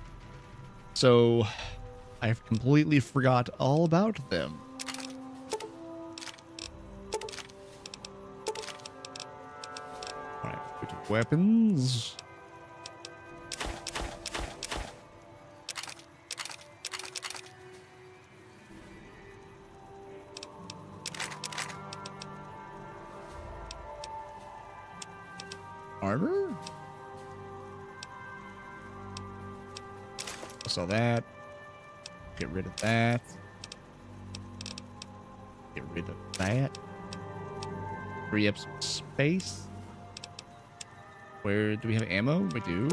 So, I've completely forgot all about them. Alright, weapons. Armor? So that. Get rid of that. Get rid of that. Free up some space. Where do we have ammo? We do.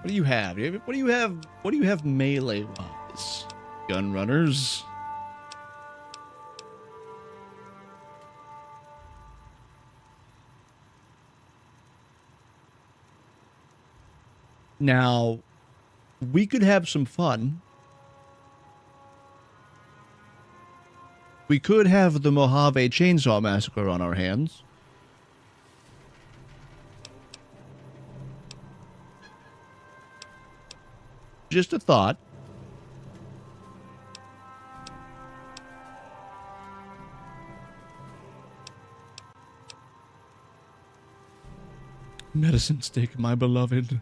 What do you have? What do you have? What do you have melee wise? Gun runners. Now, we could have some fun. We could have the Mojave Chainsaw Massacre on our hands. Just a thought. Medicine stick, my beloved.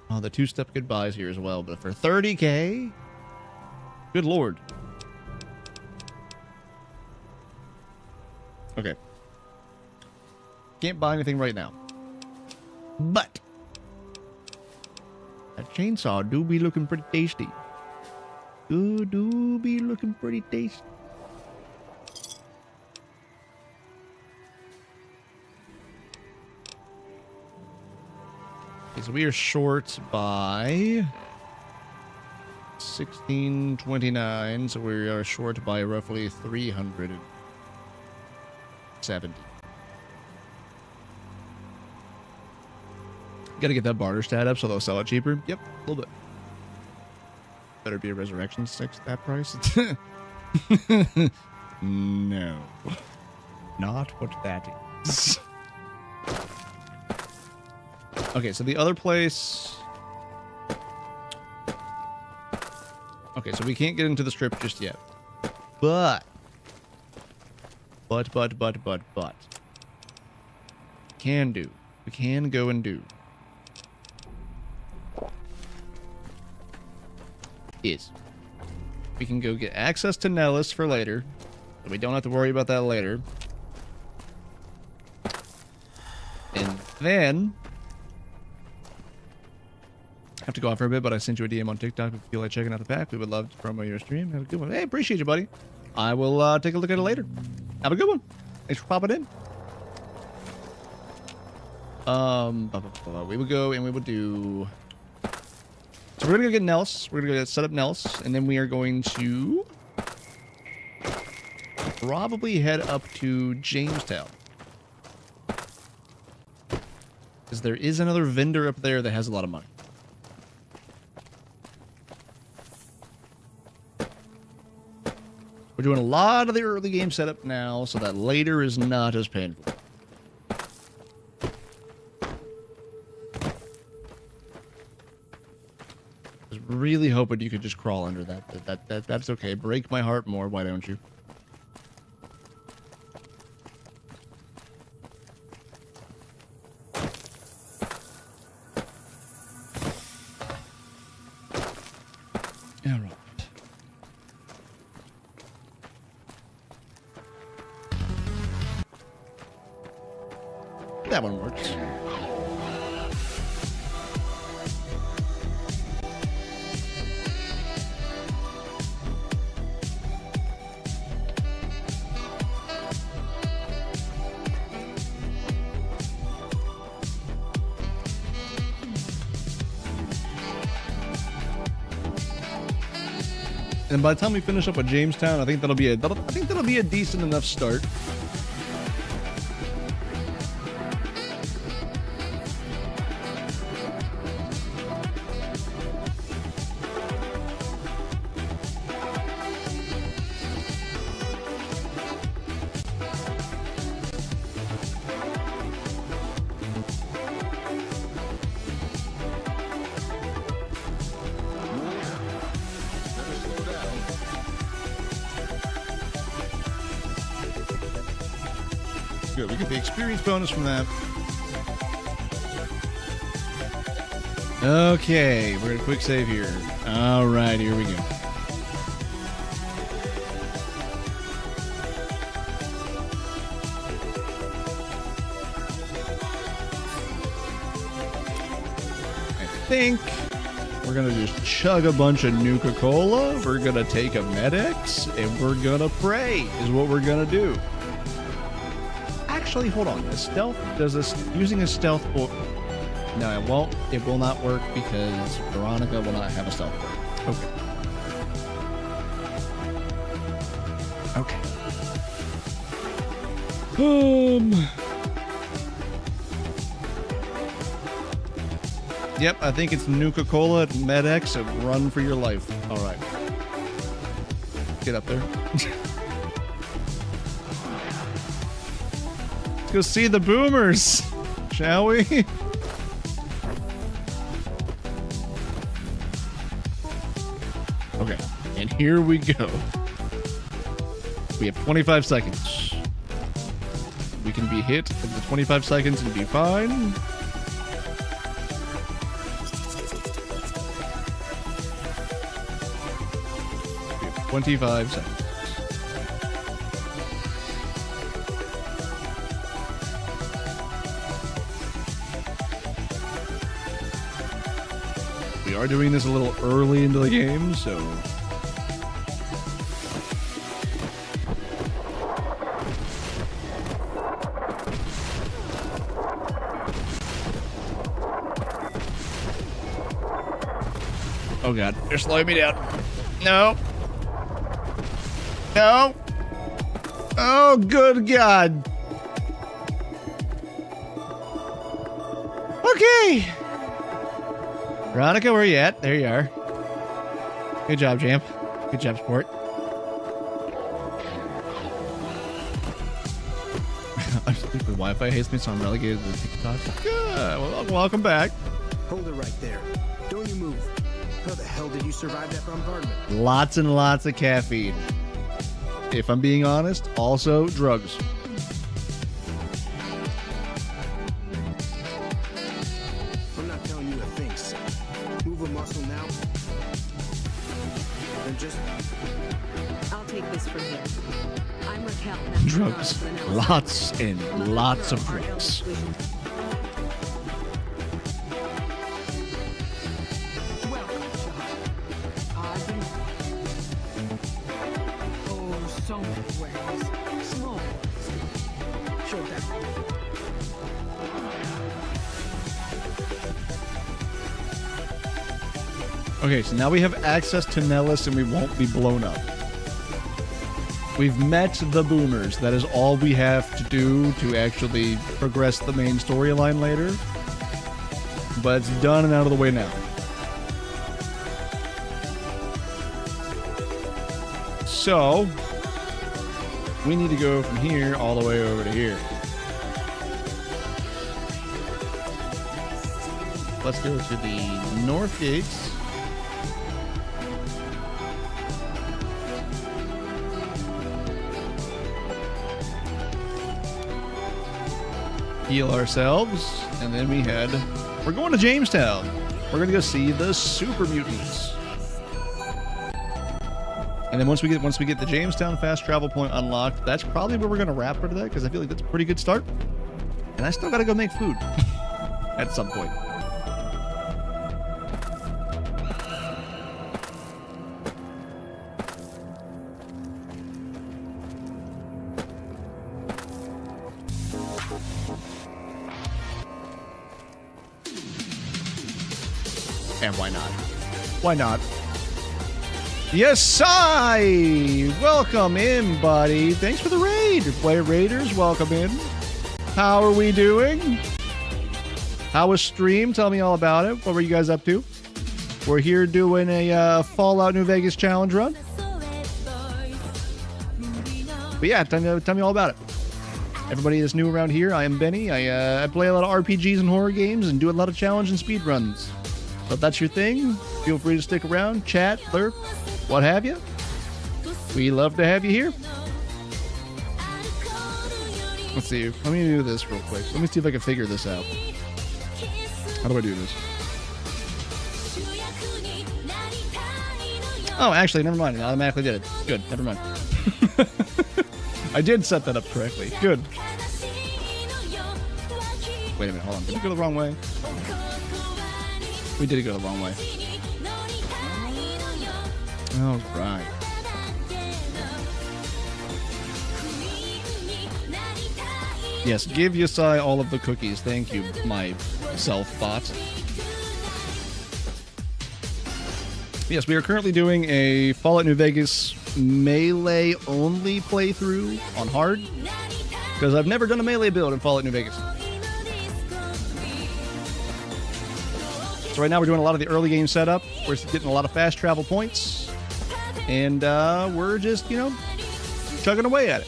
Oh, the 2-step goodbyes here as well, but for 30K? Good lord. Okay. Can't buy anything right now. But that chainsaw do be looking pretty tasty. Do be looking pretty tasty. Okay, so we are short by 1629, so we are short by roughly 370. Gotta get that barter stat up so they'll sell it cheaper. Yep, a little bit. Better be a resurrection stick at that price. No. Not what that is. Okay, so the other place... Okay, so we can't get into the strip just yet. But. Can do. We can go and do. Is. We can go get access to Nellis for later. So we don't have to worry about that later. And then... have to go off for a bit, but I sent you a DM on TikTok if you feel like checking out the pack. We would love to promo your stream. Have a good one. Hey, appreciate you, buddy. I will take a look at it later. Have a good one. Thanks for popping in. We would go and we would do So we're gonna go get Nels. We're gonna go set up Nels, and then we are going to probably head up to Jamestown. Because there is another vendor up there that has a lot of money. We're doing a lot of the early game setup now, so that later is not as painful. I was really hoping you could just crawl under that. That's okay. Break my heart more, why don't you? All right. That one works. And by the time we finish up with Jamestown, I think that'll be a decent enough start. Good, we get the experience bonus from that. Okay, we're gonna quick save here. All right, here we go. I think we're gonna just chug a bunch of Nuka-Cola. We're gonna take a Med-X, and we're gonna pray. Is what we're gonna do. Actually, hold on. The stealth does this using a stealth bolt. No, it won't. It will not work because Veronica will not have a stealth bolt. Okay. Yep, I think it's Nuka-Cola, Med-X, and run for your life. All right. Get up there. Let's go see the boomers, shall we? Okay, and here we go. We have 25 seconds. We can be hit in the 25 seconds and be fine. We have 25 seconds. We are doing this a little early into the game, so... Oh god, they're slowing me down. No. No. Oh, good god. Okay. Veronica, where are you at? There you are. Good job, champ. Good job, sport. I'm stupid. Wi-Fi hates me, so I'm relegated to the TikTok. Good. Well, welcome back. Hold it right there. Don't you move. How the hell did you survive that bombardment? Lots and lots of caffeine. If I'm being honest, also drugs. I'm not telling you a thing, son. Move a muscle now. Then just... I'll take this from here. I'm Raquel. Drugs. Lots and lots of drugs. So many ways. Small ones. Sure that. Okay, so now we have access to Nellis and we won't be blown up. We've met the boomers. That is all we have to do to actually progress the main storyline later. But it's done and out of the way now. So, we need to go from here all the way over to here. Let's go to the north gates. Heal ourselves, and then we head. We're going to Jamestown. We're gonna go see the super mutants. And then once we get the Jamestown fast travel point unlocked, that's probably where we're gonna wrap for today, because I feel like that's a pretty good start. And I still gotta go make food at some point. And why not? Why not? Yes, I! Welcome in, buddy. Thanks for the raid. Player Raiders, welcome in. How are we doing? How was stream? Tell me all about it. What were you guys up to? We're here doing a Fallout New Vegas challenge run. But yeah, tell me all about it. Everybody that's new around here, I am Benny. I play a lot of RPGs and horror games and do a lot of challenge and speed runs. So if that's your thing, feel free to stick around, chat, lurk, what have you. We love to have you here. Let's see. Let me do this real quick. Let me see if I can figure this out. How do I do this? Oh, actually, never mind. I automatically did it. Good. Never mind. I did set that up correctly. Good. Wait a minute. Hold on. Did we go the wrong way? We did go the wrong way. All right. Yes, give Yasai all of the cookies. Thank you, my self-bot. Yes, we are currently doing a Fallout New Vegas melee-only playthrough on hard, because I've never done a melee build in Fallout New Vegas. So right now we're doing a lot of the early game setup. We're getting a lot of fast travel points. And we're just, you know, chugging away at it.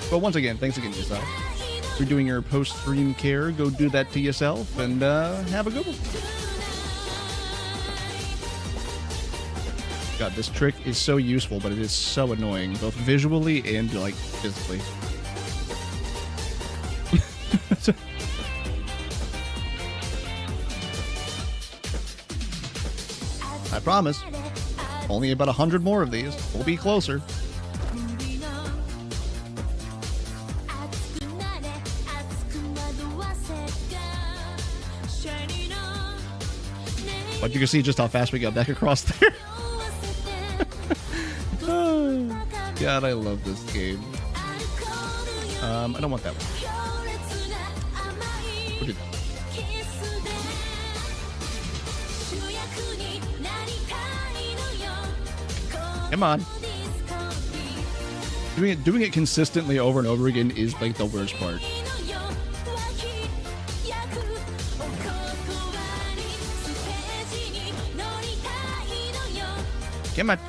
But once again, thanks again to yourself. If you're doing your post-stream care, go do that to yourself and have a good one. God, this trick is so useful, but it is so annoying, both visually and, like, physically. I promise. Only about 100 more of these. We'll be closer. But you can see just how fast we got back across there. Oh, God, I love this game. I don't want that one. We'll do that. Come on. Doing it consistently over and over again is like the worst part. Come on.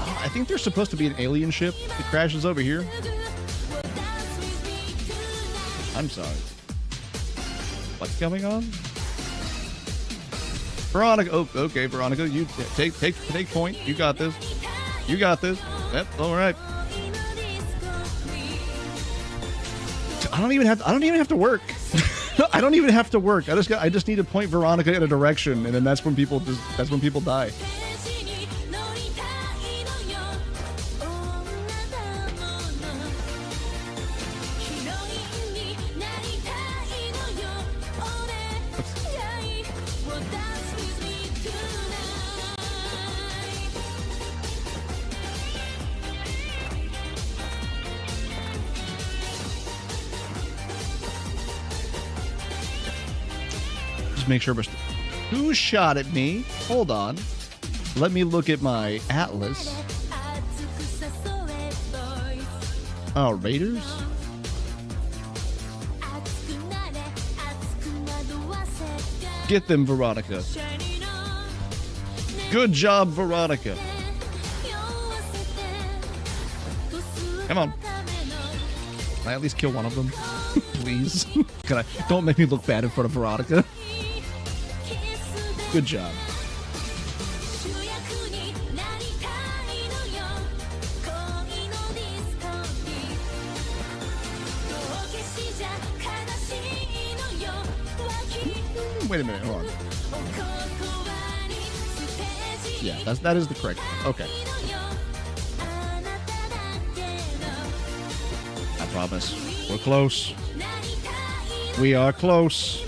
Oh, I think there's supposed to be an alien ship that crashes over here. I'm sorry. What's going on? Veronica. Oh, okay, Veronica. You take point. You got this. You got this. That's all right. I don't even have to work. I don't even have to work. I just need to point Veronica in a direction, and then that's when people die. Just make sure we're... Who shot at me? Hold on. Let me look at my atlas. Oh, Raiders? Get them, Veronica. Good job, Veronica. Come on. Can I at least kill one of them? Please. Can I? Don't make me look bad in front of Veronica. Good job. Wait a minute, hold on. Yeah, that is the correct one. Okay. I promise. We're close. We are close.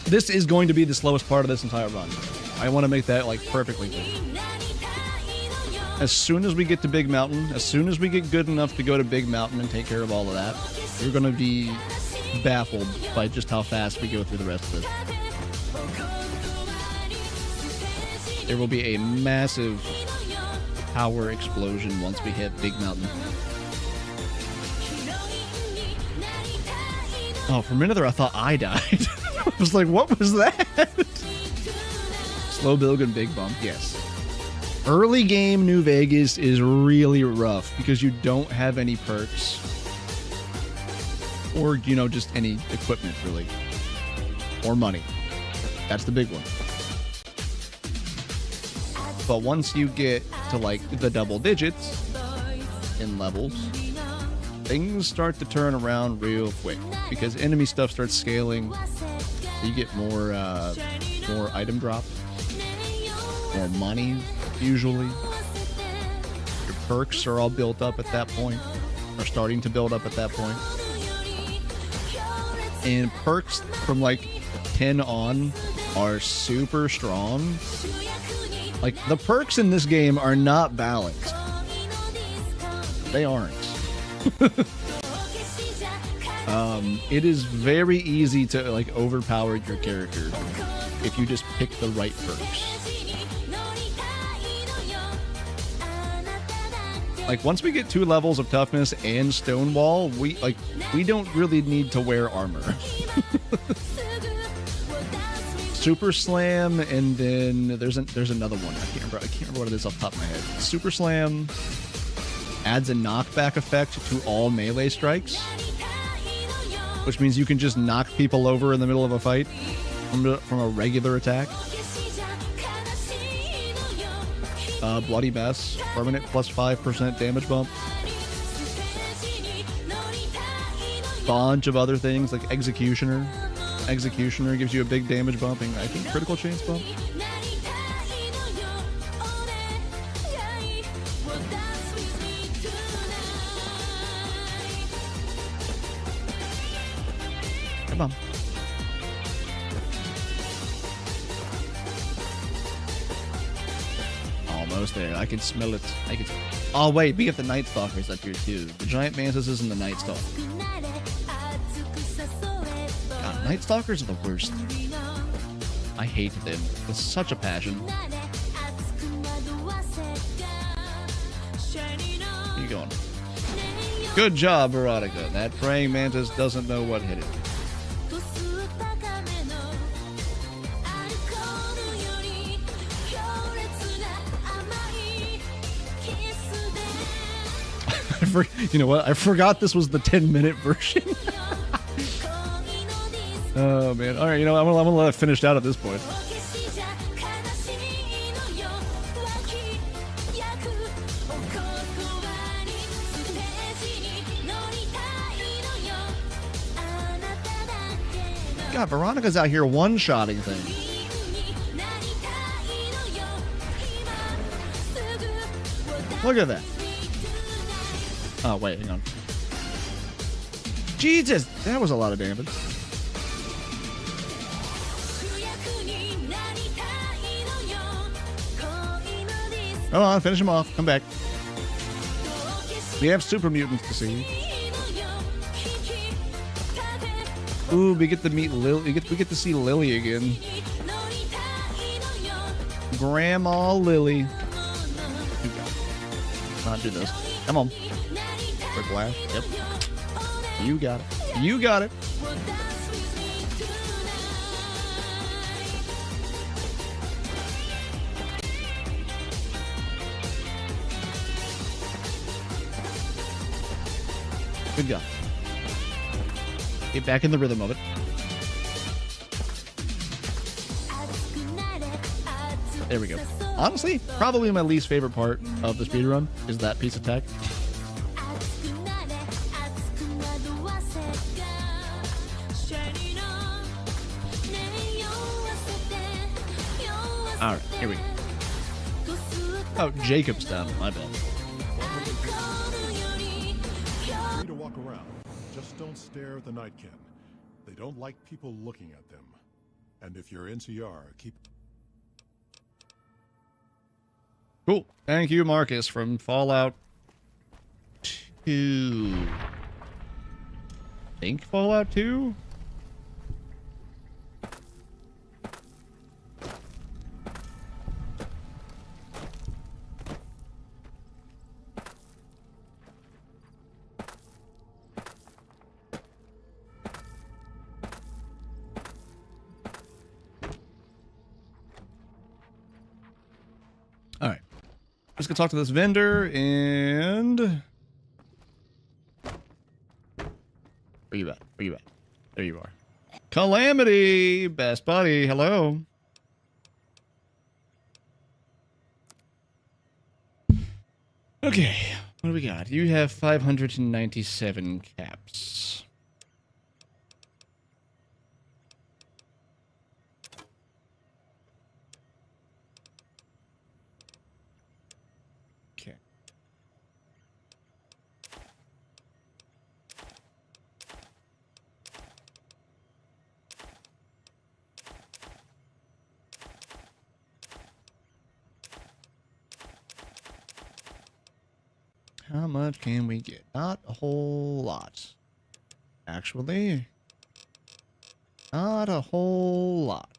This is going to be the slowest part of this entire run. I want to make that, like, perfectly clear. As soon as we get to Big Mountain, as soon as we get good enough to go to Big Mountain and take care of all of that, you're going to be baffled by just how fast we go through the rest of it. There will be a massive power explosion once we hit Big Mountain. Oh, for a minute there I thought I died. I was like, what was that? Slow build and big bump, yes. Early game New Vegas is really rough because you don't have any perks. Or, you know, just any equipment, really. Or money. That's the big one. But once you get to, like, the double digits in levels, things start to turn around real quick. Because enemy stuff starts scaling. You get more item drops. More money, usually. Your perks are all built up at that point. Are starting to build up at that point. And perks from like 10 on are super strong. Like, the perks in this game are not balanced. They aren't. It is very easy to, like, overpower your character if you just pick the right perks. Like, once we get 2 levels of toughness and Stonewall, we don't really need to wear armor. Super Slam, and then there's another one. I can't remember what it is off the top of my head. Super Slam adds a knockback effect to all melee strikes, which means you can just knock people over in the middle of a fight from a regular attack. Bloody Mess, permanent plus 5% damage bump. Bunch of other things like Executioner. Executioner gives you a big damage bump, and I think critical chance bump. Come on. Almost there. I can smell it. Oh wait, we have the Night Stalkers up here too. The giant mantises and the Night Stalkers. God, Night Stalkers are the worst. I hate them with such a passion. Where you going? Good job, Veronica. That praying mantis doesn't know what hit it. You know what? I forgot this was the 10-minute version. Oh, man. All right, you know, I'm gonna let it finish out at this point. God, Veronica's out here one-shotting things. Look at that. Oh, wait, hang on. Jesus! That was a lot of damage. Come on, finish him off. Come back. We have super mutants to see. Ooh, we get to meet Lily. We get to see Lily again. Grandma Lily. Not do this. Come on. Quick laugh. Yep. You got it. You got it. Good job. Get back in the rhythm of it. There we go. Honestly, probably my least favorite part of the speedrun is that piece of tech. Alright, here we go. Oh, Jacob's down. My bad. Free to walk around. Just don't stare at the Nightkin. They don't like people looking at them. And if you're NCR, keep... Cool. Thank you, Marcus, from Fallout 2. I think Fallout 2? Let's go talk to this vendor and... Where you at? Where you at? There you are. Calamity! Best buddy, hello. Okay, what do we got? You have 597 caps. How much can we get? Not a whole lot. Actually, not a whole lot.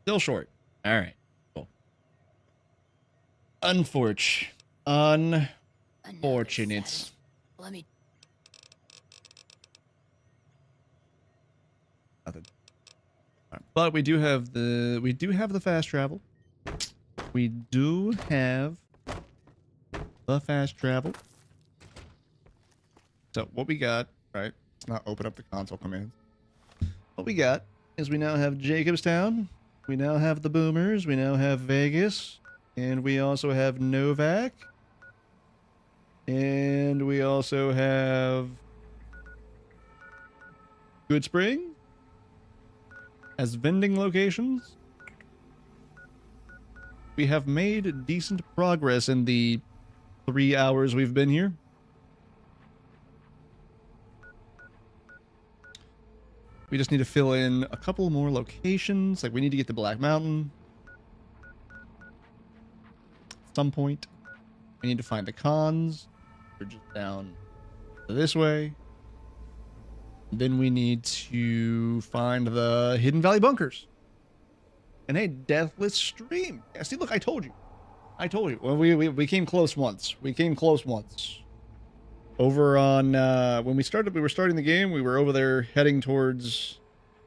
Still short. All right. Cool. Unfortunate. Let me. Nothing. All right. But we do have the fast travel. We do have the fast travel. So what we got, right? Let's not open up the console commands. What we got is we now have Jacobstown. We now have the Boomers. We now have Vegas. And we also have Novak. And we also have Good Spring as vending locations. We have made decent progress in the 3 hours we've been here. We just need to fill in a couple more locations. Like we need to get to Black Mountain at some point. We need to find the cons. We're just down this way. Then we need to find the Hidden Valley bunkers. And hey, Deathless Stream. Yeah, see, look, I told you. I told you. Well, we came close once. We came close once. Over on, when we were starting the game, we were over there heading towards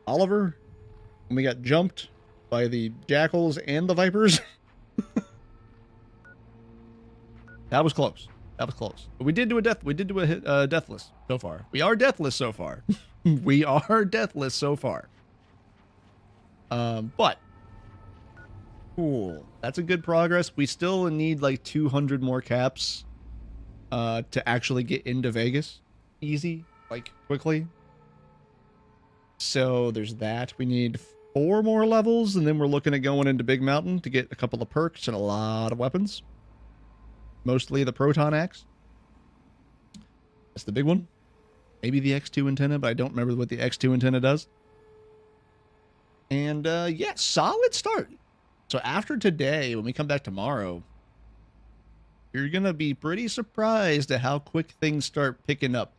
Oliver. And we got jumped by the Jackals and the Vipers. That was close. That was close. But we did do a deathless so far. We are deathless so far. We are deathless so far. But cool. That's a good progress. We still need like 200 more caps to actually get into Vegas. Easy, like quickly. So there's that. We need 4 more levels, and then we're looking at going into Big Mountain to get a couple of perks and a lot of weapons. Mostly the Proton Axe. That's the big one. Maybe the X2 antenna, but I don't remember what the X2 antenna does. And yeah, solid start. So after today, when we come back tomorrow, you're going to be pretty surprised at how quick things start picking up.